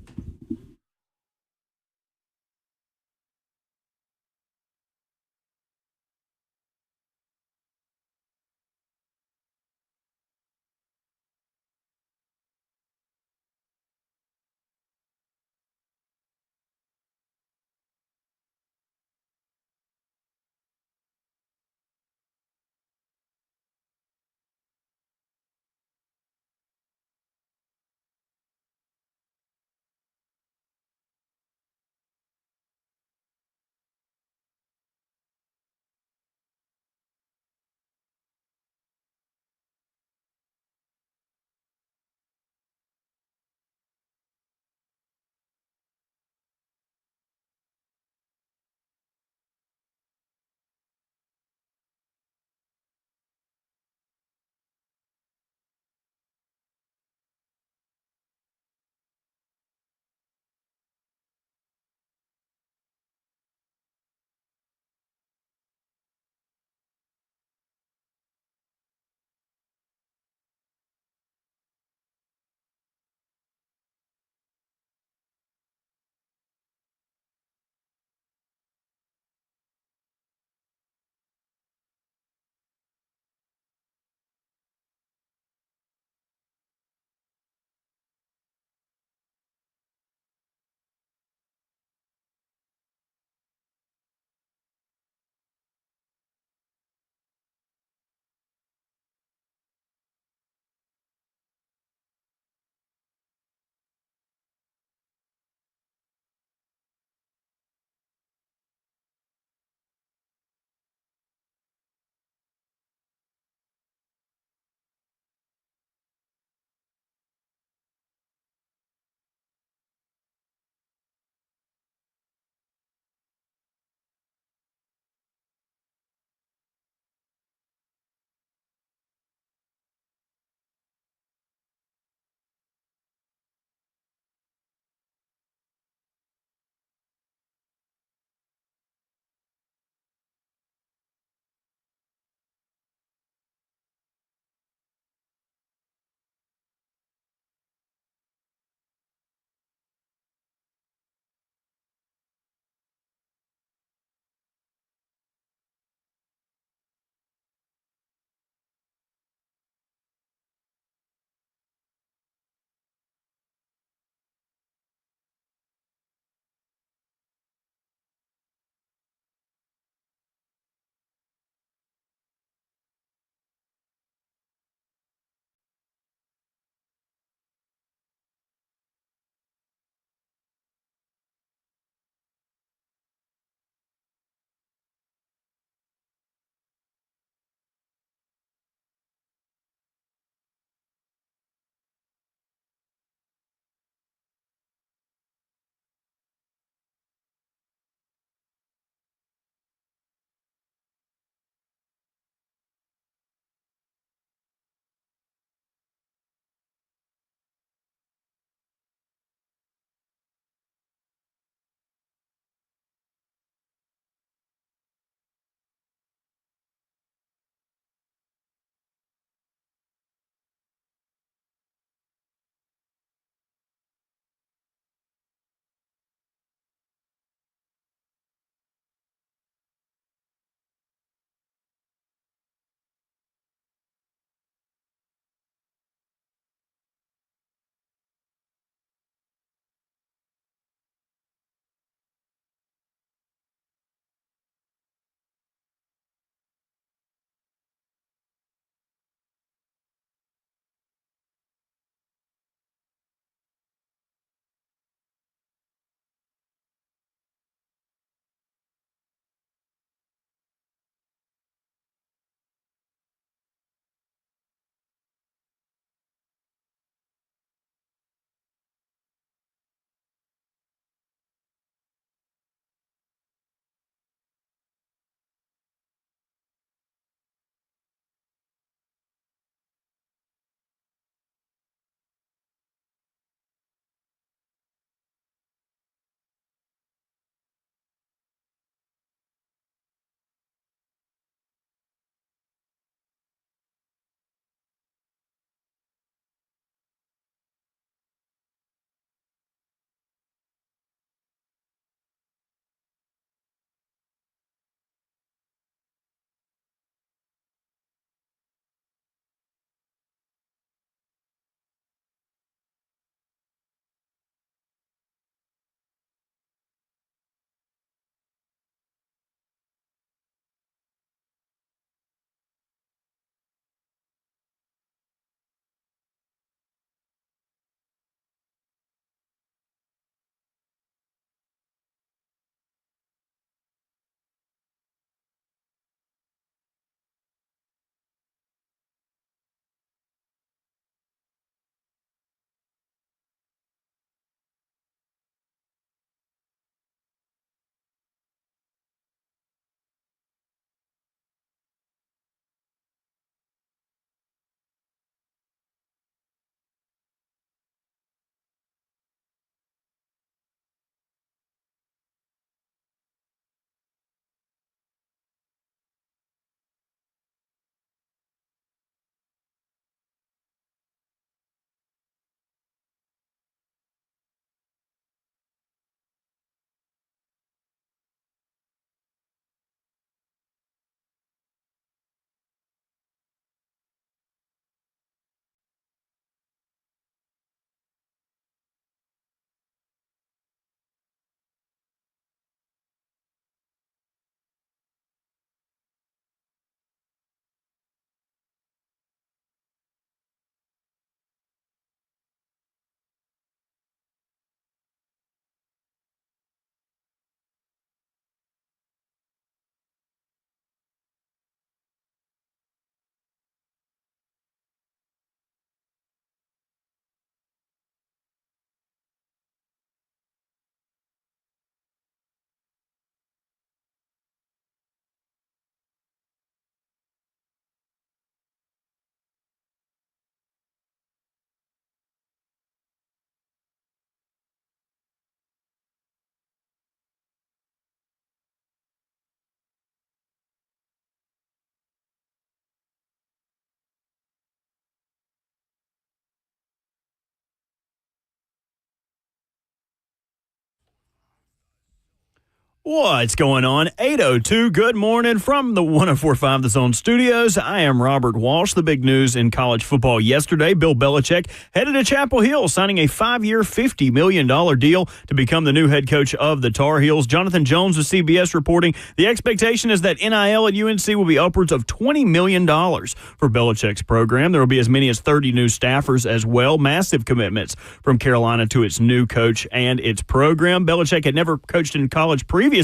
What's going on? 8:02. Good morning from the 104.5 The Zone studios. I am Robert Walsh. The big news in college football yesterday, Bill Belichick headed to Chapel Hill, signing a 5-year, $50 million deal to become the new head coach of the Tar Heels. Jonathan Jones of CBS reporting the expectation is that NIL at UNC will be upwards of $20 million for Belichick's program. There will be as many as 30 new staffers as well. Massive commitments from Carolina to its new coach and its program. Belichick had never coached in college previously,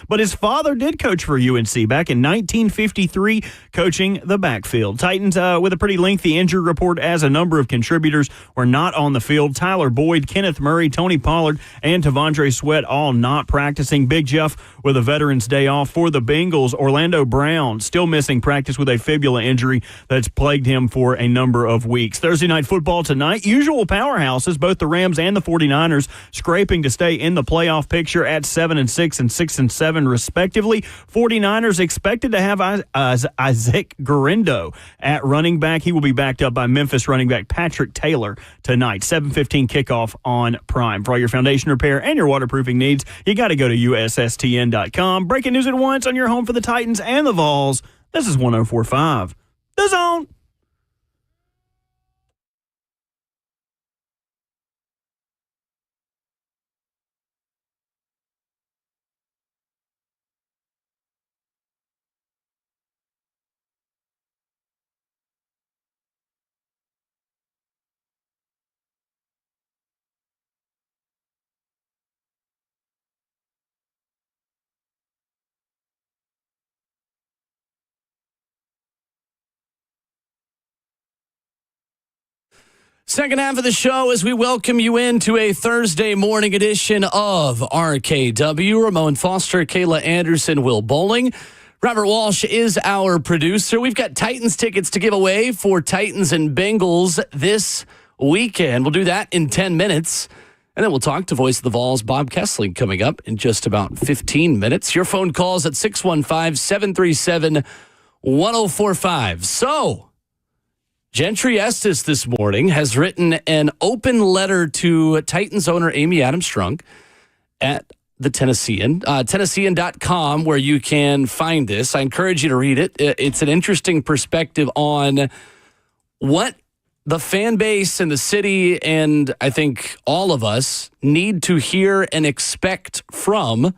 but his father did coach for UNC back in 1953, coaching the backfield. Titans with a pretty lengthy injury report as a number of contributors were not on the field. Tyler Boyd, Kenneth Murray, Tony Pollard, and Tavondre Sweat all not practicing. Big Jeff with a Veterans Day off for the Bengals. Orlando Brown still missing practice with a fibula injury that's plagued him for a number of weeks. Thursday night football tonight. Usual powerhouses, both the Rams and the 49ers, scraping to stay in the playoff picture at 7-6 and 6-7 respectively. 49ers expected to have Isaac Guerrero at running back. He will be backed up by Memphis running back Patrick Taylor tonight. 7:15 kickoff on Prime. For all your foundation repair and your waterproofing needs, you got to go to USSTN.com. Breaking news at once on your home for the Titans and the Vols. This is 104.5 The Zone. Second half of the show as we welcome you into a Thursday morning edition of RKW. Ramon Foster, Kayla Anderson, Will Bowling. Robert Walsh is our producer. We've got Titans tickets to give away for Titans and Bengals this weekend. We'll do that in 10 minutes. And then we'll talk to Voice of the Vols, Bob Kessling, coming up in just about 15 minutes. Your phone calls at 615-737-1045. So, Gentry Estes this morning has written an open letter to Titans owner Amy Adams Strunk at the Tennessean, Tennessean.com, where you can find this. I encourage you to read it. It's an interesting perspective on what the fan base and the city, and I think all of us, need to hear and expect from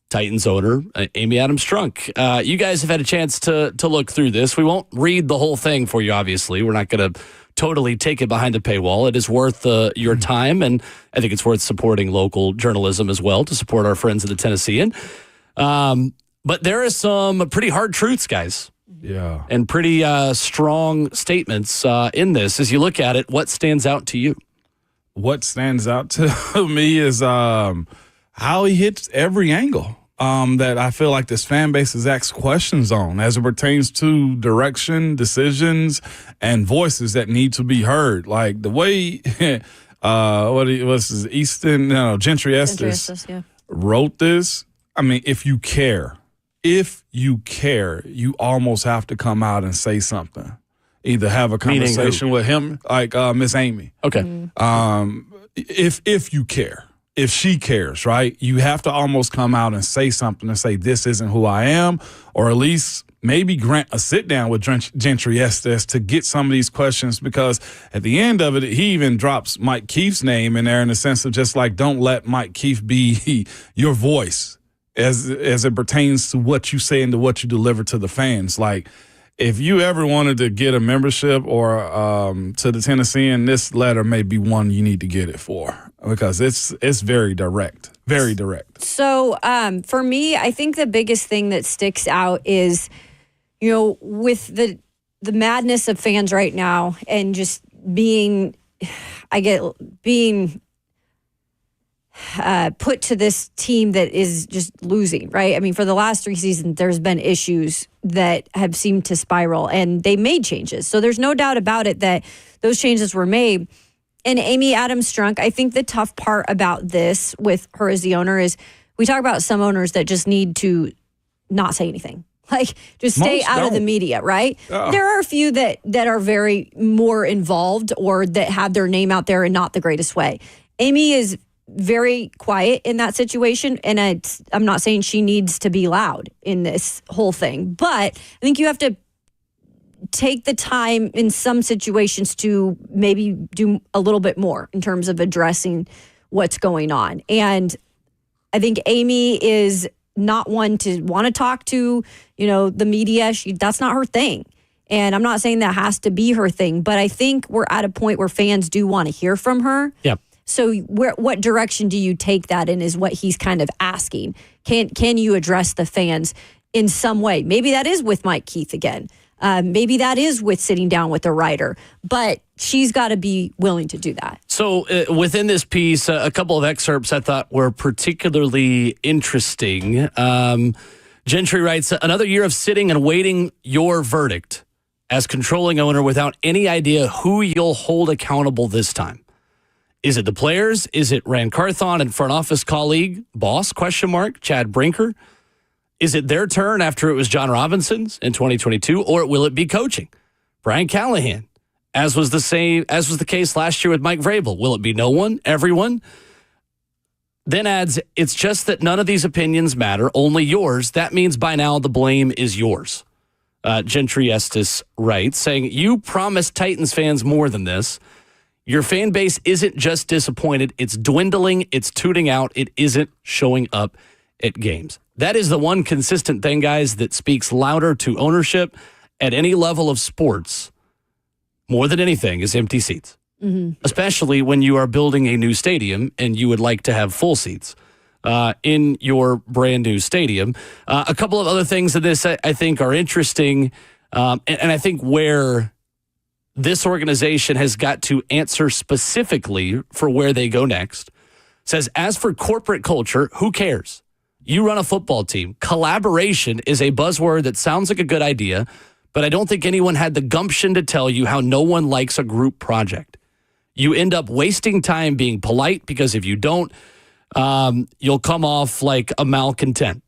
Titans owner Amy Adams Strunk. You guys have had a chance to look through this. We won't read the whole thing for you, obviously. We're not going to totally take it behind a paywall. It is worth your time, and I think it's worth supporting local journalism as well to support our friends at the Tennessean. But there are some pretty hard truths, guys. Yeah. And pretty strong statements in this. As you look at it, what stands out to you? What stands out to me is how he hits every angle that I feel like this fan base is asked questions on as it pertains to direction, decisions, and voices that need to be heard. Like the way Gentry Estes wrote this. I mean, if you care, you almost have to come out and say something. Either have a conversation with him, like Miss Amy. Okay. If you care. If she cares, right, you have to almost come out and say something and say, this isn't who I am, or at least maybe grant a sit down with Gentry Estes to get some of these questions, because at the end of it, he even drops Mike Keefe's name in there in the sense of just like, don't let Mike Keefe be your voice as it pertains to what you say and to what you deliver to the fans. Like, if you ever wanted to get a membership or to the Tennessean, this letter may be one you need to get it for, because it's very direct, very direct. So for me, I think the biggest thing that sticks out is, with the madness of fans right now and just being put to this team that is just losing, right? I mean, for the last 3 seasons, there's been issues that have seemed to spiral, and they made changes. So there's no doubt about it that those changes were made. And Amy Adams Strunk, I think the tough part about this with her as the owner is we talk about some owners that just need to not say anything. Like, just stay out of the media, right? There are a few that are very more involved or that have their name out there in not the greatest way. Amy is very quiet in that situation. And I'm not saying she needs to be loud in this whole thing, but I think you have to take the time in some situations to maybe do a little bit more in terms of addressing what's going on. And I think Amy is not one to want to talk to, the media. That's not her thing. And I'm not saying that has to be her thing, but I think we're at a point where fans do want to hear from her. Yep. So what direction do you take that in is what he's kind of asking. Can you address the fans in some way? Maybe that is with Mike Keith again. Maybe that is with sitting down with a writer. But she's got to be willing to do that. So within this piece, a couple of excerpts I thought were particularly interesting. Gentry writes, another year of sitting and waiting your verdict as controlling owner without any idea who you'll hold accountable this time. Is it the players? Is it Rand Carthon and front office colleague, boss, ? Chad Brinker? Is it their turn after it was John Robinson's in 2022, or will it be coaching? Brian Callahan, as was the case last year with Mike Vrabel. Will it be no one, everyone? Then adds, it's just that none of these opinions matter, only yours. That means by now the blame is yours. Gentry Estes writes, saying, you promised Titans fans more than this. Your fan base isn't just disappointed. It's dwindling. It's tuning out. It isn't showing up at games. That is the one consistent thing, guys, that speaks louder to ownership at any level of sports more than anything is empty seats, especially when you are building a new stadium and you would like to have full seats in your brand new stadium. A couple of other things in this I think are interesting, and I think where this organization has got to answer specifically for where they go next. Says, as for corporate culture, who cares? You run a football team. Collaboration is a buzzword that sounds like a good idea, but I don't think anyone had the gumption to tell you how no one likes a group project. You end up wasting time being polite because if you don't, you'll come off like a malcontent.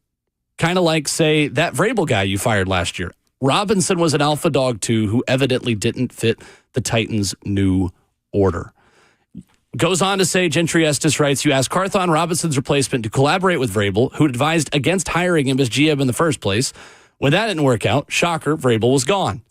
Kind of like, say, that Vrabel guy you fired last year. Robinson was an alpha dog, too, who evidently didn't fit the Titans' new order. Goes on to say, Gentry Estes writes, you asked Carthon, Robinson's replacement, to collaborate with Vrabel, who advised against hiring him as GM in the first place. When that didn't work out, shocker, Vrabel was gone.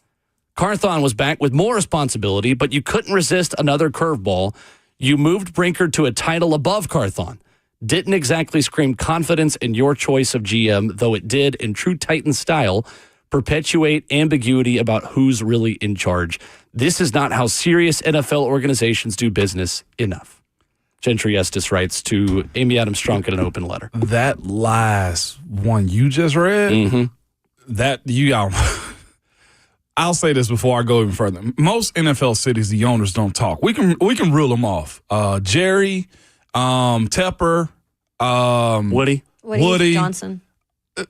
Carthon was back with more responsibility, but you couldn't resist another curveball. You moved Brinker to a title above Carthon. Didn't exactly scream confidence in your choice of GM, though it did, in true Titan style, perpetuate ambiguity about who's really in charge. This is not how serious NFL organizations do business enough. Gentry Estes writes to Amy Adams Strunk in an open letter. That last one you just read, I'll say this before I go even further. Most NFL cities, the owners don't talk. We can rule them off. Jerry, Tepper, Woody Johnson.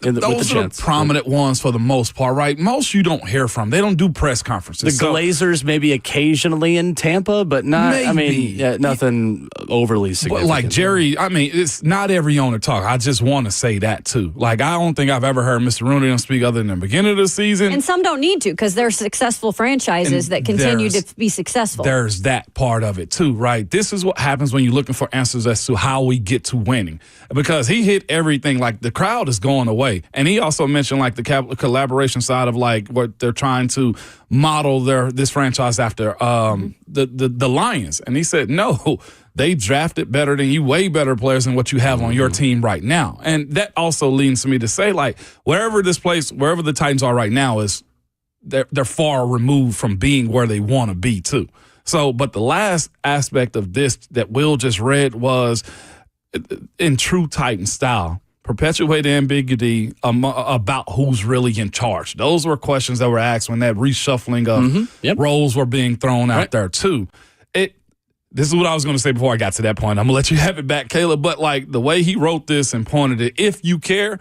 Those are the prominent ones for the most part, right? Most you don't hear from. They don't do press conferences. The Glazers maybe occasionally in Tampa, but not, nothing overly significant. But like Jerry, it's not every owner talk. I just want to say that too. Like, I don't think I've ever heard Mr. Rooney speak other than the beginning of the season. And some don't need to because they're successful franchises that continue to be successful. There's that part of it too, right? This is what happens when you're looking for answers as to how we get to winning. Because he hit everything, like the crowd is going away. And he also mentioned like the collaboration side of like what they're trying to model this franchise after the Lions. And he said, no, they drafted better than you, way better players than what you have on your team right now. And that also leads me to say, like, wherever the Titans are right now is they're far removed from being where they want to be too. So, but the last aspect of this that Will just read was in true Titan style. Perpetuate ambiguity about who's really in charge. Those were questions that were asked when that reshuffling of roles were being thrown out there too. This is what I was going to say before I got to that point. I'm going to let you have it back, Caleb. But like the way he wrote this and pointed it, if you care,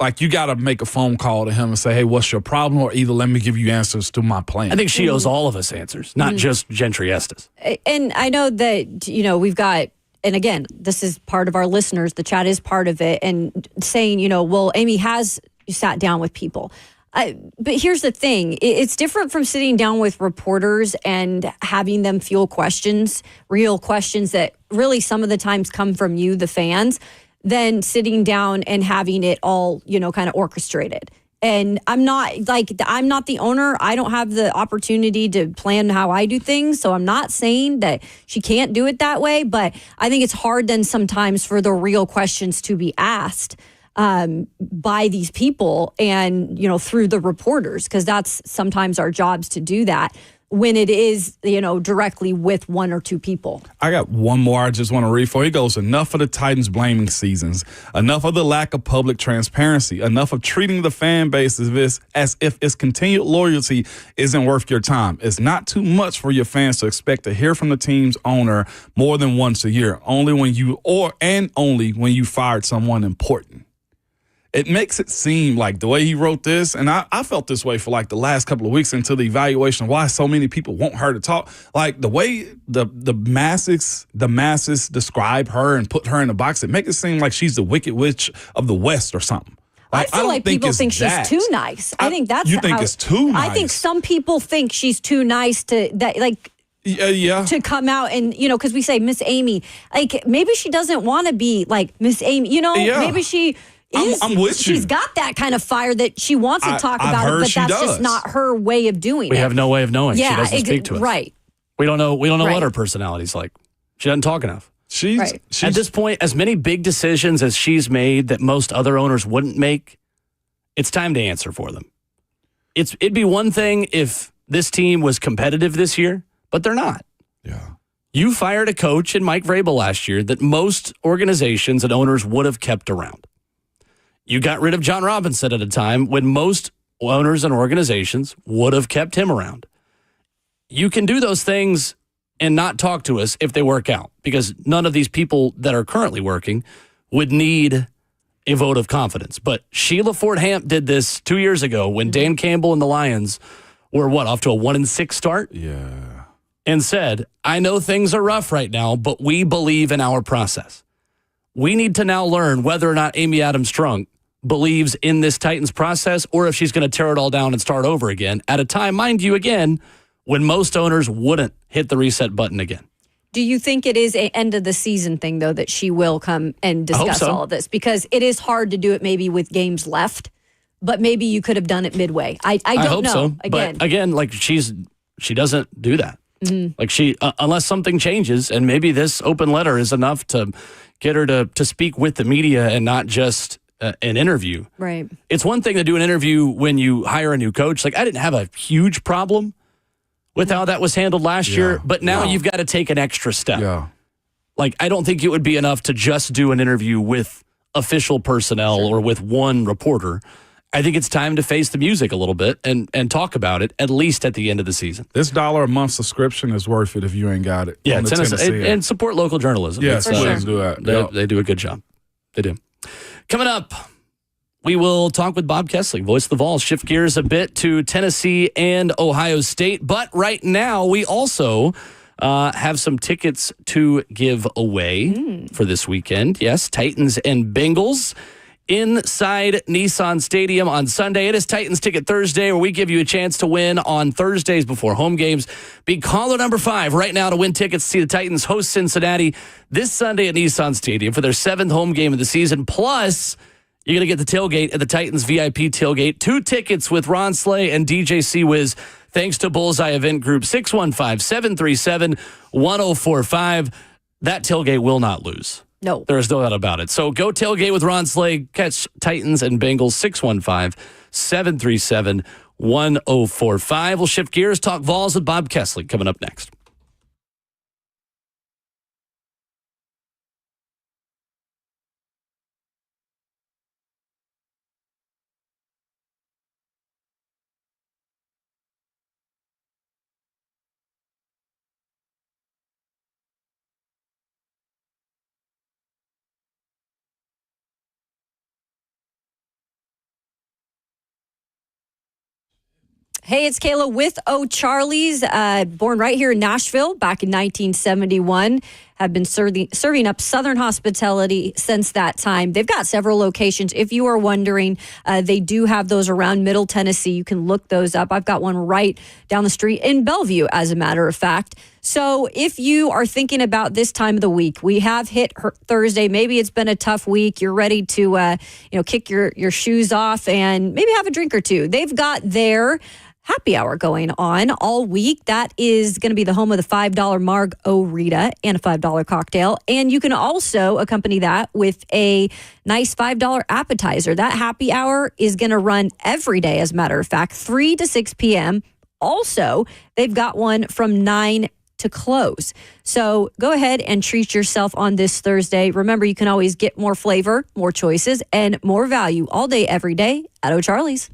like you got to make a phone call to him and say, hey, what's your problem? Or either let me give you answers to my plan. I think she owes all of us answers, not just Gentry Estes. And I know that, we've got, and again, this is part of our listeners. The chat is part of it. And saying, well, Amy has sat down with people. But here's the thing. It's different from sitting down with reporters and having them field questions, real questions that really some of the times come from you, the fans, than sitting down and having it all, kind of orchestrated. And I'm not the owner. I don't have the opportunity to plan how I do things. So I'm not saying that she can't do it that way. But I think it's hard then sometimes for the real questions to be asked by these people and, through the reporters, because that's sometimes our jobs to do that when it is, directly with one or two people. I got one more I just want to read for. He goes, enough of the Titans blaming seasons, enough of the lack of public transparency, enough of treating the fan base as if its continued loyalty isn't worth your time. It's not too much for your fans to expect to hear from the team's owner more than once a year, only when you fired someone important. It makes it seem like the way he wrote this, and I felt this way for like the last couple of weeks until the evaluation of why so many people want her to talk. Like the way the masses describe her and put her in a box, it makes it seem like she's the Wicked Witch of the West or something. I feel like people think she's too nice. I think that's it's too nice. I think some people think she's too nice to come out and, because we say Miss Amy, like maybe she doesn't want to be like Miss Amy, maybe she... I'm with you. She's got that kind of fire that she wants to talk about it, but that's just not her way of doing it. We have no way of knowing. Yeah, she doesn't speak to us. Right. We don't know Right. what her personality's like. She doesn't talk enough. She's at this point, as many big decisions as she's made that most other owners wouldn't make, it's time to answer for them. It'd be one thing if this team was competitive this year, but they're not. Yeah. You fired a coach in Mike Vrabel last year that most organizations and owners would have kept around. You got rid of John Robinson at a time when most owners and organizations would have kept him around. You can do those things and not talk to us if they work out, because none of these people that are currently working would need a vote of confidence. But Sheila Ford Hamp did this 2 years ago when Dan Campbell and the Lions were off to a 1-6 start? Yeah. And said, I know things are rough right now, but we believe in our process. We need to now learn whether or not Amy Adams Strunk believes in this Titans process or if she's going to tear it all down and start over again at a time, mind you, again, when most owners wouldn't hit the reset button again. Do you think it is an end of the season thing, though, that she will come and discuss all of this? Because it is hard to do it maybe with games left, but maybe you could have done it midway. I don't hope know. So. But again, like she doesn't do that. Mm-hmm. Like unless something changes, and maybe this open letter is enough to get her to speak with the media and not just an interview. Right. It's one thing to do an interview when you hire a new coach. Like I didn't have a huge problem with how that was handled last year, but now you've got to take an extra step. Yeah. Like I don't think it would be enough to just do an interview with official personnel or with one reporter. I think it's time to face the music a little bit and talk about it, at least at the end of the season. This $1 a month subscription is worth it if you ain't got it. Yeah, and support local journalism. Yeah, please do that. They do a good job. They do. Coming up, we will talk with Bob Kessling, voice of the Vols. Shift gears a bit to Tennessee and Ohio State. But right now, we also have some tickets to give away for this weekend. Yes, Titans and Bengals inside Nissan Stadium on Sunday. It is Titans Ticket Thursday, where we give you a chance to win on Thursdays before home games. Be caller number 5 right now to win tickets to see the Titans host Cincinnati this Sunday at Nissan Stadium for their 7th home game of the season. Plus, you're going to get the tailgate at the Titans VIP tailgate. 2 tickets with Ron Slay and DJ Seawiz, thanks to Bullseye Event Group. 615-737-1045. That tailgate will not lose. No. There is no doubt about it. So go tailgate with Ron Slay. Catch Titans and Bengals. 615-737-1045. We'll shift gears, talk Vols with Bob Kessling coming up next. Hey, it's Kayla with O'Charlie's, born right here in Nashville back in 1971. Have been serving up Southern hospitality since that time. They've got several locations. If you are wondering, they do have those around Middle Tennessee. You can look those up. I've got one right down the street in Bellevue, as a matter of fact. So if you are thinking about this time of the week, we have hit Thursday. Maybe it's been a tough week. You're ready to kick your shoes off and maybe have a drink or two. They've got their happy hour going on all week. That is going to be the home of the $5 Marg-O-Rita and a $5 cocktail. And you can also accompany that with a nice $5 appetizer. That happy hour is going to run every day, as a matter of fact, 3 to 6 p.m. Also, they've got one from 9 to close. So go ahead and treat yourself on this Thursday. Remember, you can always get more flavor, more choices, and more value all day, every day at O'Charlie's.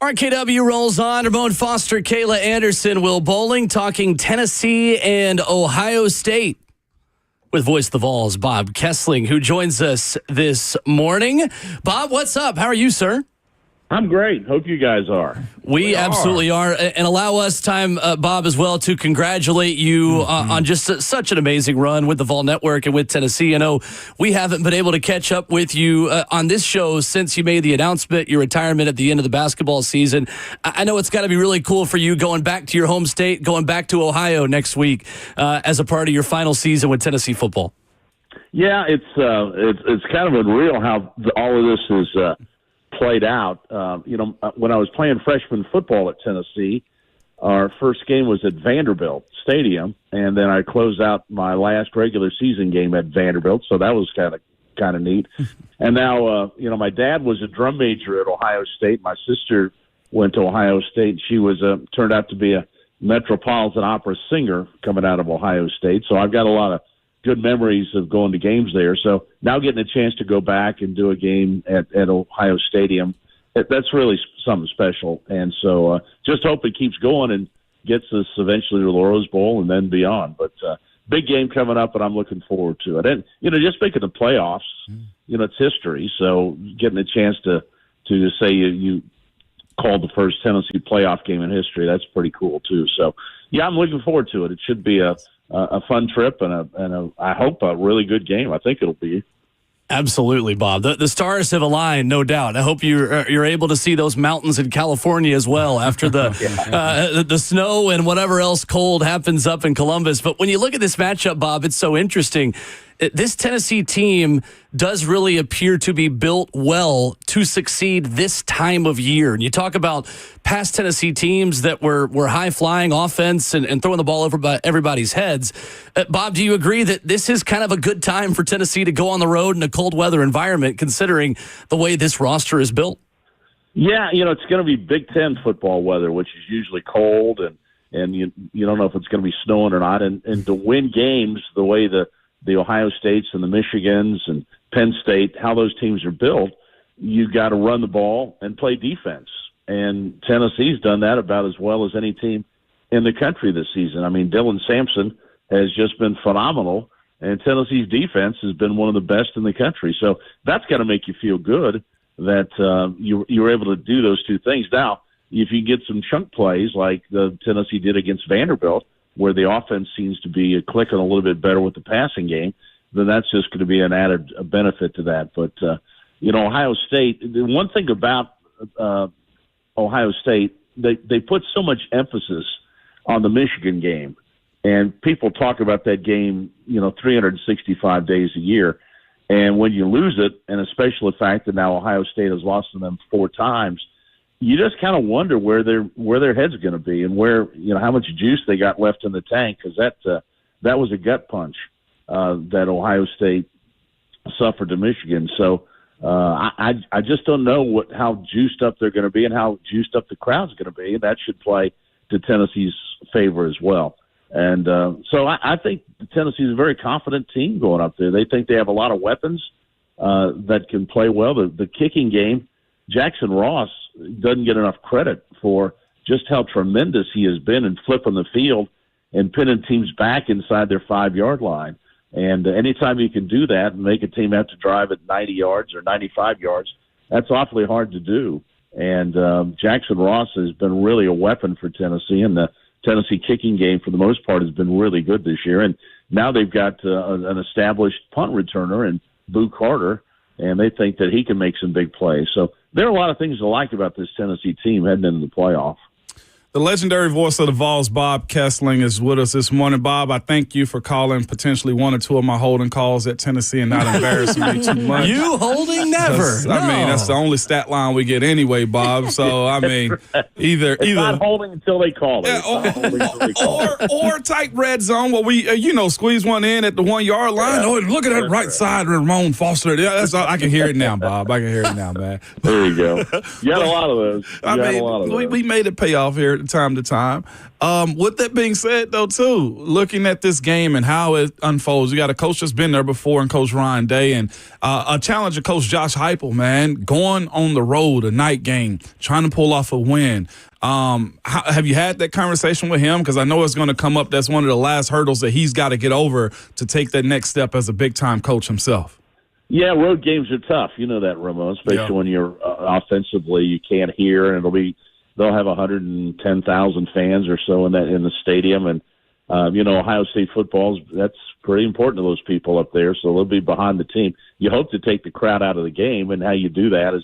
RKW rolls on. Ramon Foster, Kayla Anderson, Will Bowling, talking Tennessee and Ohio State with Voice of the Vols, Bob Kessling, who joins us this morning. Bob, what's up? How are you, sir? I'm great. Hope you guys are. We absolutely are. And allow us time, Bob, as well, to congratulate you on just such an amazing run with the Vol Network and with Tennessee. I know we haven't been able to catch up with you on this show since you made the announcement, your retirement at the end of the basketball season. I know it's got to be really cool for you going back to your home state, going back to Ohio next week as a part of your final season with Tennessee football. Yeah, it's kind of unreal how all of this is played out. When I was playing freshman football at Tennessee, our first game was at Vanderbilt Stadium, and then I closed out my last regular season game at Vanderbilt, so that was kind of neat. And now, my dad was a drum major at Ohio State. My sister went to Ohio State. She was turned out to be a Metropolitan Opera singer coming out of Ohio State, so I've got a lot of good memories of going to games there. So now getting a chance to go back and do a game at Ohio Stadium, that's really something special. And so just hope it keeps going and gets us eventually to the Rose Bowl and then beyond. But big game coming up, and I'm looking forward to it. And, just making the playoffs, it's history. So getting a chance to say you called the first Tennessee playoff game in history, that's pretty cool too. So, yeah, I'm looking forward to it. It should be a fun trip and I hope a really good game. I think it'll be. Absolutely, Bob. The stars have aligned, no doubt. I hope you're able to see those mountains in California as well after the snow and whatever else cold happens up in Columbus. But when you look at this matchup, Bob, it's so interesting. This Tennessee team does really appear to be built well to succeed this time of year. And you talk about past Tennessee teams that were high-flying offense and throwing the ball over everybody's heads. Bob, do you agree that this is kind of a good time for Tennessee to go on the road in a cold weather environment, considering the way this roster is built? Yeah, it's going to be Big Ten football weather, which is usually cold, and you don't know if it's going to be snowing or not. And to win games the way the Ohio States and the Michigans and Penn State, how those teams are built, you got to run the ball and play defense. And Tennessee's done that about as well as any team in the country this season. I mean, Dylan Sampson has just been phenomenal, and Tennessee's defense has been one of the best in the country. So that's got to make you feel good that you're able to do those two things. Now, if you get some chunk plays like the Tennessee did against Vanderbilt, where the offense seems to be clicking a little bit better with the passing game, then that's just going to be an added benefit to that. But, Ohio State, the one thing about Ohio State, they put so much emphasis on the Michigan game. And people talk about that game, 365 days a year. And when you lose it, and especially the fact that now Ohio State has lost to them 4 times, you just kind of wonder where their head's going to be and where, how much juice they got left in the tank, because that was a gut punch that Ohio State suffered to Michigan. So I just don't know how juiced up they're going to be and how juiced up the crowd's going to be, and that should play to Tennessee's favor as well. And so I think Tennessee's a very confident team going up there. They think they have a lot of weapons that can play well. The kicking game, Jackson Ross doesn't get enough credit for just how tremendous he has been in flipping the field and pinning teams back inside their 5-yard line. And anytime you can do that and make a team have to drive at 90 yards or 95 yards, that's awfully hard to do. And Jackson Ross has been really a weapon for Tennessee, and the Tennessee kicking game for the most part has been really good this year. And now they've got an established punt returner in Boo Carter, and they think that he can make some big plays. So there are a lot of things to like about this Tennessee team heading into the playoff. The legendary voice of the Vols, Bob Kessling, is with us this morning. Bob, I thank you for calling potentially 1 or 2 of my holding calls at Tennessee and not embarrassing me too much. You holding never. No. I mean, that's the only stat line we get anyway, Bob. So, I mean, either not holding until they call it. Yeah, or tight red zone where we, squeeze one in at the 1-yard line. Yeah. Oh, look at that right side, Ramon Foster. Yeah, that's all. I can hear it now, Bob. I can hear it now, man. There you go. You got a lot of those. We made it pay off here from time to time. With that being said, though, too, looking at this game and how it unfolds, you got a coach that's been there before in Coach Ryan Day, and a challenger, Coach Josh Heupel, man, going on the road, a night game, trying to pull off a win. Have you had that conversation with him? Because I know it's going to come up. That's one of the last hurdles that he's got to get over to take that next step as a big-time coach himself. Yeah, road games are tough. You know that, Ramon, especially when you're offensively, you can't hear, and they'll have 110,000 fans or so in the stadium, and Ohio State football, that's pretty important to those people up there, so they'll be behind the team. You hope to take the crowd out of the game, and how you do that is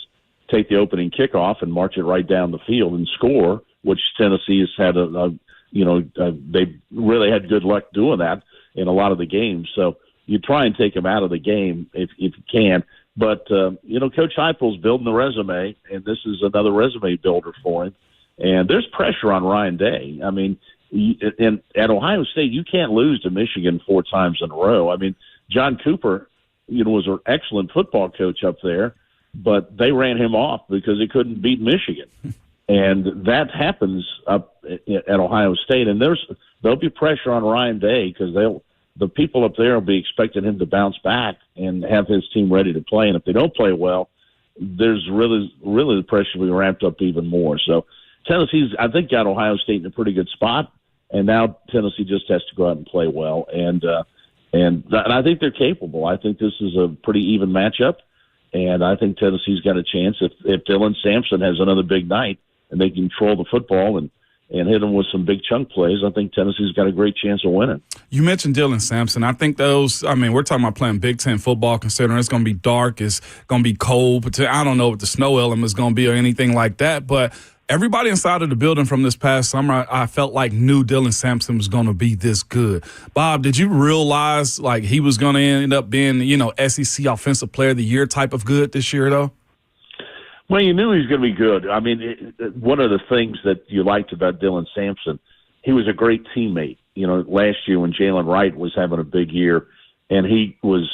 take the opening kickoff and march it right down the field and score, which Tennessee has had they've really had good luck doing that in a lot of the games. So you try and take them out of the game if you can. But, Coach Heupel's building the resume, and this is another resume builder for him. And there's pressure on Ryan Day. I mean, at Ohio State, you can't lose to Michigan 4 times in a row. I mean, John Cooper, was an excellent football coach up there, but they ran him off because he couldn't beat Michigan. And that happens up at Ohio State. And there'll be pressure on Ryan Day because the people up there will be expecting him to bounce back and have his team ready to play. And if they don't play well, there's really the pressure will be ramped up even more. So Tennessee's, I think, got Ohio State in a pretty good spot. And now Tennessee just has to go out and play well. And I think they're capable. I think this is a pretty even matchup. And I think Tennessee's got a chance if Dylan Sampson has another big night and they control the football and hit them with some big chunk plays. I think Tennessee's got a great chance of winning. You mentioned Dylan Sampson. I think we're talking about playing Big Ten football, considering it's going to be dark, it's going to be cold. But I don't know what the snow element is going to be or anything like that. But everybody inside of the building from this past summer, I felt like knew Dylan Sampson was going to be this good. Bob, did you realize like he was going to end up being, SEC Offensive Player of the Year type of good this year, though? Well, you knew he was going to be good. I mean, one of the things that you liked about Dylan Sampson, he was a great teammate. Last year when Jalen Wright was having a big year, and he was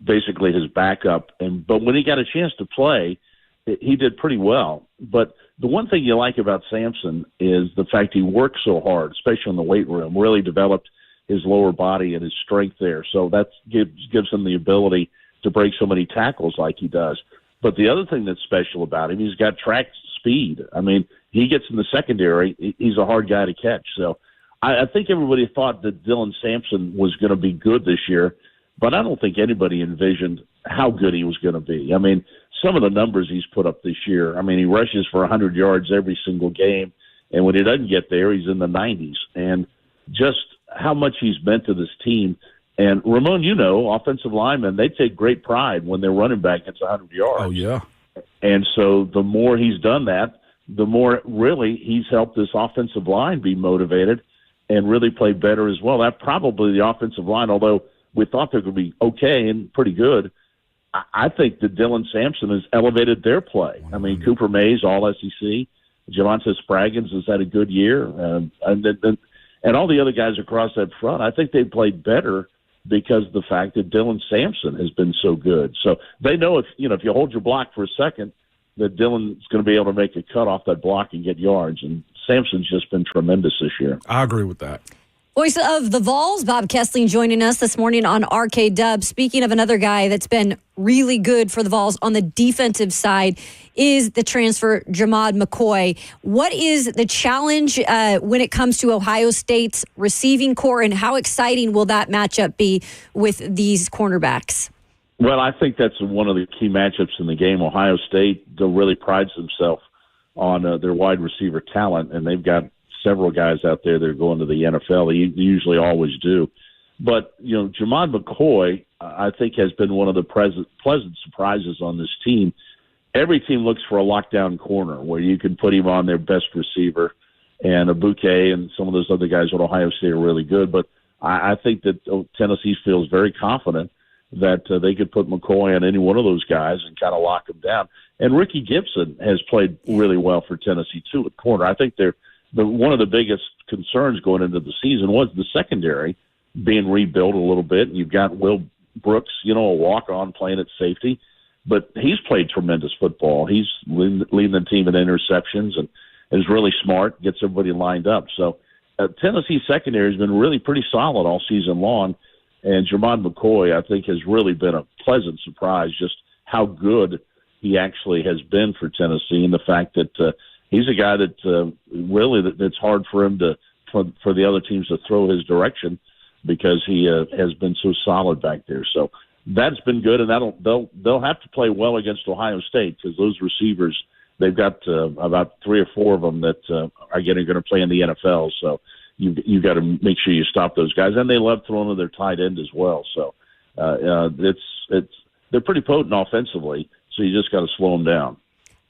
basically his backup. But when he got a chance to play, he did pretty well. But the one thing you like about Sampson is the fact he worked so hard, especially in the weight room, really developed his lower body and his strength there. So that gives him the ability to break so many tackles like he does. But the other thing that's special about him, he's got track speed. I mean, he gets in the secondary, he's a hard guy to catch. So I think everybody thought that Dylan Sampson was going to be good this year, but I don't think anybody envisioned how good he was going to be. I mean, some of the numbers he's put up this year, I mean, he rushes for 100 yards every single game, and when he doesn't get there, he's in the 90s. And just how much he's meant to this team. And, Ramon, offensive linemen, they take great pride when their running back gets 100 yards. Oh, yeah. And so the more he's done that, the more really he's helped this offensive line be motivated and really play better as well. That probably the offensive line, although we thought they could be okay and pretty good, I think that Dylan Sampson has elevated their play. I mean, Cooper Mays, all SEC. Javonte Spraggins has had a good year. And all the other guys across that front, I think they played better because of the fact that Dylan Sampson has been so good. So they know if you hold your block for a second, that Dylan's going to be able to make a cut off that block and get yards. And Sampson's just been tremendous this year. I agree with that. Voice of the Vols, Bob Kessling, joining us this morning on RK Dub. Speaking of another guy that's been really good for the Vols on the defensive side is the transfer, Jamad McCoy. What is the challenge when it comes to Ohio State's receiving core, and how exciting will that matchup be with these cornerbacks? Well, I think that's one of the key matchups in the game. Ohio State really prides themselves on their wide receiver talent, and they've got several guys out there that are going to the NFL. They usually always do. But, Jamad McCoy, I think, has been one of the pleasant surprises on this team. Every team looks for a lockdown corner where you can put him on their best receiver, and Abuke and some of those other guys at Ohio State are really good. But I think that Tennessee feels very confident that they could put McCoy on any one of those guys and kind of lock him down. And Ricky Gibson has played really well for Tennessee, too, at corner. I think one of the biggest concerns going into the season was the secondary being rebuilt a little bit. And you've got Will Brooks, a walk-on playing at safety. But he's played tremendous football. He's leading the team in interceptions. is really smart, gets everybody lined up. So Tennessee secondary has been really pretty solid all season long. And Jermon McCoy, I think, has really been a pleasant surprise just how good he actually has been for Tennessee, and the fact that he's a guy that it's hard for him for the other teams to throw his direction because he has been so solid back there. So that's been good, and they'll have to play well against Ohio State because those receivers, they've got about 3 or 4 of them that are going to play in the NFL. So you've got to make sure you stop those guys, and they love throwing to their tight end as well. So they're pretty potent offensively. So you just got to slow them down.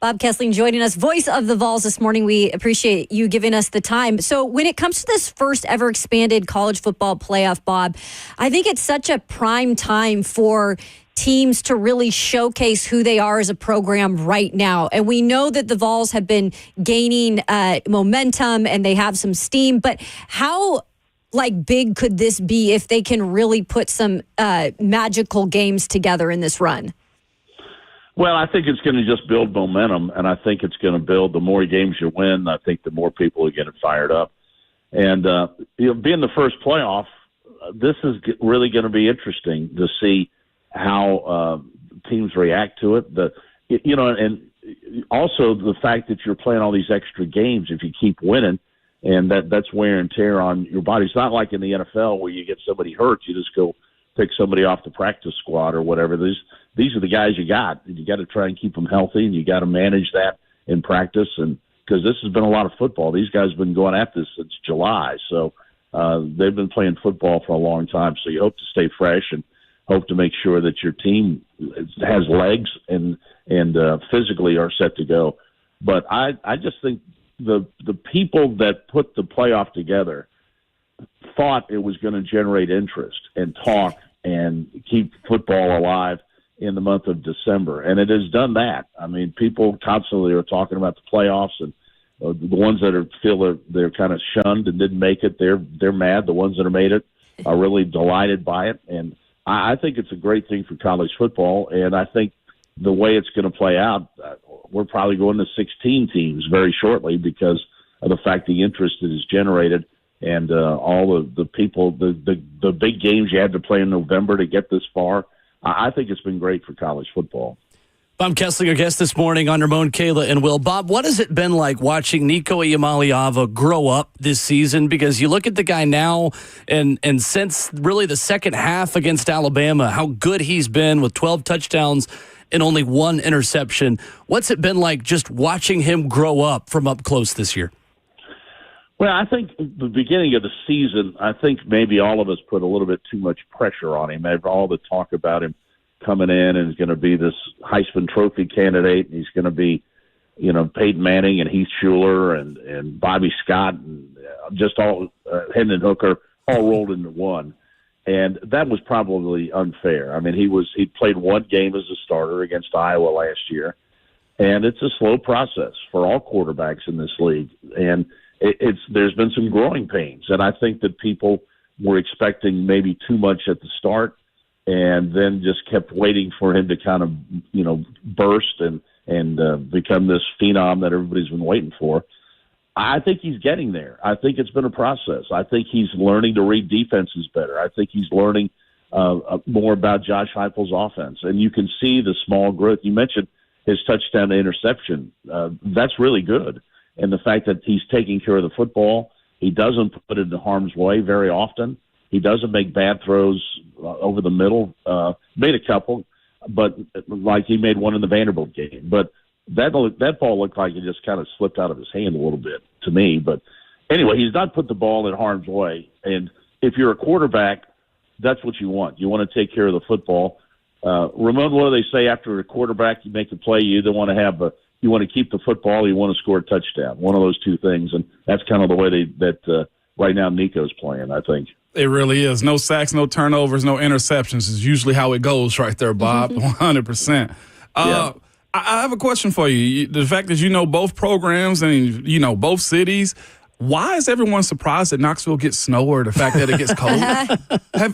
Bob Kessling joining us, voice of the Vols this morning. We appreciate you giving us the time. So when it comes to this first ever expanded college football playoff, Bob, I think it's such a prime time for teams to really showcase who they are as a program right now. And we know that the Vols have been gaining momentum and they have some steam, but how big could this be if they can really put some magical games together in this run? Well, I think it's going to just build momentum, and I think it's going to build the more games you win, I think the more people are getting fired up. And being the first playoff, this is really going to be interesting to see how teams react to it. And also the fact that you're playing all these extra games if you keep winning, and that's wear and tear on your body. It's not like in the NFL where you get somebody hurt, you just go pick somebody off the practice squad or whatever. These are the guys you got. You got to try and keep them healthy, and you got to manage that in practice. And because this has been a lot of football, these guys have been going at this since July, so they've been playing football for a long time. So you hope to stay fresh and hope to make sure that your team has legs and physically are set to go. But I just think the people that put the playoff together thought it was going to generate interest and talk and keep football alive in the month of December. And it has done that. I mean, people constantly are talking about the playoffs, and the ones that feel they're kind of shunned and didn't make it, they're mad. The ones that have made it are really delighted by it. And I think it's a great thing for college football. And I think the way it's going to play out, we're probably going to 16 teams very shortly because of the fact the interest that is generated and all the people, the big games you had to play in November to get this far. I think it's been great for college football. Bob Kessling, our guest this morning on Ramon, Kayla, and Will. Bob, what has it been like watching Nico Iamaleava grow up this season? Because you look at the guy now, and since really the second half against Alabama, how good he's been with 12 touchdowns and only 1 interception. What's it been like just watching him grow up from up close this year? Well, I think the beginning of the season, I think maybe all of us put a little bit too much pressure on him. All the talk about him coming in and he's going to be this Heisman Trophy candidate, and he's going to be, Peyton Manning and Heath Schuler and Bobby Scott and just all Hendon Hooker all rolled into one. And that was probably unfair. I mean, he played 1 game as a starter against Iowa last year, and it's a slow process for all quarterbacks in this league. And there's been some growing pains, and I think that people were expecting maybe too much at the start, and then just kept waiting for him to kind of burst and become this phenom that everybody's been waiting for. I think he's getting there. I think it's been a process. I think he's learning to read defenses better. I think he's learning more about Josh Heupel's offense, and you can see the small growth. You mentioned his touchdown to interception. That's really good. And the fact that he's taking care of the football, he doesn't put it in harm's way very often. He doesn't make bad throws over the middle. Made a couple, but like he made one in the Vanderbilt game. But that ball looked like it just kind of slipped out of his hand a little bit to me. But anyway, he's not put the ball in harm's way. And if you're a quarterback, that's what you want. You want to take care of the football. Ramon, what do they say after a quarterback? You make a play, you don't want to have you want to keep the football, you want to score a touchdown. One of those two things, and that's kind of the way that right now Nico's playing, I think. It really is. No sacks, no turnovers, no interceptions is usually how it goes right there, Bob, 100%. Yeah. I have a question for you. The fact that you know both programs and you know both cities, why is everyone surprised that Knoxville gets snow or the fact that it gets cold?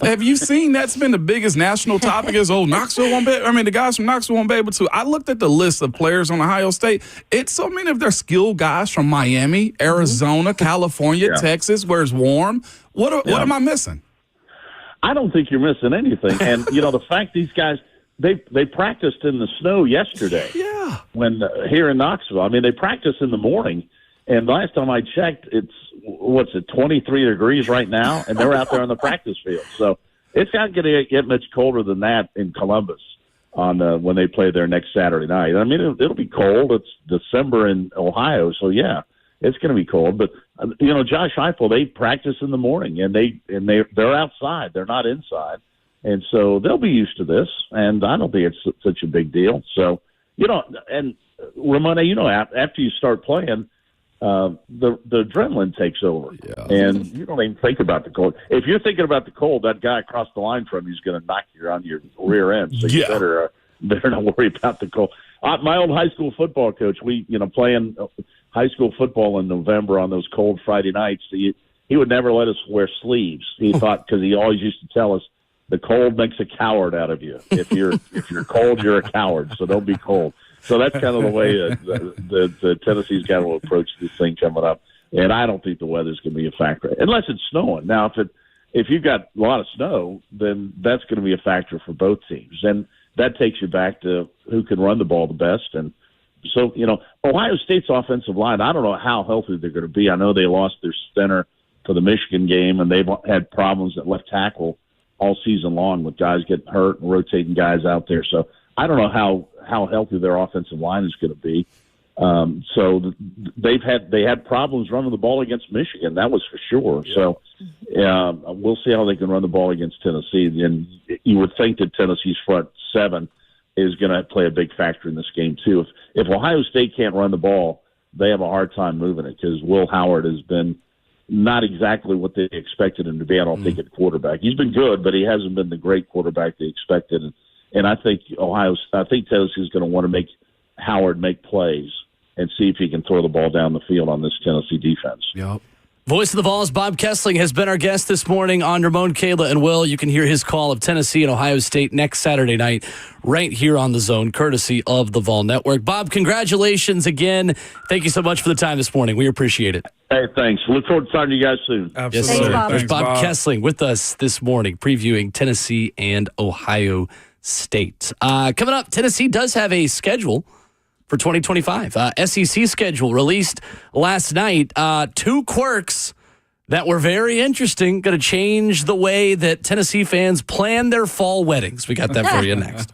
have you seen that's been the biggest national topic is, Knoxville won't be, the guys from Knoxville won't be able to. I looked at the list of players on Ohio State. It's so many of their skilled guys from Miami, Arizona, California, Texas, where it's warm. What am I missing? I don't think you're missing anything. And, the fact these guys, they practiced in the snow yesterday. Yeah. When here in Knoxville. They practice in the morning. And last time I checked, it's 23 degrees right now, and they're out there on the practice field. So it's not going to get much colder than that in Columbus on when they play there next Saturday night. It'll be cold. It's December in Ohio, so yeah, it's going to be cold. But Josh Heupel, they practice in the morning, and they're outside. They're not inside, and so they'll be used to this. And I don't think it's such a big deal. So and Ramona, after you start playing. The adrenaline takes over, and you don't even think about the cold. If you're thinking about the cold, that guy across the line from you is going to knock you on your rear end. So you better not worry about the cold. My old high school football coach, we playing high school football in November on those cold Friday nights, he would never let us wear sleeves. He thought, because he always used to tell us, the cold makes a coward out of you. If you're cold, you're a coward. So don't be cold. So that's kind of the way the Tennessee's got to approach this thing coming up. And I don't think the weather's going to be a factor unless it's snowing. Now, if you've got a lot of snow, then that's going to be a factor for both teams. And that takes you back to who can run the ball the best. And so, Ohio State's offensive line, I don't know how healthy they're going to be. I know they lost their center for the Michigan game, and they've had problems at left tackle all season long with guys getting hurt and rotating guys out there. So I don't know how healthy their offensive line is going to be. So they had problems running the ball against Michigan. That was for sure. Yeah. So we'll see how they can run the ball against Tennessee. And you would think that Tennessee's front seven is going to play a big factor in this game too. If Ohio State can't run the ball, they have a hard time moving it because Will Howard has been not exactly what they expected him to be. I don't think at quarterback. He's been good, but he hasn't been the great quarterback they expected. And I think Tennessee is going to want to make Howard make plays and see if he can throw the ball down the field on this Tennessee defense. Yep. Voice of the Vols, Bob Kessling, has been our guest this morning on Ramon, Kayla, and Will. You can hear his call of Tennessee and Ohio State next Saturday night right here on The Zone, courtesy of the Vol Network. Bob, congratulations again. Thank you so much for the time this morning. We appreciate it. Hey, thanks. Look forward to talking to you guys soon. Absolutely. Thanks, Bob. There's Bob Kessling with us this morning, previewing Tennessee and Ohio State. Coming up, Tennessee does have a schedule for 2025. SEC schedule released last night. Two quirks that were very interesting. Going to change the way that Tennessee fans plan their fall weddings. We got that for you next.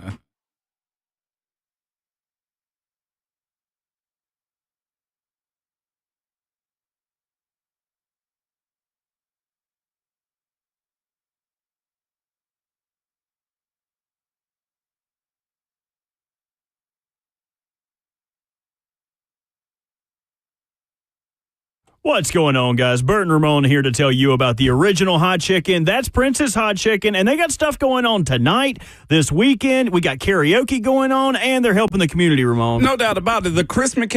What's going on, guys? Bert and Ramon here to tell you about the original hot chicken. That's Prince's Hot Chicken, and they got stuff going on tonight, this weekend. We got karaoke going on, and they're helping the community, Ramon. No doubt about it. The Christmas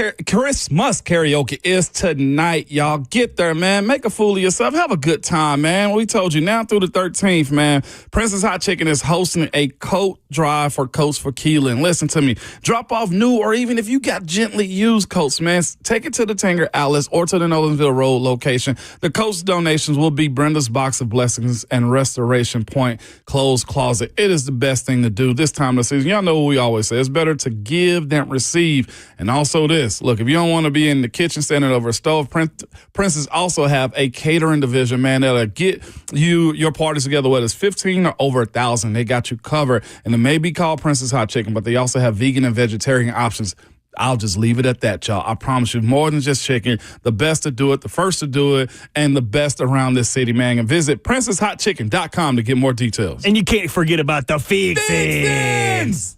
karaoke is tonight, y'all. Get there, man. Make a fool of yourself. Have a good time, man. We told you now through the 13th, man. Prince's Hot Chicken is hosting a coat drive for coats for Keelan. Listen to me. Drop off new, or even if you got gently used coats, man, take it to the Tanger Outlets or to the Nolensville Road location. The coats donations will be Brenda's Box of Blessings and Restoration Point Clothes Closet. It is the best thing to do this time of the season. Y'all know what we always say. It's better to give than receive. And also this. Look, if you don't want to be in the kitchen standing over a stove, Prince's also have a catering division, man, that'll get your parties together, whether it's 15 or over 1,000. They got you covered. And it may be called Prince's Hot Chicken, but they also have vegan and vegetarian options. I'll just leave it at that, y'all. I promise you, more than just chicken, the best to do it, the first to do it, and the best around this city, man. And visit princesshotchicken.com to get more details. And you can't forget about the fixins.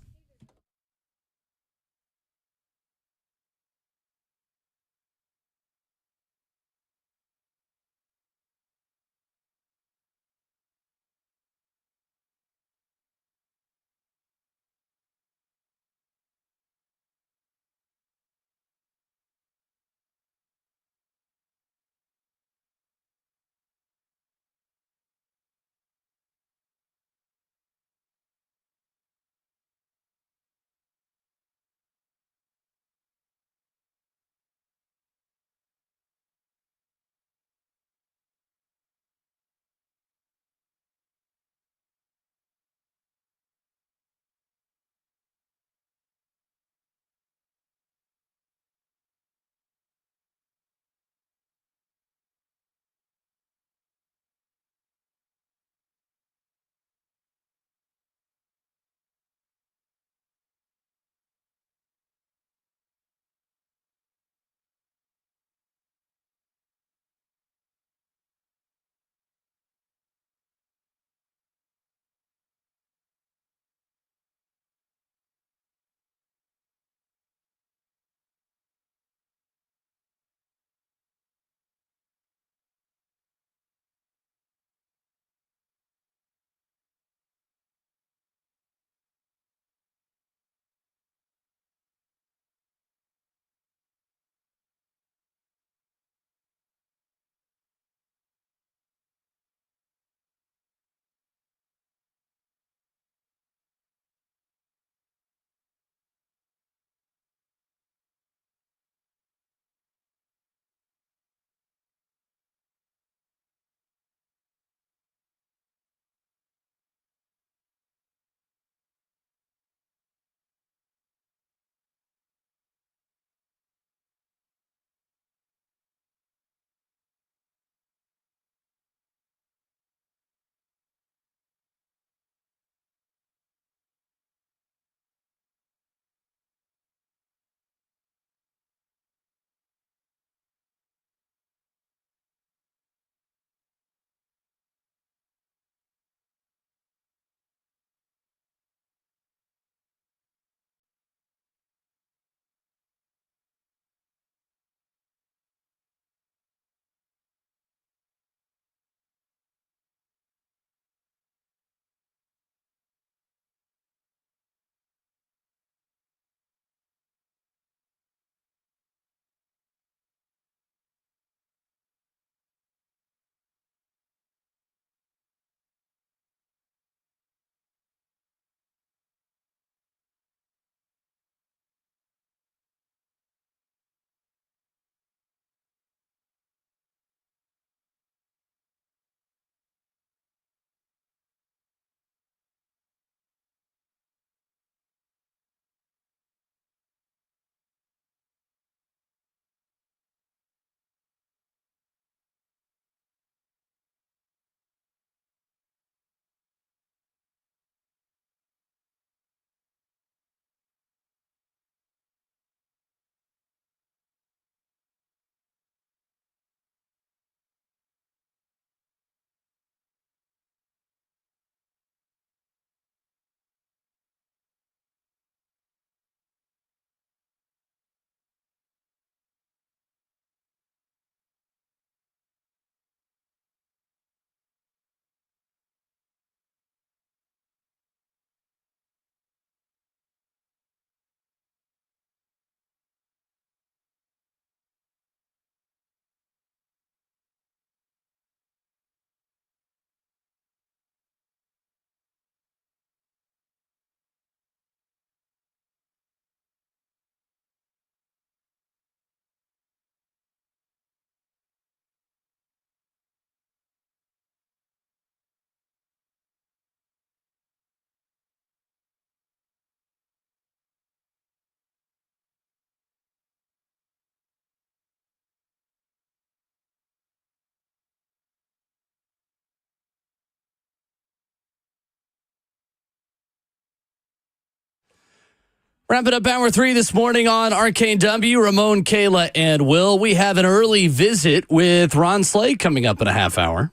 Wrapping up hour 3 this morning on RKW. Ramon, Kayla, and Will. We have an early visit with Ron Slade coming up in a half hour.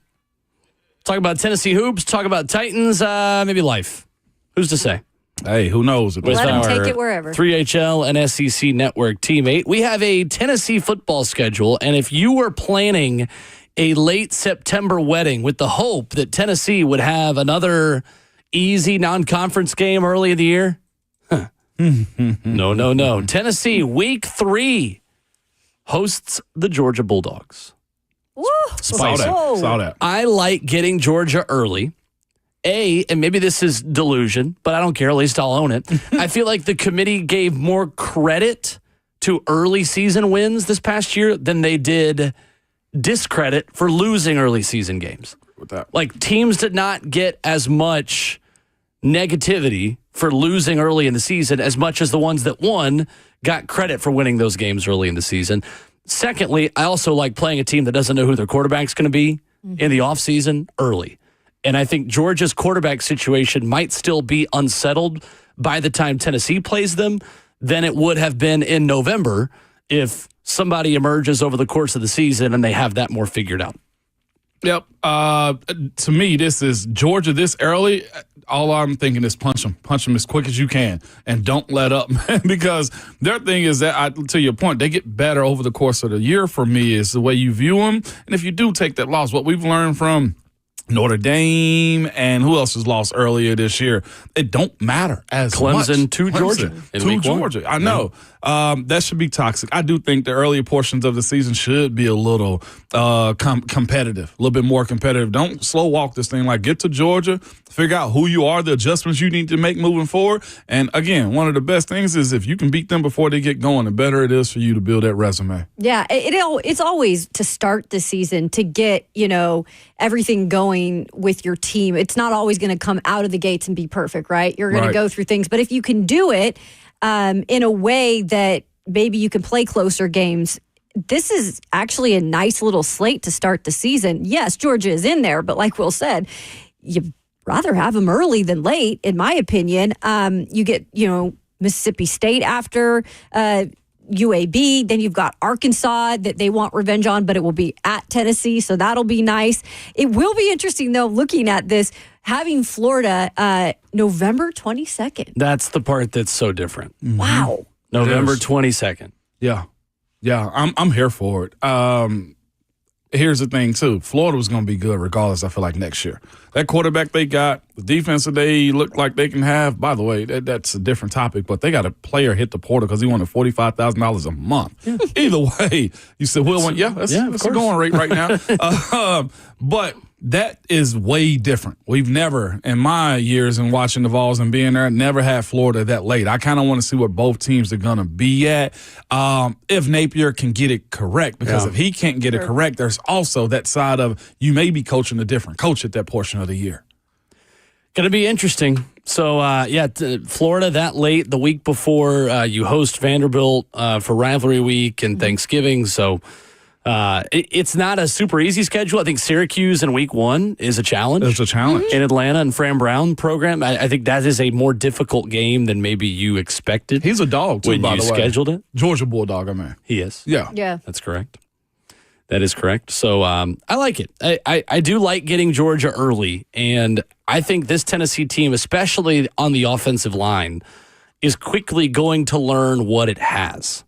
Talk about Tennessee hoops, talk about Titans, maybe life. Who's to say? Hey, who knows? Let him take it wherever. 3HL and SEC Network teammate. We have a Tennessee football schedule, and if you were planning a late September wedding with the hope that Tennessee would have another easy non-conference game early in the year, No. Tennessee, week 3, hosts the Georgia Bulldogs. Woo! Saw that. I like getting Georgia early. And maybe this is delusion, but I don't care. At least I'll own it. I feel like the committee gave more credit to early season wins this past year than they did discredit for losing early season games. With that. Like, teams did not get as much negativity for losing early in the season as much as the ones that won got credit for winning those games early in the season. Secondly, I also like playing a team that doesn't know who their quarterback's going to be in the offseason early. And I think Georgia's quarterback situation might still be unsettled by the time Tennessee plays them than it would have been in November if somebody emerges over the course of the season and they have that more figured out. Yep. To me, this is Georgia this early. All I'm thinking is punch them as quick as you can, and don't let up, man. Because their thing is that, to your point, they get better over the course of the year. For me, is the way you view them. And if you do take that loss, what we've learned from Notre Dame and who else has lost earlier this year, it don't matter as much. Clemson to Georgia. To Georgia. I know. That should be toxic. I do think the earlier portions of the season should be a little competitive, a little bit more competitive. Don't slow walk this thing. Like, get to Georgia, figure out who you are, the adjustments you need to make moving forward. And again, one of the best things is if you can beat them before they get going, the better it is for you to build that resume. Yeah, it's always to start the season to get, everything going with your team. It's not always going to come out of the gates and be perfect, right? You're going to go through things. But if you can do it in a way that maybe you can play closer games, this is actually a nice little slate to start the season. Yes, Georgia is in there, but like Will said, you'd rather have them early than late, in my opinion. You get, Mississippi State after UAB. Then you've got Arkansas that they want revenge on, but it will be at Tennessee, so that'll be nice. It will be interesting, though, looking at this, having Florida November 22nd. That's the part that's so different. Mm-hmm. Wow. November 22nd. Yeah, I'm here for it. Here's the thing, too. Florida was going to be good regardless, I feel like, next year. That quarterback they got, the defense that they look like they can have, by the way, that's a different topic, but they got a player hit the portal because he wanted $45,000 a month. Yeah. Either way, you said, Will, that's a going rate right now. But that is way different. We've never, in my years in watching the Vols and being there, never had Florida that late. I kind of want to see what both teams are going to be at. If Napier can get it correct, because if he can't get it correct, there's also that side of you may be coaching a different coach at that portion of the year. Going to be interesting. So, Florida that late, the week before you host Vanderbilt for rivalry week and Thanksgiving. So, it's not a super easy schedule. I think Syracuse in week 1 is a challenge. It's a challenge. In Atlanta and Fran Brown program. I think that is a more difficult game than maybe you expected. He's a dog, too, when by you the way. scheduled it. Georgia Bulldog, I mean. He is. Yeah. That's correct. That is correct. So I like it. I do like getting Georgia early. And I think this Tennessee team, especially on the offensive line, is quickly going to learn what it has.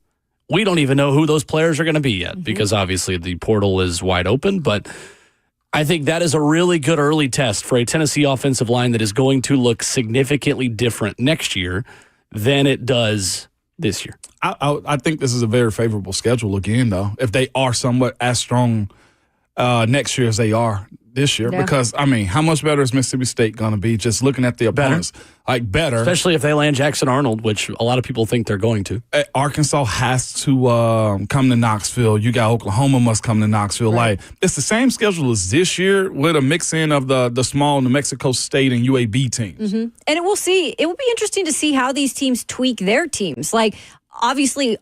We don't even know who those players are going to be yet because obviously the portal is wide open. But I think that is a really good early test for a Tennessee offensive line that is going to look significantly different next year than it does this year. I think this is a very favorable schedule again, though, if they are somewhat as strong next year as they are this year. Yeah. Because, I mean, how much better is Mississippi State going to be just looking at the opponents? Better. Especially if they land Jackson Arnold, which a lot of people think they're going to. Arkansas has to come to Knoxville. You got Oklahoma must come to Knoxville. Right. Like, it's the same schedule as this year with a mix-in of the small New Mexico State and UAB teams. Mm-hmm. And it will be interesting to see how these teams tweak their teams. Like, obviously,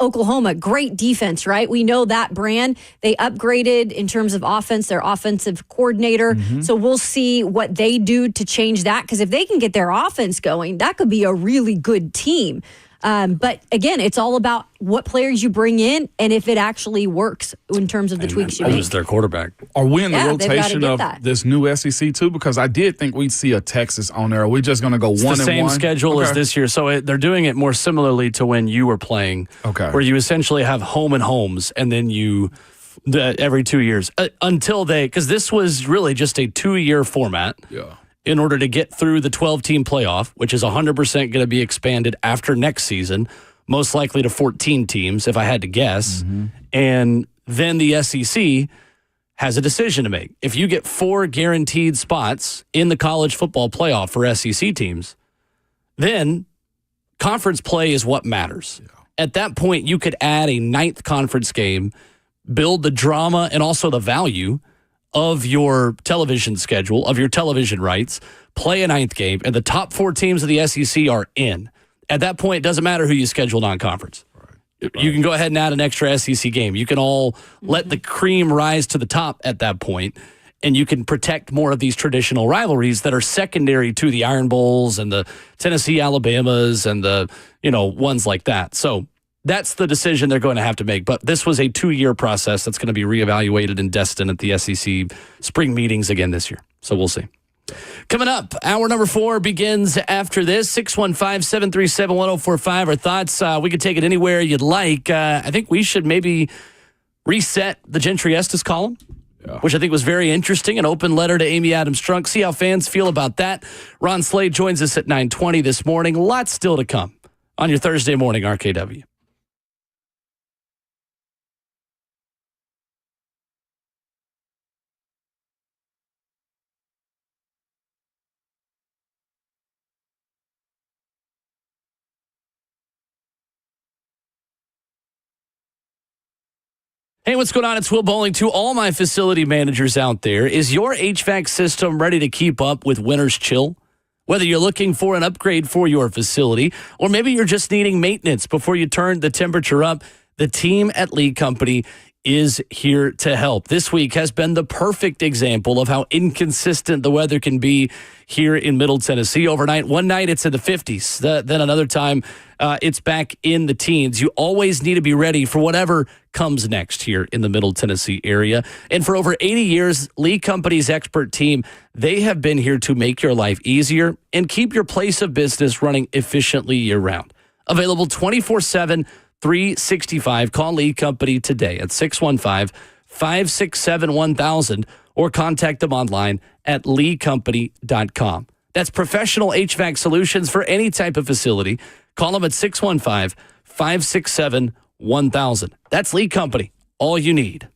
Oklahoma, great defense, right? We know that brand. They upgraded in terms of offense, their offensive coordinator. So we'll see what they do to change that. Because if they can get their offense going, that could be a really good team. But again, it's all about what players you bring in and if it actually works in terms of the tweaks you make. Who's their quarterback? Are we in the Yeah, they've gotta rotation get of that. this new SEC too? Because I did think we'd see a Texas on there. Are we just going to go It's one the and same one? schedule as this year. So they're doing it more similarly to when you were playing, where you essentially have home and homes, and then every 2 years until because this was really just a 2-year format. Yeah. In order to get through the 12-team playoff, which is 100% going to be expanded after next season, most likely to 14 teams, if I had to guess. And then the SEC has a decision to make. If you get 4 guaranteed spots in the college football playoff for SEC teams, then conference play is what matters. Yeah. At that point, you could add a 9th conference game, build the drama and also the value of your television schedule, of your television rights, play a 9th game, and the top 4 teams of the SEC are in. At that point, it doesn't matter who you schedule non-conference. Right. You can go ahead and add an extra SEC game. You can all let the cream rise to the top at that point, and you can protect more of these traditional rivalries that are secondary to the Iron Bowls and the Tennessee Alabamas and the ones like that. So that's the decision they're going to have to make. But this was a 2-year process that's going to be reevaluated in Destin at the SEC spring meetings again this year. So we'll see. Coming up, hour number 4 begins after this. 615-737-1045. Our thoughts, we could take it anywhere you'd like. I think we should maybe reset the Gentry Estes column, which I think was very interesting. An open letter to Amy Adams Strunk. See how fans feel about that. Ron Slade joins us at 9:20 this morning. Lots still to come on your Thursday morning RKW. Hey, what's going on? It's Will Bowling. To all my facility managers out there, is your HVAC system ready to keep up with winter's chill? Whether you're looking for an upgrade for your facility, or maybe you're just needing maintenance before you turn the temperature up, the team at Lee Company is here to help. This week has been the perfect example of how inconsistent the weather can be here in Middle Tennessee. Overnight, one night it's in the 50s. Then another time it's back in the teens. You always need to be ready for whatever comes next here in the Middle Tennessee area. And for over 80 years, Lee Company's expert team, they have been here to make your life easier and keep your place of business running efficiently year-round. Available 24/7, 365. Call Lee Company today at 615-567-1000 or contact them online at leecompany.com. That's professional HVAC solutions for any type of facility. Call them at 615-567-1000. That's Lee Company. All you need.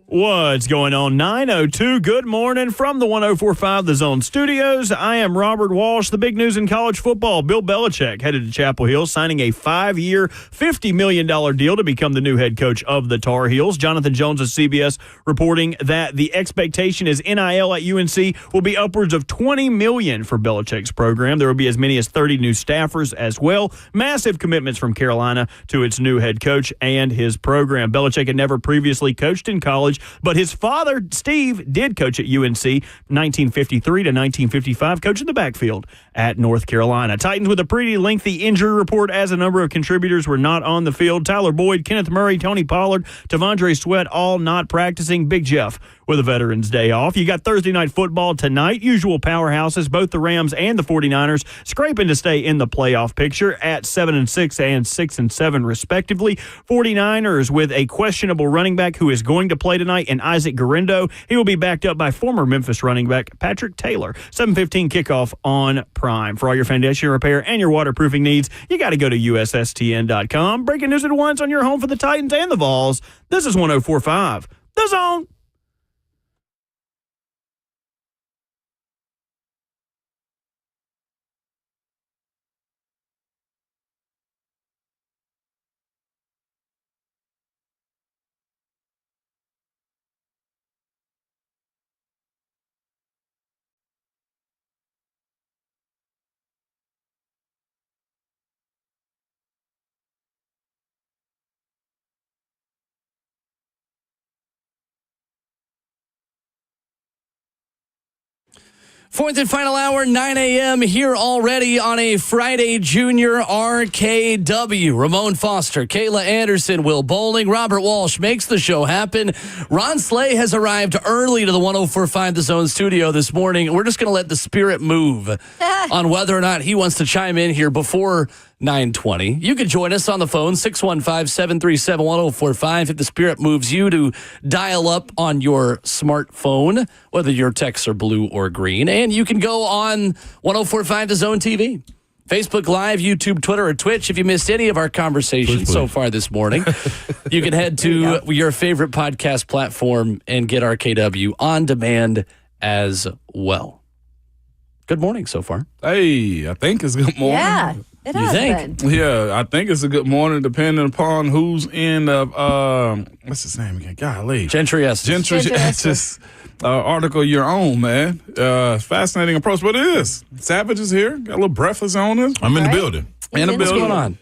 What's going on? 9:02. Good morning from the 104.5 The Zone Studios. I am Robert Walsh. The big news in college football. Bill Belichick headed to Chapel Hill, signing a 5-year, $50 million deal to become the new head coach of the Tar Heels. Jonathan Jones of CBS reporting that the expectation is NIL at UNC will be upwards of $20 million for Belichick's program. There will be as many as 30 new staffers as well. Massive commitments from Carolina to its new head coach and his program. Belichick had never previously coached in college, but his father, Steve, did coach at UNC 1953 to 1955, coaching the backfield at North Carolina. Titans with a pretty lengthy injury report as a number of contributors were not on the field. Tyler Boyd, Kenneth Murray, Tony Pollard, Tavondre Sweat all not practicing. Big Jeff with a Veterans Day off. You got Thursday night football tonight. Usual powerhouses, both the Rams and the 49ers, scraping to stay in the playoff picture at 7-6 and 6-7 respectively. 49ers with a questionable running back who is going to play tonight, and Isaac Guerrero. He will be backed up by former Memphis running back Patrick Taylor. 7:15 kickoff on Prime. For all your foundation repair and your waterproofing needs, you got to go to USSTN.com. Breaking news at once on your home for the Titans and the Vols. This is 104.5 The Zone. Fourth and final hour, 9 a.m. here already on a Friday Junior RKW. Ramon Foster, Kayla Anderson, Will Bowling, Robert Walsh makes the show happen. Ron Slay has arrived early to the 104.5 The Zone studio this morning. We're just going to let the spirit move on whether or not he wants to chime in here before 9:20. You can join us on the phone, 615-737-1045. If the spirit moves you to dial up on your smartphone, whether your texts are blue or green. And you can go on 104.5 The Zone TV. Facebook Live, YouTube, Twitter, or Twitch. If you missed any of our conversations so far this morning, you can head to your favorite podcast platform and get RKW on demand as well. Good morning so far. Hey, I think it's good morning. Yeah. It has been. Yeah, I think it's a good morning depending upon who's in the, what's his name again? Golly. Gentry Estes. Gentry Estes article your own, man. Fascinating approach, but it is. Savage is here. Got a little breathless on us. I'm in the building. What's going on?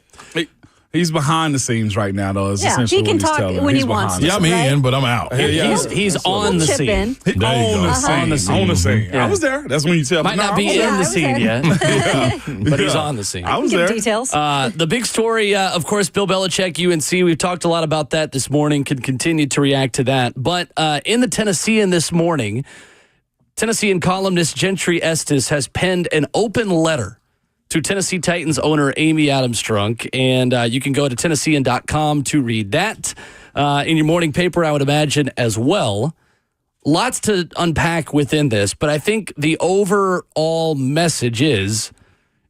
He's behind the scenes right now, though. Is essentially he can what he's talk telling when he's he wants to. Yeah, I'm in, but I'm out. He's on the scene. There you go. On the scene. Yeah. I was there. That's when you tell me. Might not be in the scene yet, but he's on the scene. I was Give there. details. The big story, of course, Bill Belichick, UNC. We've talked a lot about that this morning, can continue to react to that. But in the Tennessean this morning, Tennessean columnist Gentry Estes has penned an open letter to Tennessee Titans owner Amy Adams Strunk, and you can go to Tennessean.com to read that. In your morning paper, I would imagine, as well. Lots to unpack within this, but I think the overall message is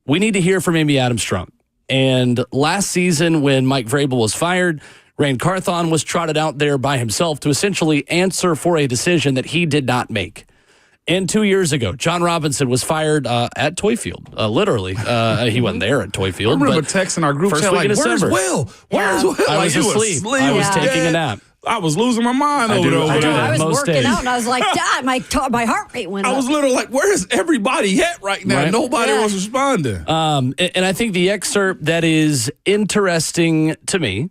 we need to hear from Amy Adams Strunk. And last season, when Mike Vrabel was fired, Rand Carthon was trotted out there by himself to essentially answer for a decision that he did not make. And 2 years ago, John Robinson was fired at Toy Field. Literally, he wasn't there at Toy Field. I remember texting our group chat like, "Where's Will? Where's Will?" I was asleep. I was taking a nap. I was losing my mind over I do there. that I was most working days. out, and I was like, God, my heart rate went up. I was literally like, "Where is everybody at right now?" Right. Nobody was responding. And I think the excerpt that is interesting to me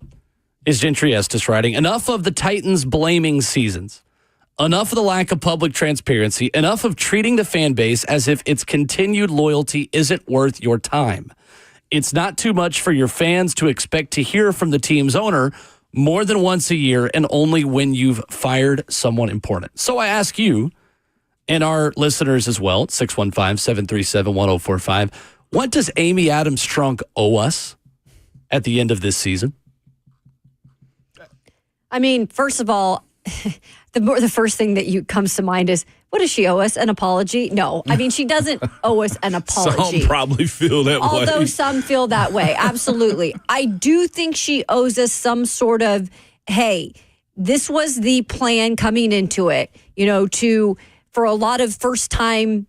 is Gentry Estes writing, enough of the Titans blaming seasons. Enough of the lack of public transparency, enough of treating the fan base as if its continued loyalty isn't worth your time. It's not too much for your fans to expect to hear from the team's owner more than once a year and only when you've fired someone important. So I ask you and our listeners as well, 615-737-1045, what does Amy Adams Strunk owe us at the end of this season? I mean, first of all, the first thing that comes to mind is, what does she owe us? An apology? No. I mean, she doesn't owe us an apology. Some probably feel that way. Although some feel that way. Absolutely. I do think she owes us some sort of, hey, this was the plan coming into it, for a lot of first time,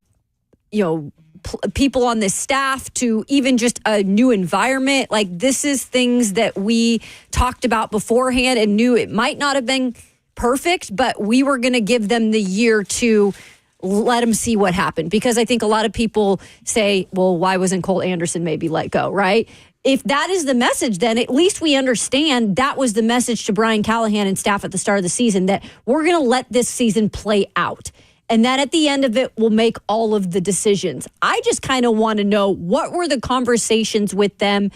people on this staff, to even just a new environment. Like, this is things that we talked about beforehand and knew it might not have been perfect, but we were going to give them the year to let them see what happened. Because I think a lot of people say, well, why wasn't Cole Anderson maybe let go, right? If that is the message, then at least we understand that was the message to Brian Callahan and staff at the start of the season, that we're going to let this season play out. And that at the end of it, we'll make all of the decisions. I just kind of want to know, what were the conversations with them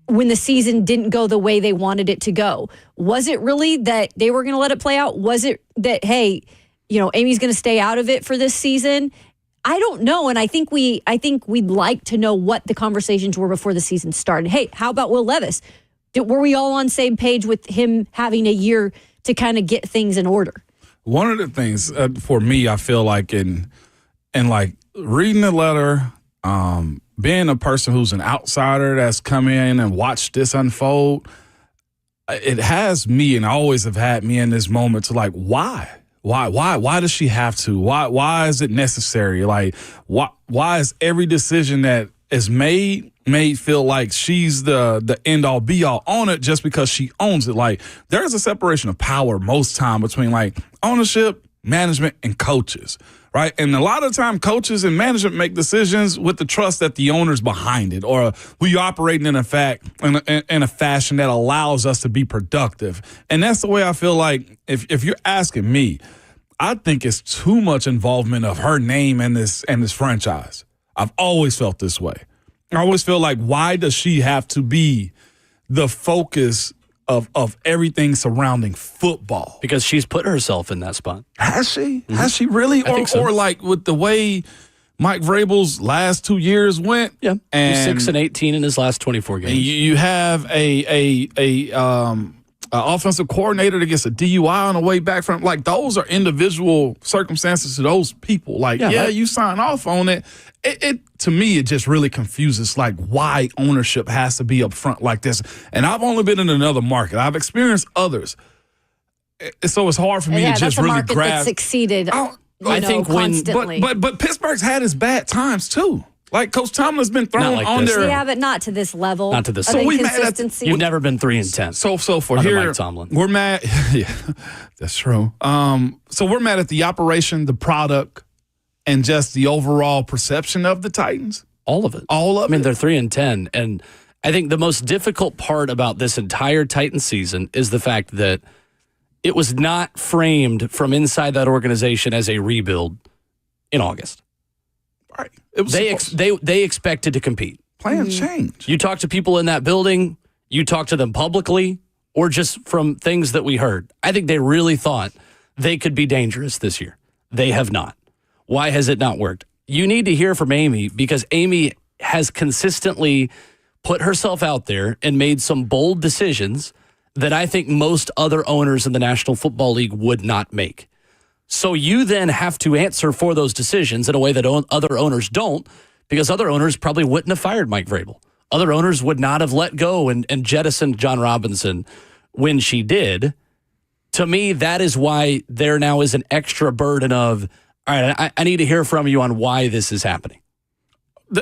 when the season didn't go the way they wanted it to go? Was it really that they were going to let it play out? Was it that, hey, Amy's going to stay out of it for this season? I don't know. And I think we'd like to know what the conversations were before the season started. Hey, how about Will Levis? Were we all on the same page with him having a year to kind of get things in order? One of the things for me, I feel like in like reading the letter, being a person who's an outsider that's come in and watched this unfold, it has me, and always have had me in this moment to like, why does she have to? Why is it necessary? Like, why is every decision that is made feel like she's the end all be all on it just because she owns it? Like, there's a separation of power most time between like ownership, management, and coaches, right? And a lot of time coaches and management make decisions with the trust that the owner's behind it, or we operating in a fashion that allows us to be productive. And that's the way I feel like, if you're asking me, I think it's too much involvement of her name in this franchise. I've always felt this way. I always feel like, why does she have to be the focus of everything surrounding football? Because she's put herself in that spot. Has she? Mm-hmm. Has she really? I think so. Or like with the way Mike Vrabel's last 2 years went? Yeah, and he's 6-18 in his last 24 games. You have a offensive coordinator that gets a DUI on the way back from, like, those are individual circumstances to those people. Like, you sign off on it. It to me, it just really confuses, like, why ownership has to be up front like this. And I've only been in another market. I've experienced others. So it's hard for me to just really grasp. That succeeded, I think constantly. But Pittsburgh's had its bad times too. Like, Coach Tomlin's been thrown like on this. there. Yeah, but not to this level. Not to this. Of So inconsistency. You've never been 3-10. So for under here, Mike Tomlin. We're mad. Yeah, that's true. So we're mad at the operation, the product, and just the overall perception of the Titans. All of it. All of it. I mean, they're 3-10, and I think the most difficult part about this entire Titans season is the fact that it was not framed from inside that organization as a rebuild in August. Right. It was they expected to compete. Plans change. You talk to people in that building, you talk to them publicly, or just from things that we heard. I think they really thought they could be dangerous this year. They have not. Why has it not worked? You need to hear from Amy, because Amy has consistently put herself out there and made some bold decisions that I think most other owners in the National Football League would not make. So you then have to answer for those decisions in a way that other owners don't, because other owners probably wouldn't have fired Mike Vrabel. Other owners would not have let go and jettisoned John Robinson when she did. To me, that is why there now is an extra burden of, all right, I need to hear from you on why this is happening.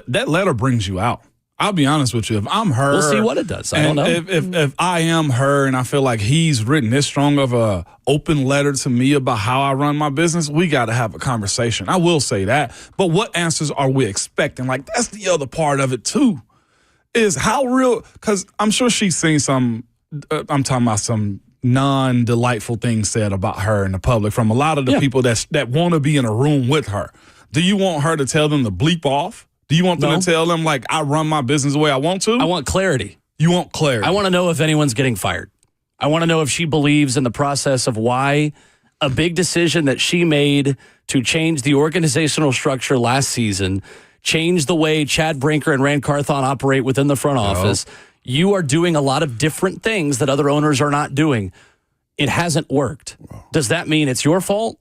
That letter brings you out. I'll be honest with you. If I'm her, we'll see what it does. I don't know. If I am her and I feel like he's written this strong of a open letter to me about how I run my business, we got to have a conversation. I will say that. But what answers are we expecting? Like, that's the other part of it too, is how real, because I'm sure she's seen some, I'm talking about some non-delightful things said about her in the public from a lot of the people that want to be in a room with her. Do you want her to tell them to bleep off? Do you want them to tell them, like, I run my business the way I want to? I want clarity. You want clarity. I want to know if anyone's getting fired. I want to know if she believes in the process of why a big decision that she made to change the organizational structure last season, change the way Chad Brinker and Rand Carthon operate within the front office. You are doing a lot of different things that other owners are not doing. It hasn't worked. Does that mean it's your fault?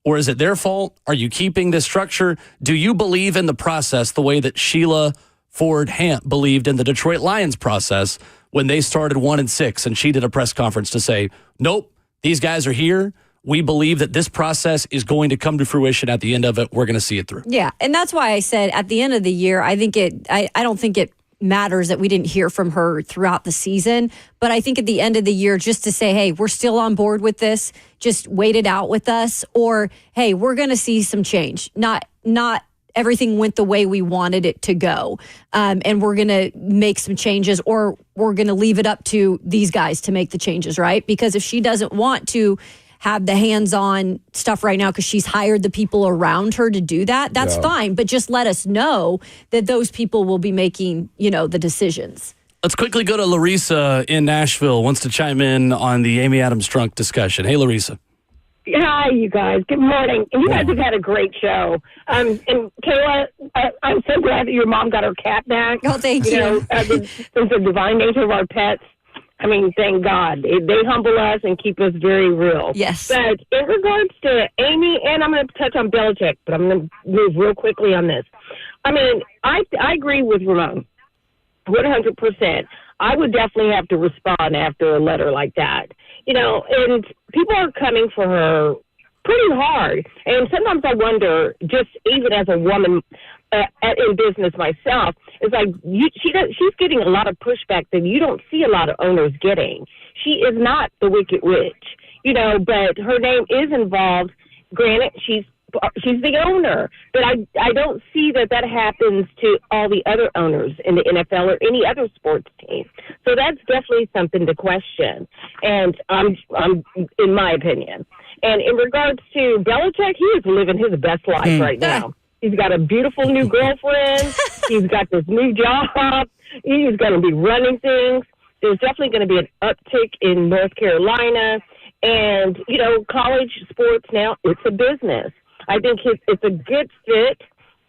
Or is it their fault? Are you keeping this structure? Do you believe in the process the way that Sheila Ford Hamp believed in the Detroit Lions process when they started 1-6 and she did a press conference to say, nope, These guys are here. We believe that this process is going to come to fruition at the end of it. We're going to see it through. Yeah, and that's why I said at the end of the year, I don't think it matters that we didn't hear from her throughout the season. But I think at the end of the year, just to say, hey, we're still on board with this, just wait it out with us, or hey, we're going to see some change. Not everything went the way we wanted it to go. And we're going to make some changes, or we're going to leave it up to these guys to make the changes, right? Because if she doesn't want to have the hands-on stuff right now because she's hired the people around her to do that, that's fine. But just let us know that those people will be making, the decisions. Let's quickly go to Larissa in Nashville, wants to chime in on the Amy Adams Strunk discussion. Hey, Larissa. Hi, you guys. Good morning. And you guys have had a great show. And Kayla, I'm so glad that your mom got her cat back. Oh, thank you. Since the divine nature of our pets, thank God. They humble us and keep us very real. Yes. But in regards to Amy, and I'm going to touch on Belichick, but I'm going to move real quickly on this. I agree with Ramon 100%. I would definitely have to respond after a letter like that. And people are coming for her pretty hard. And sometimes I wonder, just even as a woman in business myself, it's like she's getting a lot of pushback that you don't see a lot of owners getting. She is not the wicked witch, but her name is involved. Granted, she's the owner, but I don't see that happens to all the other owners in the NFL or any other sports team. So that's definitely something to question, and I'm in my opinion. And in regards to Belichick, he is living his best life right now. He's got a beautiful new girlfriend. He's got this new job. He's going to be running things. There's definitely going to be an uptick in North Carolina. And, college sports now, it's a business. I think it's a good fit,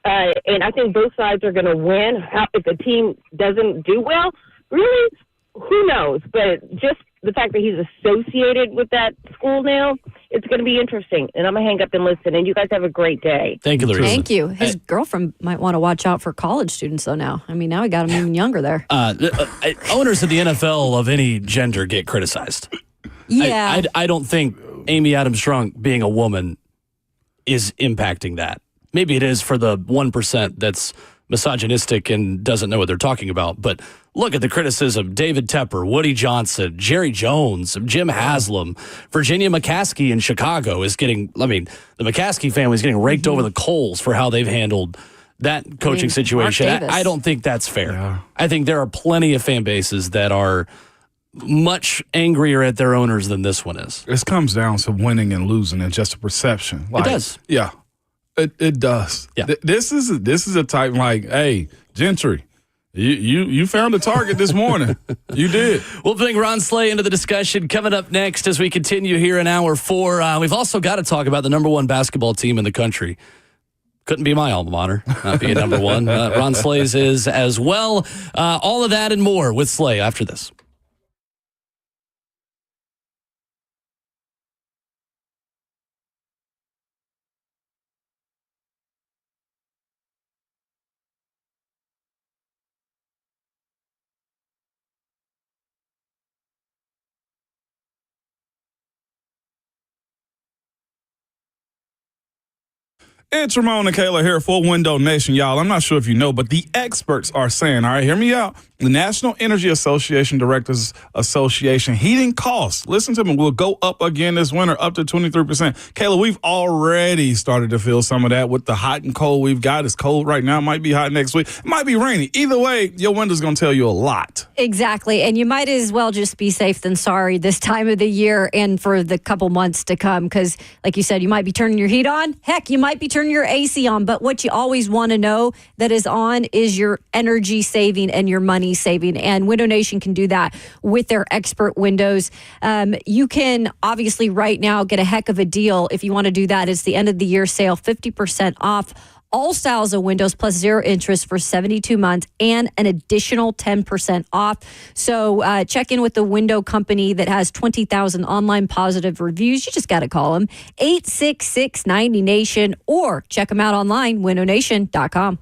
and I think both sides are going to win. If the team doesn't do well, really, who knows? But just the fact that he's associated with that school now, it's going to be interesting. And I'm going to hang up and listen. And you guys have a great day. Thank you, Larissa. Thank you. His girlfriend might want to watch out for college students, though, now. Now we got him even younger there. Owners of the NFL of any gender get criticized. Yeah. I don't think Amy Adams Strunk being a woman is impacting that. Maybe it is for the 1% that's misogynistic and doesn't know what they're talking about. But look at the criticism. David Tepper, Woody Johnson, Jerry Jones, Jim Haslam, Virginia McCaskey in Chicago is getting, the McCaskey family is getting raked over the coals for how they've handled that coaching situation. I don't think that's fair. Yeah. I think there are plenty of fan bases that are much angrier at their owners than this one is. It comes down to winning and losing and just a perception. It does. Yeah, it does. Yeah. This is a type like, hey, Gentry, you found a target this morning. You did. We'll bring Ron Slay into the discussion coming up next as we continue here in hour 4. We've also got to talk about the number 1 basketball team in the country. Couldn't be my alma mater, not being number 1. Ron Slay's is as well. All of that and more with Slay after this. It's Ramon and Kayla here for Window Nation, y'all. I'm not sure if you know, but the experts are saying, all right, hear me out. The National Energy Association Directors Association heating costs, listen to me, will go up again this winter, up to 23%. Kayla, we've already started to feel some of that with the hot and cold we've got. It's cold right now. It might be hot next week. It might be rainy. Either way, your window's going to tell you a lot. Exactly. And you might as well just be safe than sorry this time of the year and for the couple months to come. Because like you said, you might be turning your heat on. Heck, you might be turning your AC on. But what you always want to know that is on is your energy saving and your money saving. And Window Nation can do that with their expert windows. You can obviously right now get a heck of a deal if you want to do that. It's the end of the year sale, 50% off all styles of windows plus 0 interest for 72 months and an additional 10% off. So check in with the window company that has 20,000 online positive reviews. You just got to call them 866-90Nation or check them out online, windownation.com.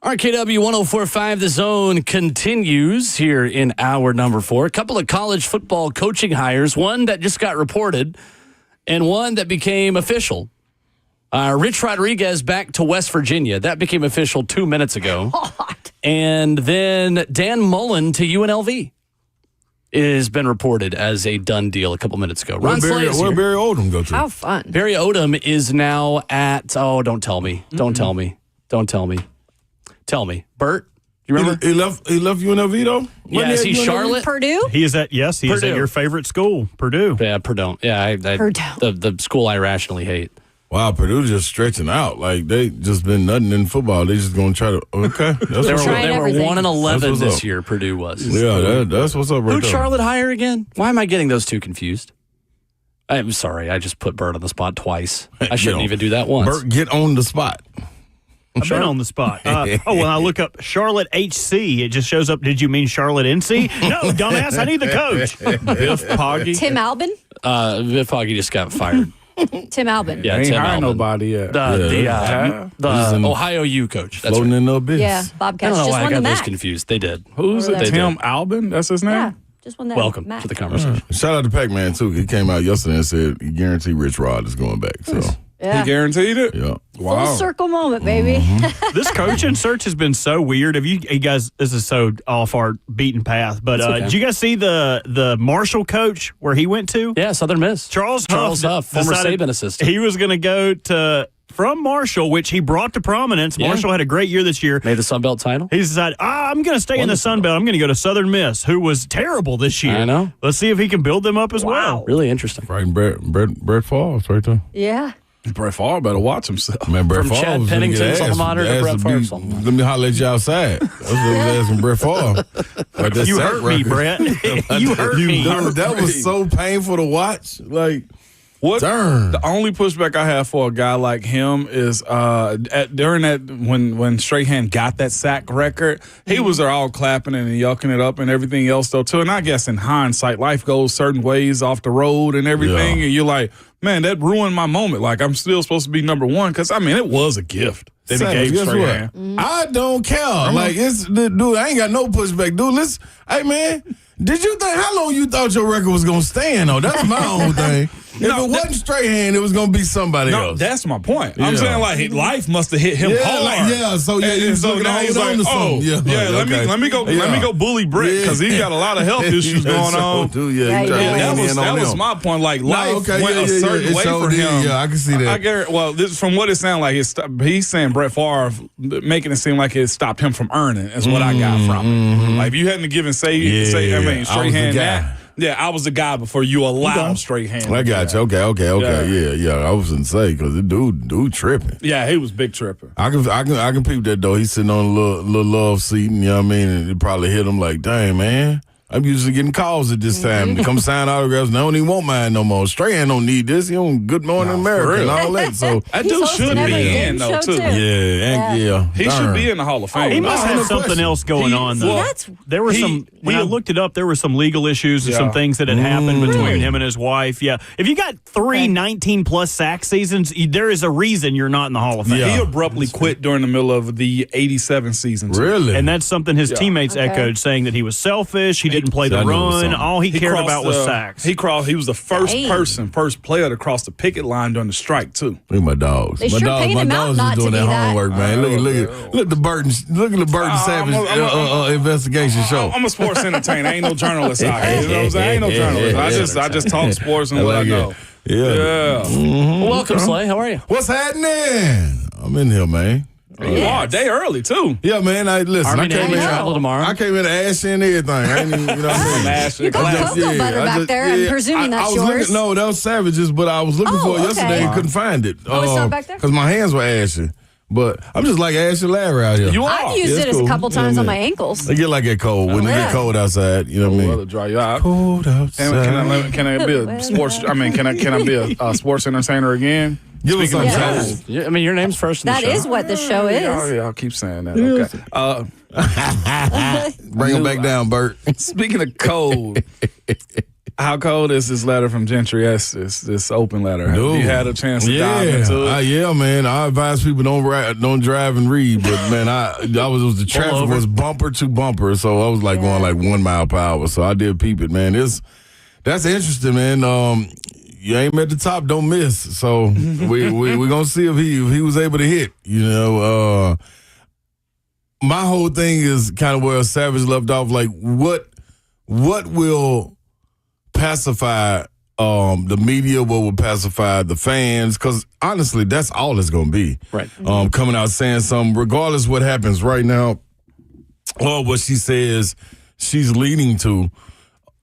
RKW 104.5 The Zone continues here in hour number 4. A couple of college football coaching hires, one that just got reported and one that became official. Rich Rodriguez back to West Virginia. That became official 2 minutes ago. And then Dan Mullen to UNLV has been reported as a done deal a couple minutes ago. Where Barry Odom go to? How fun. Barry Odom is now at, don't tell me. Don't tell me. Don't tell me. Tell me. Bert, you remember? He left UNLV, though? Yeah, is he Charlotte? Purdue? He is at your favorite school, Purdue. Yeah, Purdue. Yeah, Purdue. The school I irrationally hate. Wow, Purdue just stretching out. Like, they just been nothing in football. They just going to try to, okay. That's They what's were up. 1-11 this year, Purdue was. Yeah, that's what's up right Who'd there. Charlotte hire again? Why am I getting those two confused? I'm sorry, I just put Bert on the spot twice. I shouldn't even do that once. Bert, get on the spot. I've been on the spot. When I look up Charlotte HC, it just shows up. Did you mean Charlotte NC? No, dumbass. I need the coach. Biff Poggy. Tim Albin? Biff Poggy just got fired. Tim Albin. Yeah, Ain't Tim hiring Albin. nobody yet. The Ohio U coach. That's Floating right. in their business. Yeah, I Bobcats don't know just why I won the got those MAC. confused. They did. Who's it? They Tim did. Albin? That's his name? Yeah, just won that Welcome MAC. to the conversation. Shout out to Pac-Man, too. He came out yesterday and said he guaranteed Rich Rod is going back. So, Yeah. He guaranteed it? yeah. Wow. Full circle moment, baby. This coaching search has been so weird. Have you guys? This is so off our beaten path. But okay. did you guys see the Marshall coach where he went to? Yeah, Southern Miss. Charles Huff, former decided Saban assistant. He was going to go from Marshall, which he brought to prominence. Yeah. Marshall had a great year this year. Made the Sun Belt title. He decided, I'm going to stay in the Sun Belt. I'm going to go to Southern Miss, who was terrible this year. I know. Let's see if he can build them up as well. Really interesting. Right, Brett Favre right there. Yeah. Brett Favre better watch himself. Man, Brett From Favre Chad was gonna get Pennington's alma asked- mater to asked Brett be- Favre's alma mater. Let me holler at you outside. That's what I was asking Brett Favre. Like that You sack hurt me, record. Brett. You hurt me. Dude, that was so painful to watch. Like, What darn. the only pushback I have for a guy like him is during that when Strahan got that sack record, he was there all clapping and yucking it up and everything else though too. And I guess in hindsight, life goes certain ways off the road and everything, Yeah. and you're like, man, that ruined my moment. Like I'm still supposed to be number one because I mean it was a gift that he Savage, gave guess Strahan. what? I don't care. Like, dude, I ain't got no pushback. Dude, listen, hey, man, did you think, how long you thought your record was going to stand, though? That's my own thing. If it wasn't Strahan, it was going to be somebody No, else. that's my point. I'm Yeah. saying like life must have hit him hard. So yeah, And he's so looking now to he's hold on like, to oh, something. yeah, let me go bully Brett because he's got a lot of health issues going on. Yeah, Yeah, That was my point. Like life went a certain way for him. Yeah, I can see that. I guarantee. Well, from what it sounds like, he's saying Brett Favre making it seem like it stopped him from earning. Is what I got from it. Like if you hadn't given say I mean straight hand that. Yeah, I was the guy before you allowed straight hand. I got you. Okay. Yeah. I was gonna say because the dude tripping. Yeah, he was big tripping. I can peep that though. He's sitting on a little love seat, and you know what I mean. And it probably hit him like, dang man, I'm usually getting calls at this time to come sign autographs. And I don't even want mine no more. Strahan don't need this. He don't Good Morning America and all that. So That He's dude hosting should every be game in though show, too. too. yeah. He should be in the Hall of Fame. He must have no something question. else going on, though. There were when I looked it up, there were some legal issues and some things that had happened between him and his wife. Yeah. If you got 19-plus sack seasons, there is a reason you're not in the Hall of Fame. He abruptly quit during the middle of the 87 season. too. Really? And that's something his teammates echoed, saying that he was selfish, he didn't play the I knew it was run, something. all he cared crossed about was sacks. He was the first Dang. first player to cross the picket line during the strike too. Look at my dogs. They my sure dogs, paid my him out dogs not is doing to that be that. homework, man. Look at the Burton Savage investigation show. I'm a sports entertainer. I ain't no journalist out here. You know what I'm saying? I ain't no journalist. I just talk sports and what I know. Yeah. Well, welcome, Slay. How are you? What's happening? I'm in here, man. You are day early too. Yeah, man. I Army came Navy in. travel tomorrow. I came in to ash and everything. I ain't even, you know what I'm saying? You got cocoa butter back there. I'm presuming that's yours. No, that was Savage's, but I was looking for it yesterday and couldn't find it. Oh, it's not back there? Because my hands were ashy. But I'm just like Ashy Larry out here. You are. I've used it it's a cool. couple times on my ankles. They get like that cold when it get cold outside. You know what I Well, mean? to dry you out. Cold outside. Can I be a sports? I mean, can I be a sports entertainer again? Give us some Yeah. shows. Yeah, I mean, your name's first in the That show. is what the show is. I'll keep saying that. Okay. Bring them back down, Bert. Speaking of cold, How cold is this letter from Gentry S? This open letter. Have you had a chance to dive into it? Yeah, man. I advise people don't drive and read, but man, the traffic was bumper to bumper, so I was going like 1 mile per hour. So I did peep it, man. That's interesting, man. You aim at the top, don't miss. So we're gonna see if he was able to hit. My whole thing is kind of where Savage left off. Like, what will pacify the media? What will pacify the fans? Because honestly, that's all it's going to be. Right. Coming out saying something, regardless what happens right now, or what she says she's leading to.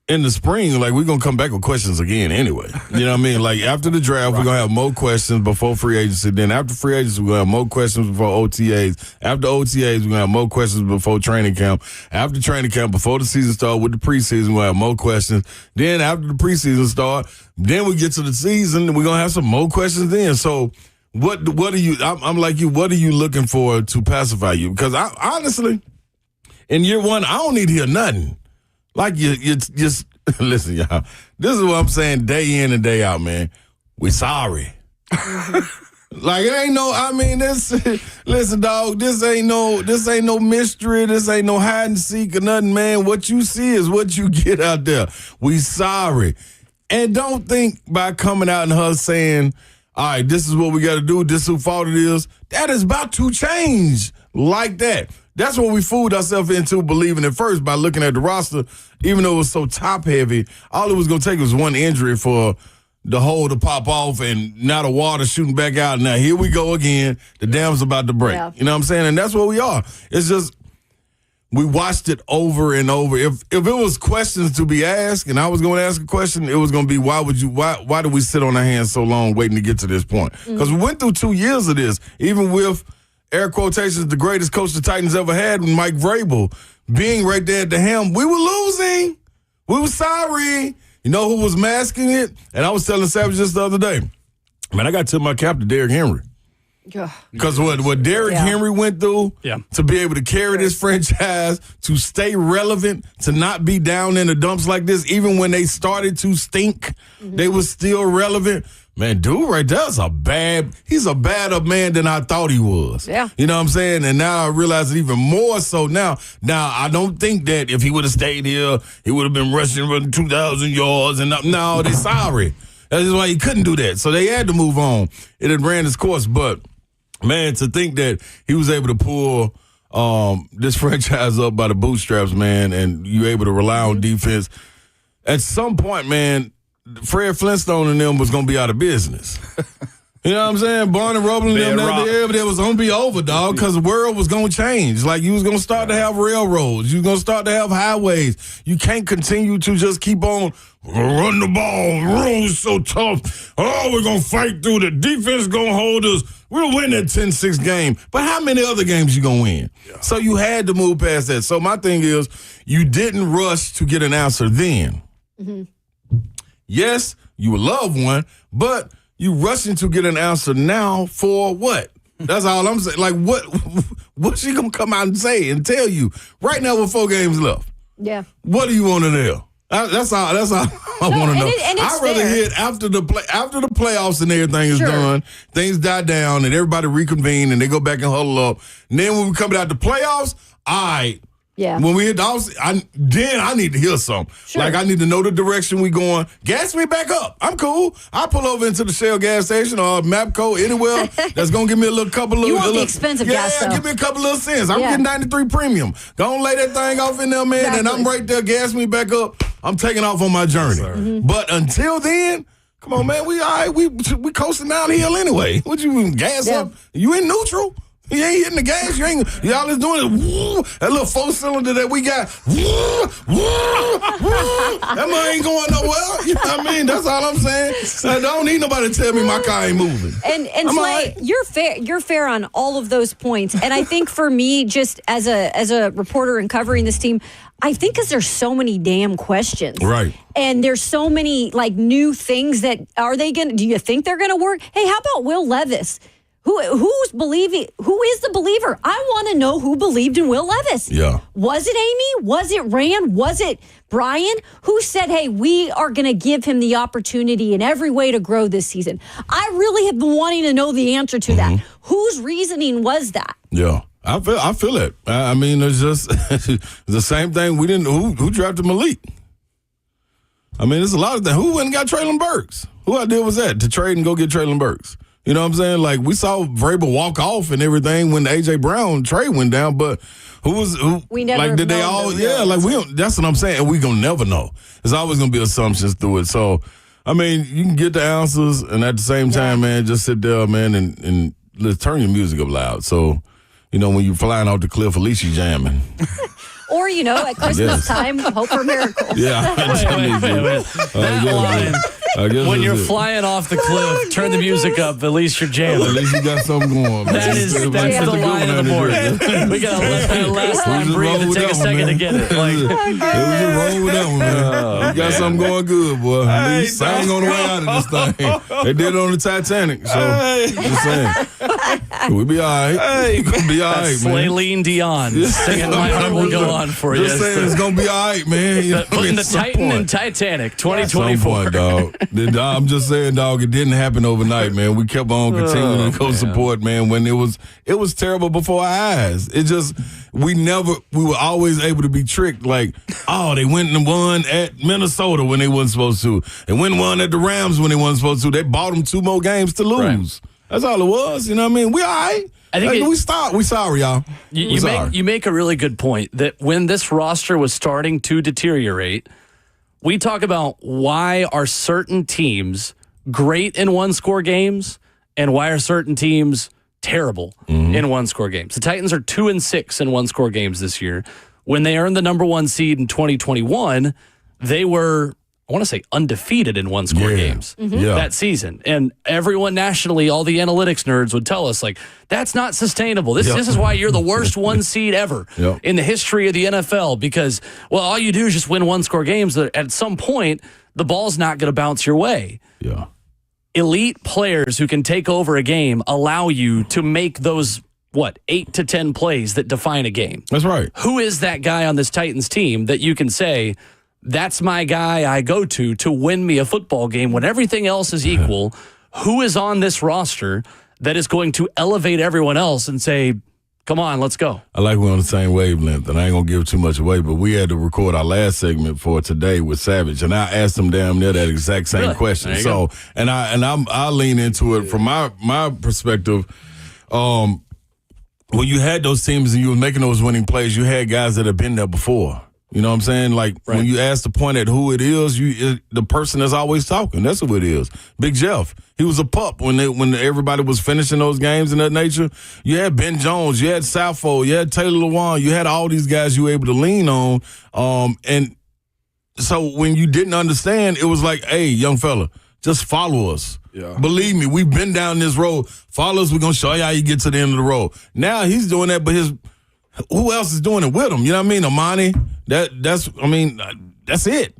In the spring, like, we're going to come back with questions again anyway. You know what I mean? Like, after the draft, we're going to have more questions before free agency. Then after free agency, we're going to have more questions before OTAs. After OTAs, we're going to have more questions before training camp. After training camp, before the season starts with the preseason, we're going to have more questions. Then after the preseason start, then we get to the season, and we're going to have some more questions then. So what are you, I'm like you, what are you looking for to pacify you? Because I honestly, in year one, I don't need to hear nothing. Like, you just, listen, y'all, this is what I'm saying day in and day out, man. We sorry. Like, it ain't no, I mean, listen, dog, this ain't no mystery. This ain't no hide and seek or nothing, man. What you see is what you get out there. We sorry. And don't think by coming out and her saying, all right, this is what we got to do, this is whose fault it is, that is about to change like that. That's what we fooled ourselves into believing at first by looking at the roster. Even though it was so top-heavy, all it was going to take was one injury for the hole to pop off and now the water shooting back out. Now, here we go again. The dam's about to break. Yeah. You know what I'm saying? And that's what we are. It's just we watched it over and over. If it was questions to be asked and I was going to ask a question, it was going to be, why do we sit on our hands so long waiting to get to this point? Because we went through 2 years of this, even with – air quotations, the greatest coach the Titans ever had, Mike Vrabel, being right there at the helm. We were losing. We were sorry. You know who was masking it? And I was telling Savage just the other day, man, I got to tip my cap to Derrick Henry. Because what Derrick Henry went through to be able to carry this franchise, to stay relevant, to not be down in the dumps like this, even when they started to stink, they were still relevant. Man, dude right there is he's a badder man than I thought he was. Yeah. You know what I'm saying? And now I realize it even more so now. Now, I don't think that if he would have stayed here, he would have been rushing for 2,000 yards. And no, they're sorry. That's why he couldn't do that. So they had to move on. It had ran its course. But, man, to think that he was able to pull this franchise up by the bootstraps, man, and you able to rely on defense, at some point, man, Fred Flintstone and them was going to be out of business. You know what I'm saying? Barney Rubble and them, that was going to be over, dog, because the world was going to change. Like, you was going to start to have railroads. You was going to start to have highways. You can't continue to just keep on run the ball. Rules so tough. Oh, we're going to fight through. The defense going to hold us. We'll win that 10-6 game. But how many other games you going to win? Yeah. So you had to move past that. So my thing is, you didn't rush to get an answer then. Mm-hmm. Yes, you would love one, but you rushing to get an answer now for what? That's all I'm saying. Like, what's she going to come out and say and tell you right now with 4 games left? Yeah. What do you want to know? That's all I want to know. I'd rather hit after the playoffs and everything is done, things die down and everybody reconvene and they go back and huddle up. And then when we come out the playoffs, yeah. When we hit the house, I need to hear something. Sure. Like, I need to know the direction we going. Gas me back up. I'm cool. I'll pull over into the Shell gas station or Mapco, anywhere that's going to give me a little couple of... You want the expensive gas, though. Give me a couple little cents. I'm getting 93 premium. Go on, lay that thing off in there, man, and I'm right there. Gas me back up. I'm taking off on my journey. Yes, but until then... Come on, man. We all right. We coasting downhill anyway. What you gas up? You in neutral? You ain't hitting the gas. Y'all is doing it. Woo, that little 4-cylinder that we got. Woo, that man ain't going nowhere. You know what I mean? That's all I'm saying. I don't need nobody to tell me my car ain't moving. And Slay, you're fair. You're fair on all of those points. And I think for me, just as a reporter and covering this team, I think because there's so many damn questions. Right. And there's so many, like, new things that do you think they're going to work? Hey, how about Will Levis? Who's believing? Who is the believer? I want to know who believed in Will Levis. Yeah. Was it Amy? Was it Rand? Was it Brian? Who said, hey, we are going to give him the opportunity in every way to grow this season? I really have been wanting to know the answer to that. Whose reasoning was that? Yeah. I feel it. I mean, it's just the same thing. We didn't. Who drafted Malik? I mean, there's a lot of things. Who went and got Traylon Burks? Who idea was that to trade and go get Traylon Burks? You know what I'm saying? Like, we saw Vrabel walk off and everything when the A.J. Brown trade went down, but who? We never like, did they all? Yeah, like, we don't, that's what I'm saying. And we going to never know. There's always going to be assumptions through it. So, I mean, you can get the answers, and at the same time, man, just sit there, man, and let's turn your music up loud. So, you know, when you're flying off the cliff, at least you're jamming. Or, you know, at Christmas time, hope for miracles. Yeah. Wait. That line. When you're flying off the cliff, turn the music up. At least you're jamming. At least you got something going. That's the line of the morning. We got to let that last line breathe and take a second to get it. Like, we just roll with that one, man. You got something going good, boy. Hey, sang on the way out of this thing. They did it on the Titanic. So, just saying. We'll be all right. Hey, we'll be all right, man. Celine Dion singing My Heart Will Go On for you. Just saying it's going to be all right, man. You know, putting the Titan in Titanic 2024. Some point, dog. I'm just saying, dog, it didn't happen overnight, man. We kept on continuing to go support, man, when it was terrible before our eyes. It just, we were always able to be tricked, like, oh, they went and won at Minnesota when they wasn't supposed to. They went and won at the Rams when they wasn't supposed to. They bought them 2 more games to lose. Right. That's all it was, you know what I mean? We all right. I think we sorry, y'all. You make a really good point that when this roster was starting to deteriorate, we talk about why are certain teams great in one-score games and why are certain teams terrible in one-score games. The Titans are 2-6 in one-score games this year. When they earned the number 1 seed in 2021, they were, I want to say, undefeated in one-score games that season. And everyone nationally, all the analytics nerds would tell us, like, that's not sustainable. This is why you're the worst 1 seed ever in the history of the NFL because, well, all you do is just win one-score games. At some point, the ball's not going to bounce your way. Yeah. Elite players who can take over a game allow you to make those, 8 to 10 plays that define a game. That's right. Who is that guy on this Titans team that you can say, that's my guy I go to win me a football game when everything else is equal? Who is on this roster that is going to elevate everyone else and say, come on, let's go? I like we're on the same wavelength, and I ain't going to give too much away, but we had to record our last segment for today with Savage, and I asked him damn near that exact same question. So, and I lean into it from my perspective. When you had those teams and you were making those winning plays, you had guys that have been there before. You know what I'm saying? Like, when you ask the point at who it is, the person that's always talking. That's who it is. Big Jeff. He was a pup when everybody was finishing those games in that nature. You had Ben Jones. You had Sappho. You had Taylor Lewan. You had all these guys you were able to lean on. And so when you didn't understand, it was like, hey, young fella, just follow us. Yeah. Believe me, we've been down this road. Follow us. We're going to show you how you get to the end of the road. Now he's doing that, but who else is doing it with him? You know what I mean? Amani. That's it.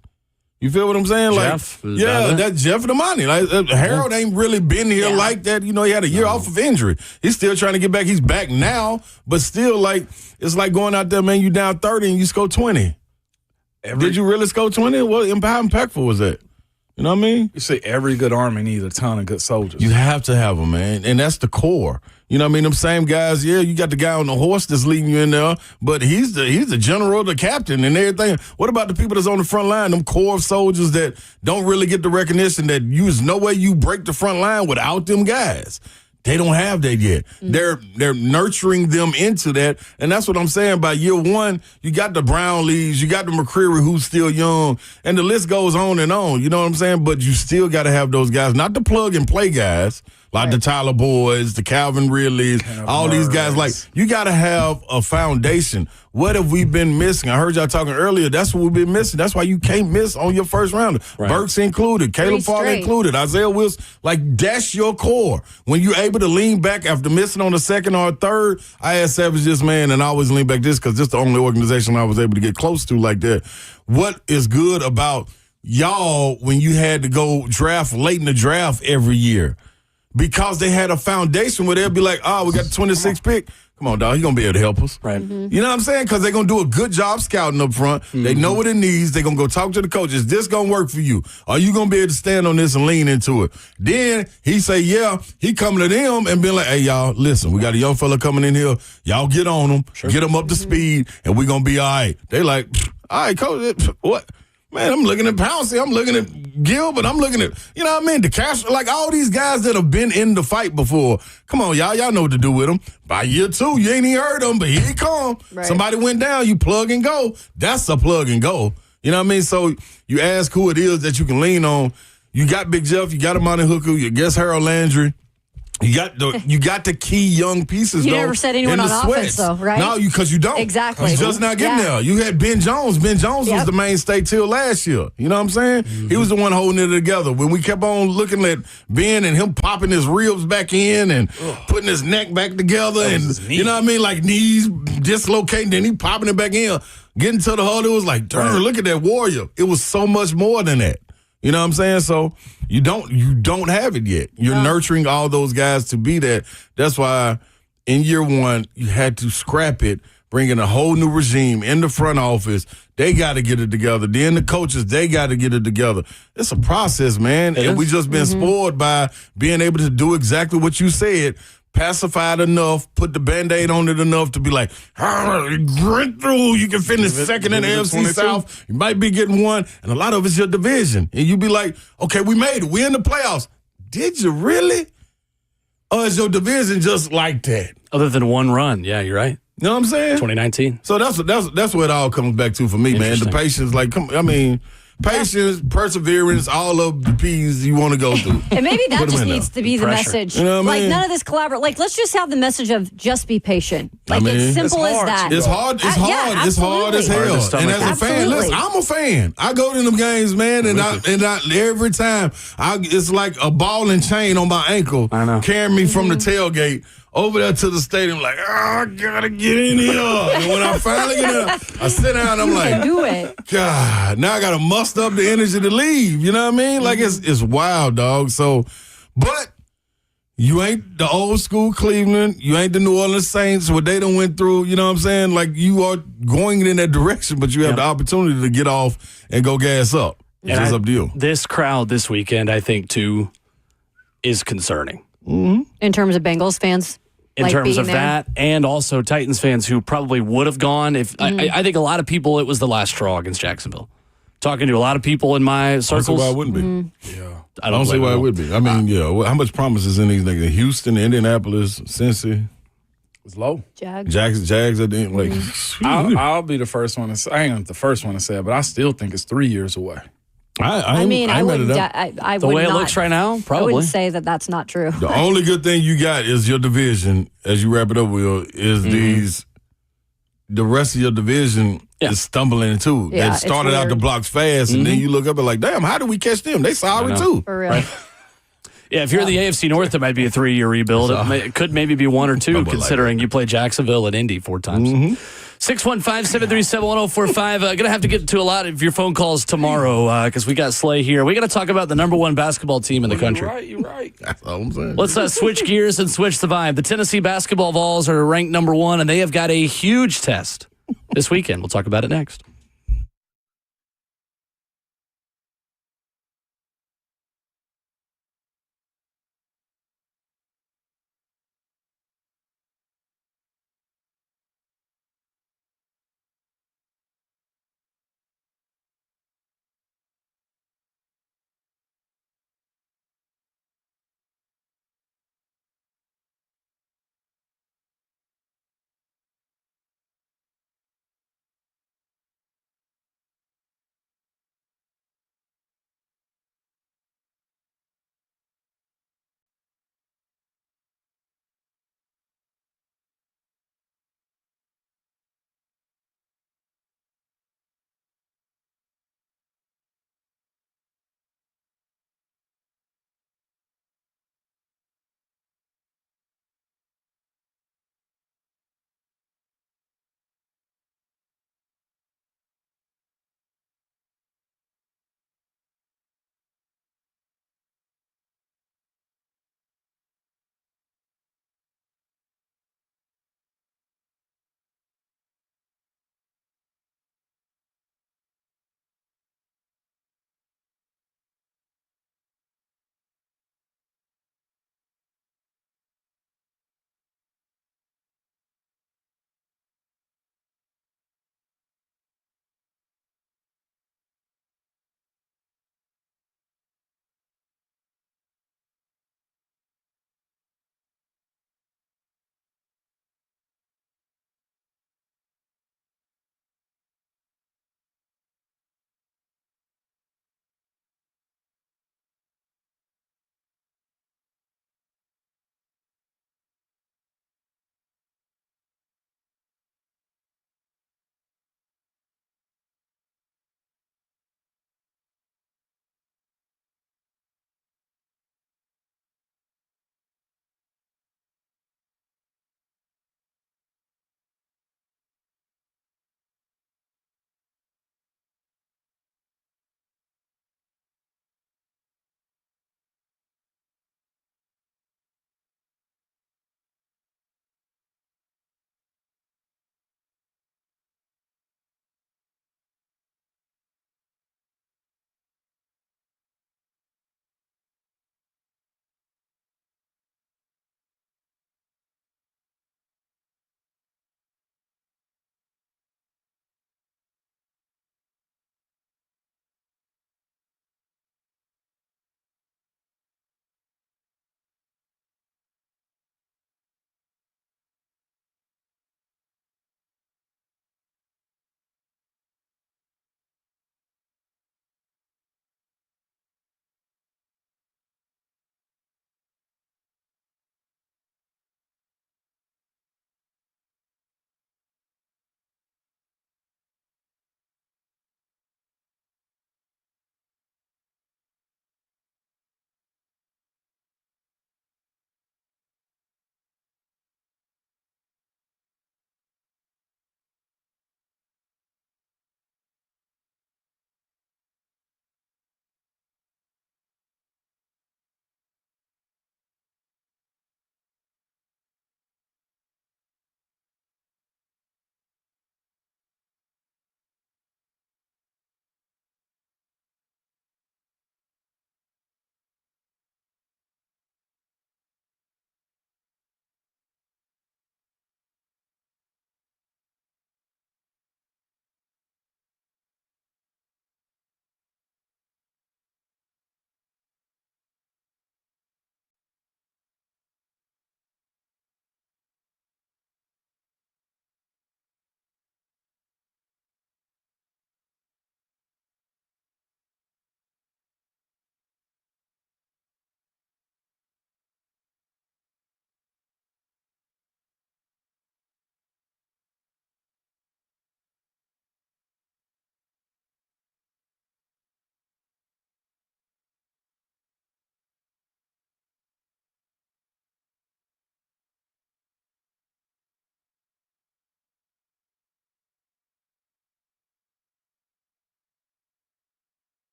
You feel what I'm saying? Jeff, that's Jeff and Amani. Like, Harold ain't really been here like that. You know, he had a year off of injury. He's still trying to get back. He's back now, but still, like, it's like going out there, man, you down 30 and you score 20. Did you really score 20? How impactful was that? You know what I mean? You say every good army needs a ton of good soldiers. You have to have them, man, and that's the core. You know what I mean? Them same guys, you got the guy on the horse that's leading you in there, but he's the general, the captain, and everything. What about the people that's on the front line, them core of soldiers that don't really get the recognition, that there's no way you break the front line without them guys? They don't have that yet. They're nurturing them into that, and that's what I'm saying. By year 1, you got the Brownlees, you got the McCreary who's still young, and the list goes on and on. You know what I'm saying? But you still got to have those guys, not the plug and play guys, like the Tyler Boys, the Calvin Ridleys, all these guys. Like, you got to have a foundation. What have we been missing? I heard y'all talking earlier. That's what we've been missing. That's why you can't miss on your first rounder. Right. Burks included, Caleb Farley included, Isaiah Wilson. Like, that's your core. When you're able to lean back after missing on the second or third, I asked Savage this, man, and I always lean back this because this is the only organization I was able to get close to like that. What is good about y'all when you had to go draft late in the draft every year? because they had a foundation where they'll be like, oh, we got the 26th pick. Come on, dog. He's going to be able to help us. Right. You know what I'm saying? Because they're going to do a good job scouting up front. They know what it needs. They're going to go talk to the coach. Is this going to work for you? Are you going to be able to stand on this and lean into it? Then he say, yeah. He coming to them and be like, hey, y'all, listen, we got a young fella coming in here. Y'all get on him. Sure. Get him up to speed, and we're going to be all right. They like, all right, coach, what? Man, I'm looking at Pouncey. I'm looking at Gilbert. I'm looking at, you know what I mean? The cash, like all these guys that have been in the fight before. Come on, y'all. Y'all know what to do with them. By year 2, you ain't even heard them, but here he come. Right. Somebody went down. You plug and go. That's a plug and go. You know what I mean? So you ask who it is that you can lean on. You got Big Jeff. You got Amani Hooker. You guess Harold Landry. You got the key young pieces. You though, never said anyone on offense, though, right? No, because you don't. Exactly. He's just not getting there. You had Ben Jones. Ben Jones was the mainstay till last year. You know what I'm saying? He was the one holding it together. When we kept on looking at Ben and him popping his ribs back in and putting his neck back together and, you know what I mean, like knees dislocating, then he popping it back in. Getting to the huddle, it was like, darn, look at that warrior. It was so much more than that. You know what I'm saying? So you don't have it yet. You're nurturing all those guys to be that. That's why in year 1 you had to scrap it, bring in a whole new regime in the front office. They got to get it together. Then the coaches, they got to get it together. It's a process, man. And we just been spoiled by being able to do exactly what you said. Pacified enough, put the Band-Aid on it enough to be like, grit through. You can finish second in the AFC South. You might be getting one, and a lot of it's your division. And you be like, okay, we made it. We in the playoffs. Did you really? Or is your division just like that? Other than one run. Yeah, you're right. You know what I'm saying? 2019. So that's what it all comes back to for me, man. The patience, patience, perseverance, all of the P's you want to go through. And maybe that just needs to be the message. You know what I mean? None of this collaborate. Let's just have the message of just be patient. It's simple as that. It's hard. It's hard. It's hard as hell. And as a fan, listen, I'm a fan. I go to them games, man, and I every time it's like a ball and chain on my ankle, carrying me from the tailgate over there to the stadium, like, I gotta get in here. And when I finally get in, I sit down, I'm like, do it. God, now I gotta muster up the energy to leave. You know what I mean? Like, it's wild, dog. So, but you ain't the old school Cleveland. You ain't the New Orleans Saints, what they done went through. You know what I'm saying? Like, you are going in that direction, but you have the opportunity to get off and go gas up. It's up to you. This crowd this weekend, I think, too, is concerning. In terms of Bengals fans? In terms of that, and also Titans fans who probably would have gone if I think a lot of people, it was the last straw against Jacksonville. Talking to a lot of people in my circles. I don't see why it wouldn't be. Yeah. I don't see why it would be. I mean, how much promise is in these niggas? Houston, Indianapolis, Cincy. It's low. Jags at the end. Like, I'll be the first one to say. I ain't the first one to say it, but I still think it's 3 years away. I wouldn't. The way it looks right now, probably. I wouldn't say that that's not true. The only good thing you got is your division. As you wrap it up, Will, is the rest of your division is stumbling too. Yeah, they started out the blocks fast, and then you look up and like, damn, how did we catch them? They sorry too. For real. Right. Yeah, if you're in the AFC North, it might be a 3-year rebuild. It could maybe be 1 or 2, considering you play Jacksonville and Indy 4 times. 615-737-1045. Going to have to get to a lot of your phone calls tomorrow because we got Slay here. We got to talk about the number 1 basketball team in the country. You're right. That's all I'm saying. Let's switch gears and switch the vibe. The Tennessee basketball Vols are ranked number 1, and they have got a huge test this weekend. We'll talk about it next.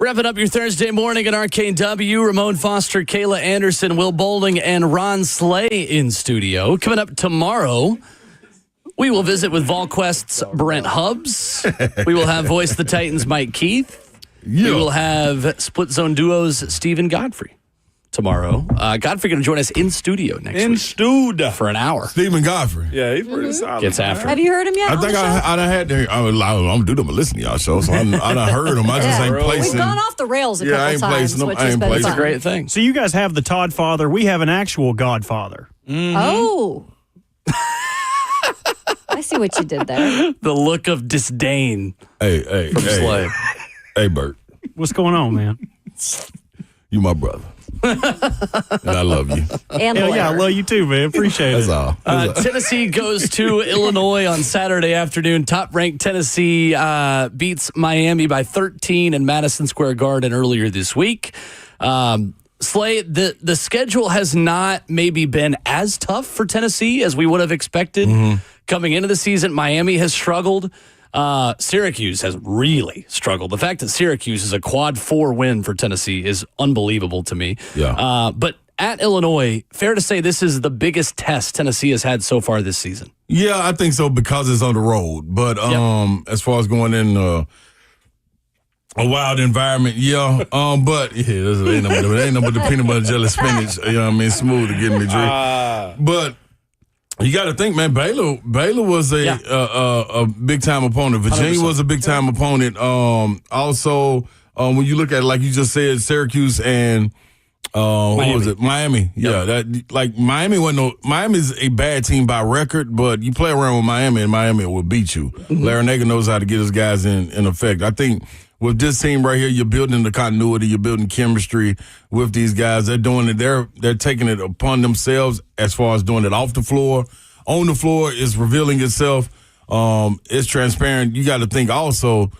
Wrapping up your Thursday morning at RKW, Ramon Foster, Kayla Anderson, Will Boulding, and Ron Slay in studio. Coming up tomorrow, we will visit with VolQuest's Brent Hubbs. We will have Voice the Titans' Mike Keith. Yeah. We will have Split Zone Duos' Stephen Godfrey tomorrow. Godfrey going to join us in studio next week. In studio. For an hour. Stephen Godfrey. Yeah, he's pretty solid. Gets after. Have you heard him yet? I think I done had to. I'm due to listen to y'all show, so I done heard him. I just ain't placing. We've gone off the rails a couple times, which has been It's a fun. great thing. So you guys have the Todd father. We have an actual godfather. Mm-hmm. Oh. I see what you did there. The look of disdain. Hey, from Slay. Hey, Bert. What's going on, man? You my brother. And I love you. And Hell yeah, I love you too, man. Appreciate That's it. all. Tennessee goes to Illinois on Saturday afternoon. Top-ranked Tennessee beats Miami by 13 in Madison Square Garden earlier this week. Slay, the schedule has not maybe been as tough for Tennessee as we would have expected coming into the season. Miami has struggled. Syracuse has really struggled. The fact that Syracuse is a quad 4 win for Tennessee is unbelievable to me. Yeah. But at Illinois, fair to say this is the biggest test Tennessee has had so far this season. Yeah, I think so because it's on the road. But as far as going in a wild environment, but it ain't no but the peanut butter jelly spinach. You know what I mean? Smooth to get in the drink. But you got to think, man. Baylor was a big time opponent. Virginia 100%. Was a big time opponent. Also, when you look at, like you just said, Syracuse and Miami. who was it? Miami. Yeah, Miami's a bad team by record, but you play around with Miami, and Miami will beat you. Larinaga knows how to get his guys in effect. I think with this team right here, you're building the continuity, you're building chemistry with these guys. They're doing it. They're taking it upon themselves as far as doing it off the floor. On the floor, it's revealing itself. It's transparent. You got to think also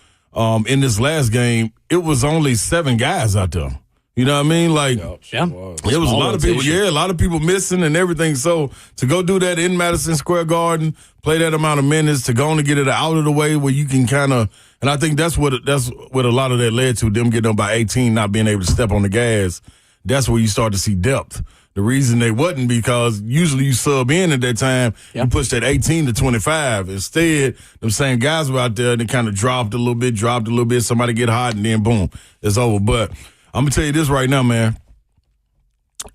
in this last game, it was only 7 guys out there. You know what I mean? Like, it was a lot of people. Yeah, a lot of people missing and everything. So to go do that in Madison Square Garden, play that amount of minutes, to go on and get it out of the way where you can kind of, and I think that's what a lot of that led to, them getting up by 18, not being able to step on the gas. That's where you start to see depth. The reason they wasn't because usually you sub in at that time, you push that 18 to 25. Instead, them same guys were out there and they kind of dropped a little bit, somebody get hot, and then boom, it's over. But I'm going to tell you this right now, man.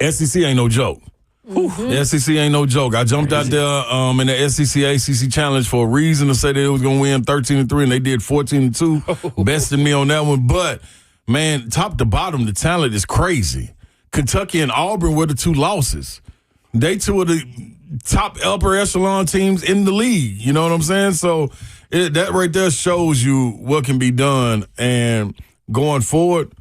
SEC ain't no joke. The SEC ain't no joke. I jumped out there in the SEC ACC Challenge for a reason to say they was going to win 13-3, and they did 14-2. Bested me on that one. But, man, top to bottom, the talent is crazy. Kentucky and Auburn were the 2 losses. They 2 of the top upper echelon teams in the league. You know what I'm saying? So that right there shows you what can be done. And going forward,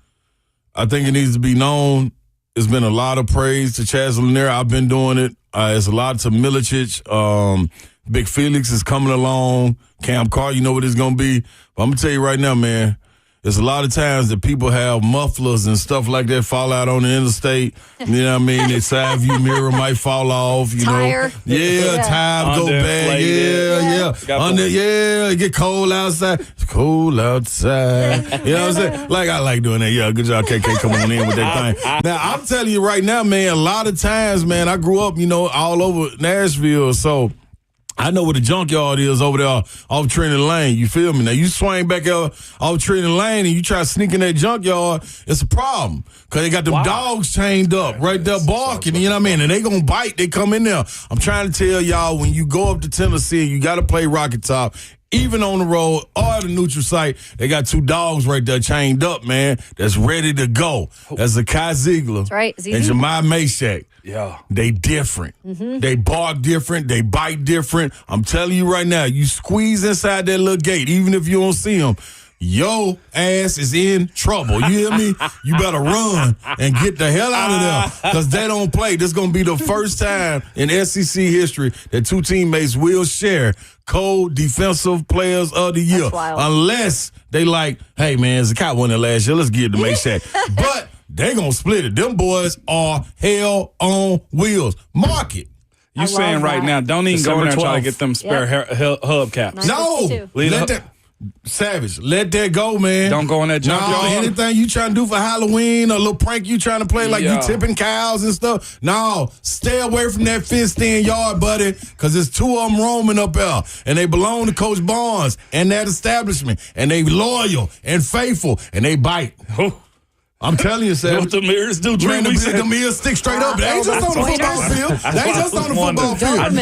I think it needs to be known. It's been a lot of praise to Chaz Lanier. I've been doing it. It's a lot to Milicic. Big Felix is coming along. Cam Carr, you know what it's going to be. But I'm going to tell you right now, man, there's a lot of times that people have mufflers and stuff like that fall out on the interstate. You know what I mean? The side view mirror might fall off. You Tire. know? Yeah, tire go bad. Yeah. It get cold outside. It's cold outside. You know what I'm saying? Like, I like doing that. Yeah, good job, KK. Come on in with that thing. Now, I'm telling you right now, man, a lot of times, man, I grew up, all over Nashville, so I know where the junkyard is over there off Trinity Lane. You feel me? Now, you swing back off Trinity Lane and you try to sneak in that junkyard, it's a problem. Because they got them dogs chained up right there barking, you know what I mean? And they going to bite. They come in there. I'm trying to tell y'all, when you go up to Tennessee, you got to play Rocket Top. Even on the road or at the neutral site, they got 2 dogs right there chained up, man, that's ready to go. That's Zakai Ziegler. That's right, and Jemai Mashack. Yeah. They different. They bark different. They bite different. I'm telling you right now, you squeeze inside that little gate, even if you don't see them, your ass is in trouble. You hear me? You better run and get the hell out of there because they don't play. This is going to be the first time in SEC history that 2 teammates will share co-defensive players of the year. Unless they like, hey, man, Zakai won it last year. Let's get it to Mashack. But they going to split it. Them boys are hell on wheels. Mark it. You saying right now, don't even go in there and try to get them spare hubcaps. No. Savage, let that go, man. Don't go in that junkyard. Anything you trying to do for Halloween, a little prank you trying to play, like you tipping cows and stuff. No, stay away from that fenced-in yard, buddy, because there's 2 of them roaming up there, and they belong to Coach Barnes and that establishment, and they loyal and faithful, and they bite. I'm telling you, Savage. What the mirrors do, Drew? The mirrors stick straight up. They ain't just on the football field. They ain't just on the football field.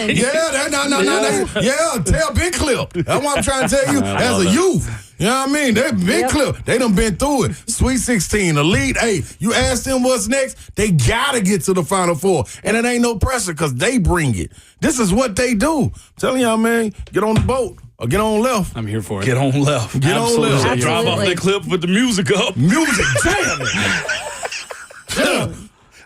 Yeah, tail big clip. That's what I'm trying to tell you as a youth. You know what I mean? They big clip. They done been through it. Sweet 16, Elite 8. You ask them what's next, they got to get to the Final Four. And it ain't no pressure because they bring it. This is what they do. I'm telling y'all, man, get on the boat. Or get on left. I'm here for it. Get on left. Get on left. Absolutely. Drive off that clip with the music up. Music, damn it.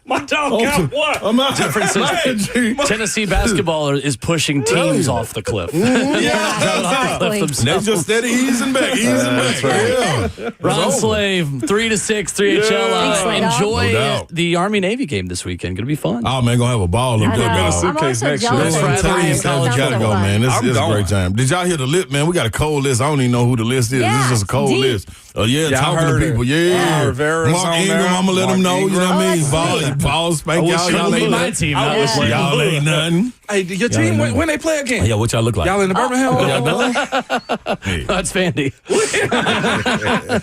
My dog got what? Difference is Tennessee basketball is pushing teams off the cliff. Exactly. They just steady easing back. Yeah. Ron Slave, 3 to 6, 3HL. Thanks, Slade. Enjoy No doubt. the Army-Navy game this weekend. Going to be fun. Oh, man, gonna have a ball. I know. a suitcase I'm also next year. jealous That's of right. you guys. College Sounds gotta so go, fun. man. It's I'm a going. great time. Did y'all hear the list, man? We got a cold list. I don't even know who the list is. Yeah, This is just a cold deep. list. I Talking heard to people. it. Yeah. Rivera's Mark on Ingram, there. I'm going to let them know. You know what I mean? Mark Ball, spank y'all. Y'all Be ain't my nothing. team. I not wish this one. Y'all ain't nothing. Hey, your team, when they play again? Yeah, what y'all look like? Y'all in the Birmingham? That's Vandy.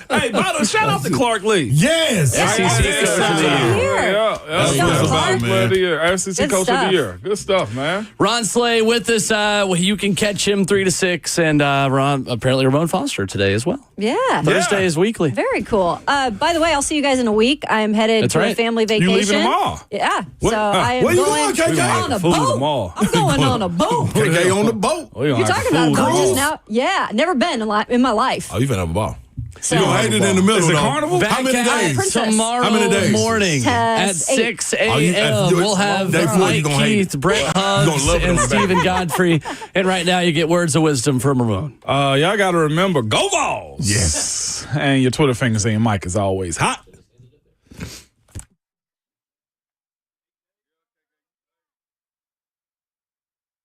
Hey, by the way, shout out to Clark Lee. Yes. SEC Coach of the Year. That's what it's about, man. SEC Good Coach of stuff. the Year. Good stuff, man. Ron Slay with us. You can catch him 3 to 6, and apparently Ramon Foster today as well. Yeah. Thursday is weekly. Very cool. By the way, I'll see you guys in a week. I'm headed That's to a right. family vacation. You leaving tomorrow? Yeah. So I am Where you going going, KK? on a Food boat. tomorrow. I'm going on a boat. KK on the boat. You're talking about gorgeous now? Yeah. Never been in my life. Oh, you finna have a ball. So, You gonna hate it in the middle, Is it though. carnival? How many Back at days? tomorrow How many days? morning at 8. 6 Oh, you- a.m. We'll have Day 4, you Mike gonna hate Keith, it. Brett You gonna Hugs, love it and on the back. Stephen Godfrey. And right now you get words of wisdom from Ramon. Y'all got to remember, go Vols. Yes. And your Twitter fingers saying Mike is always hot.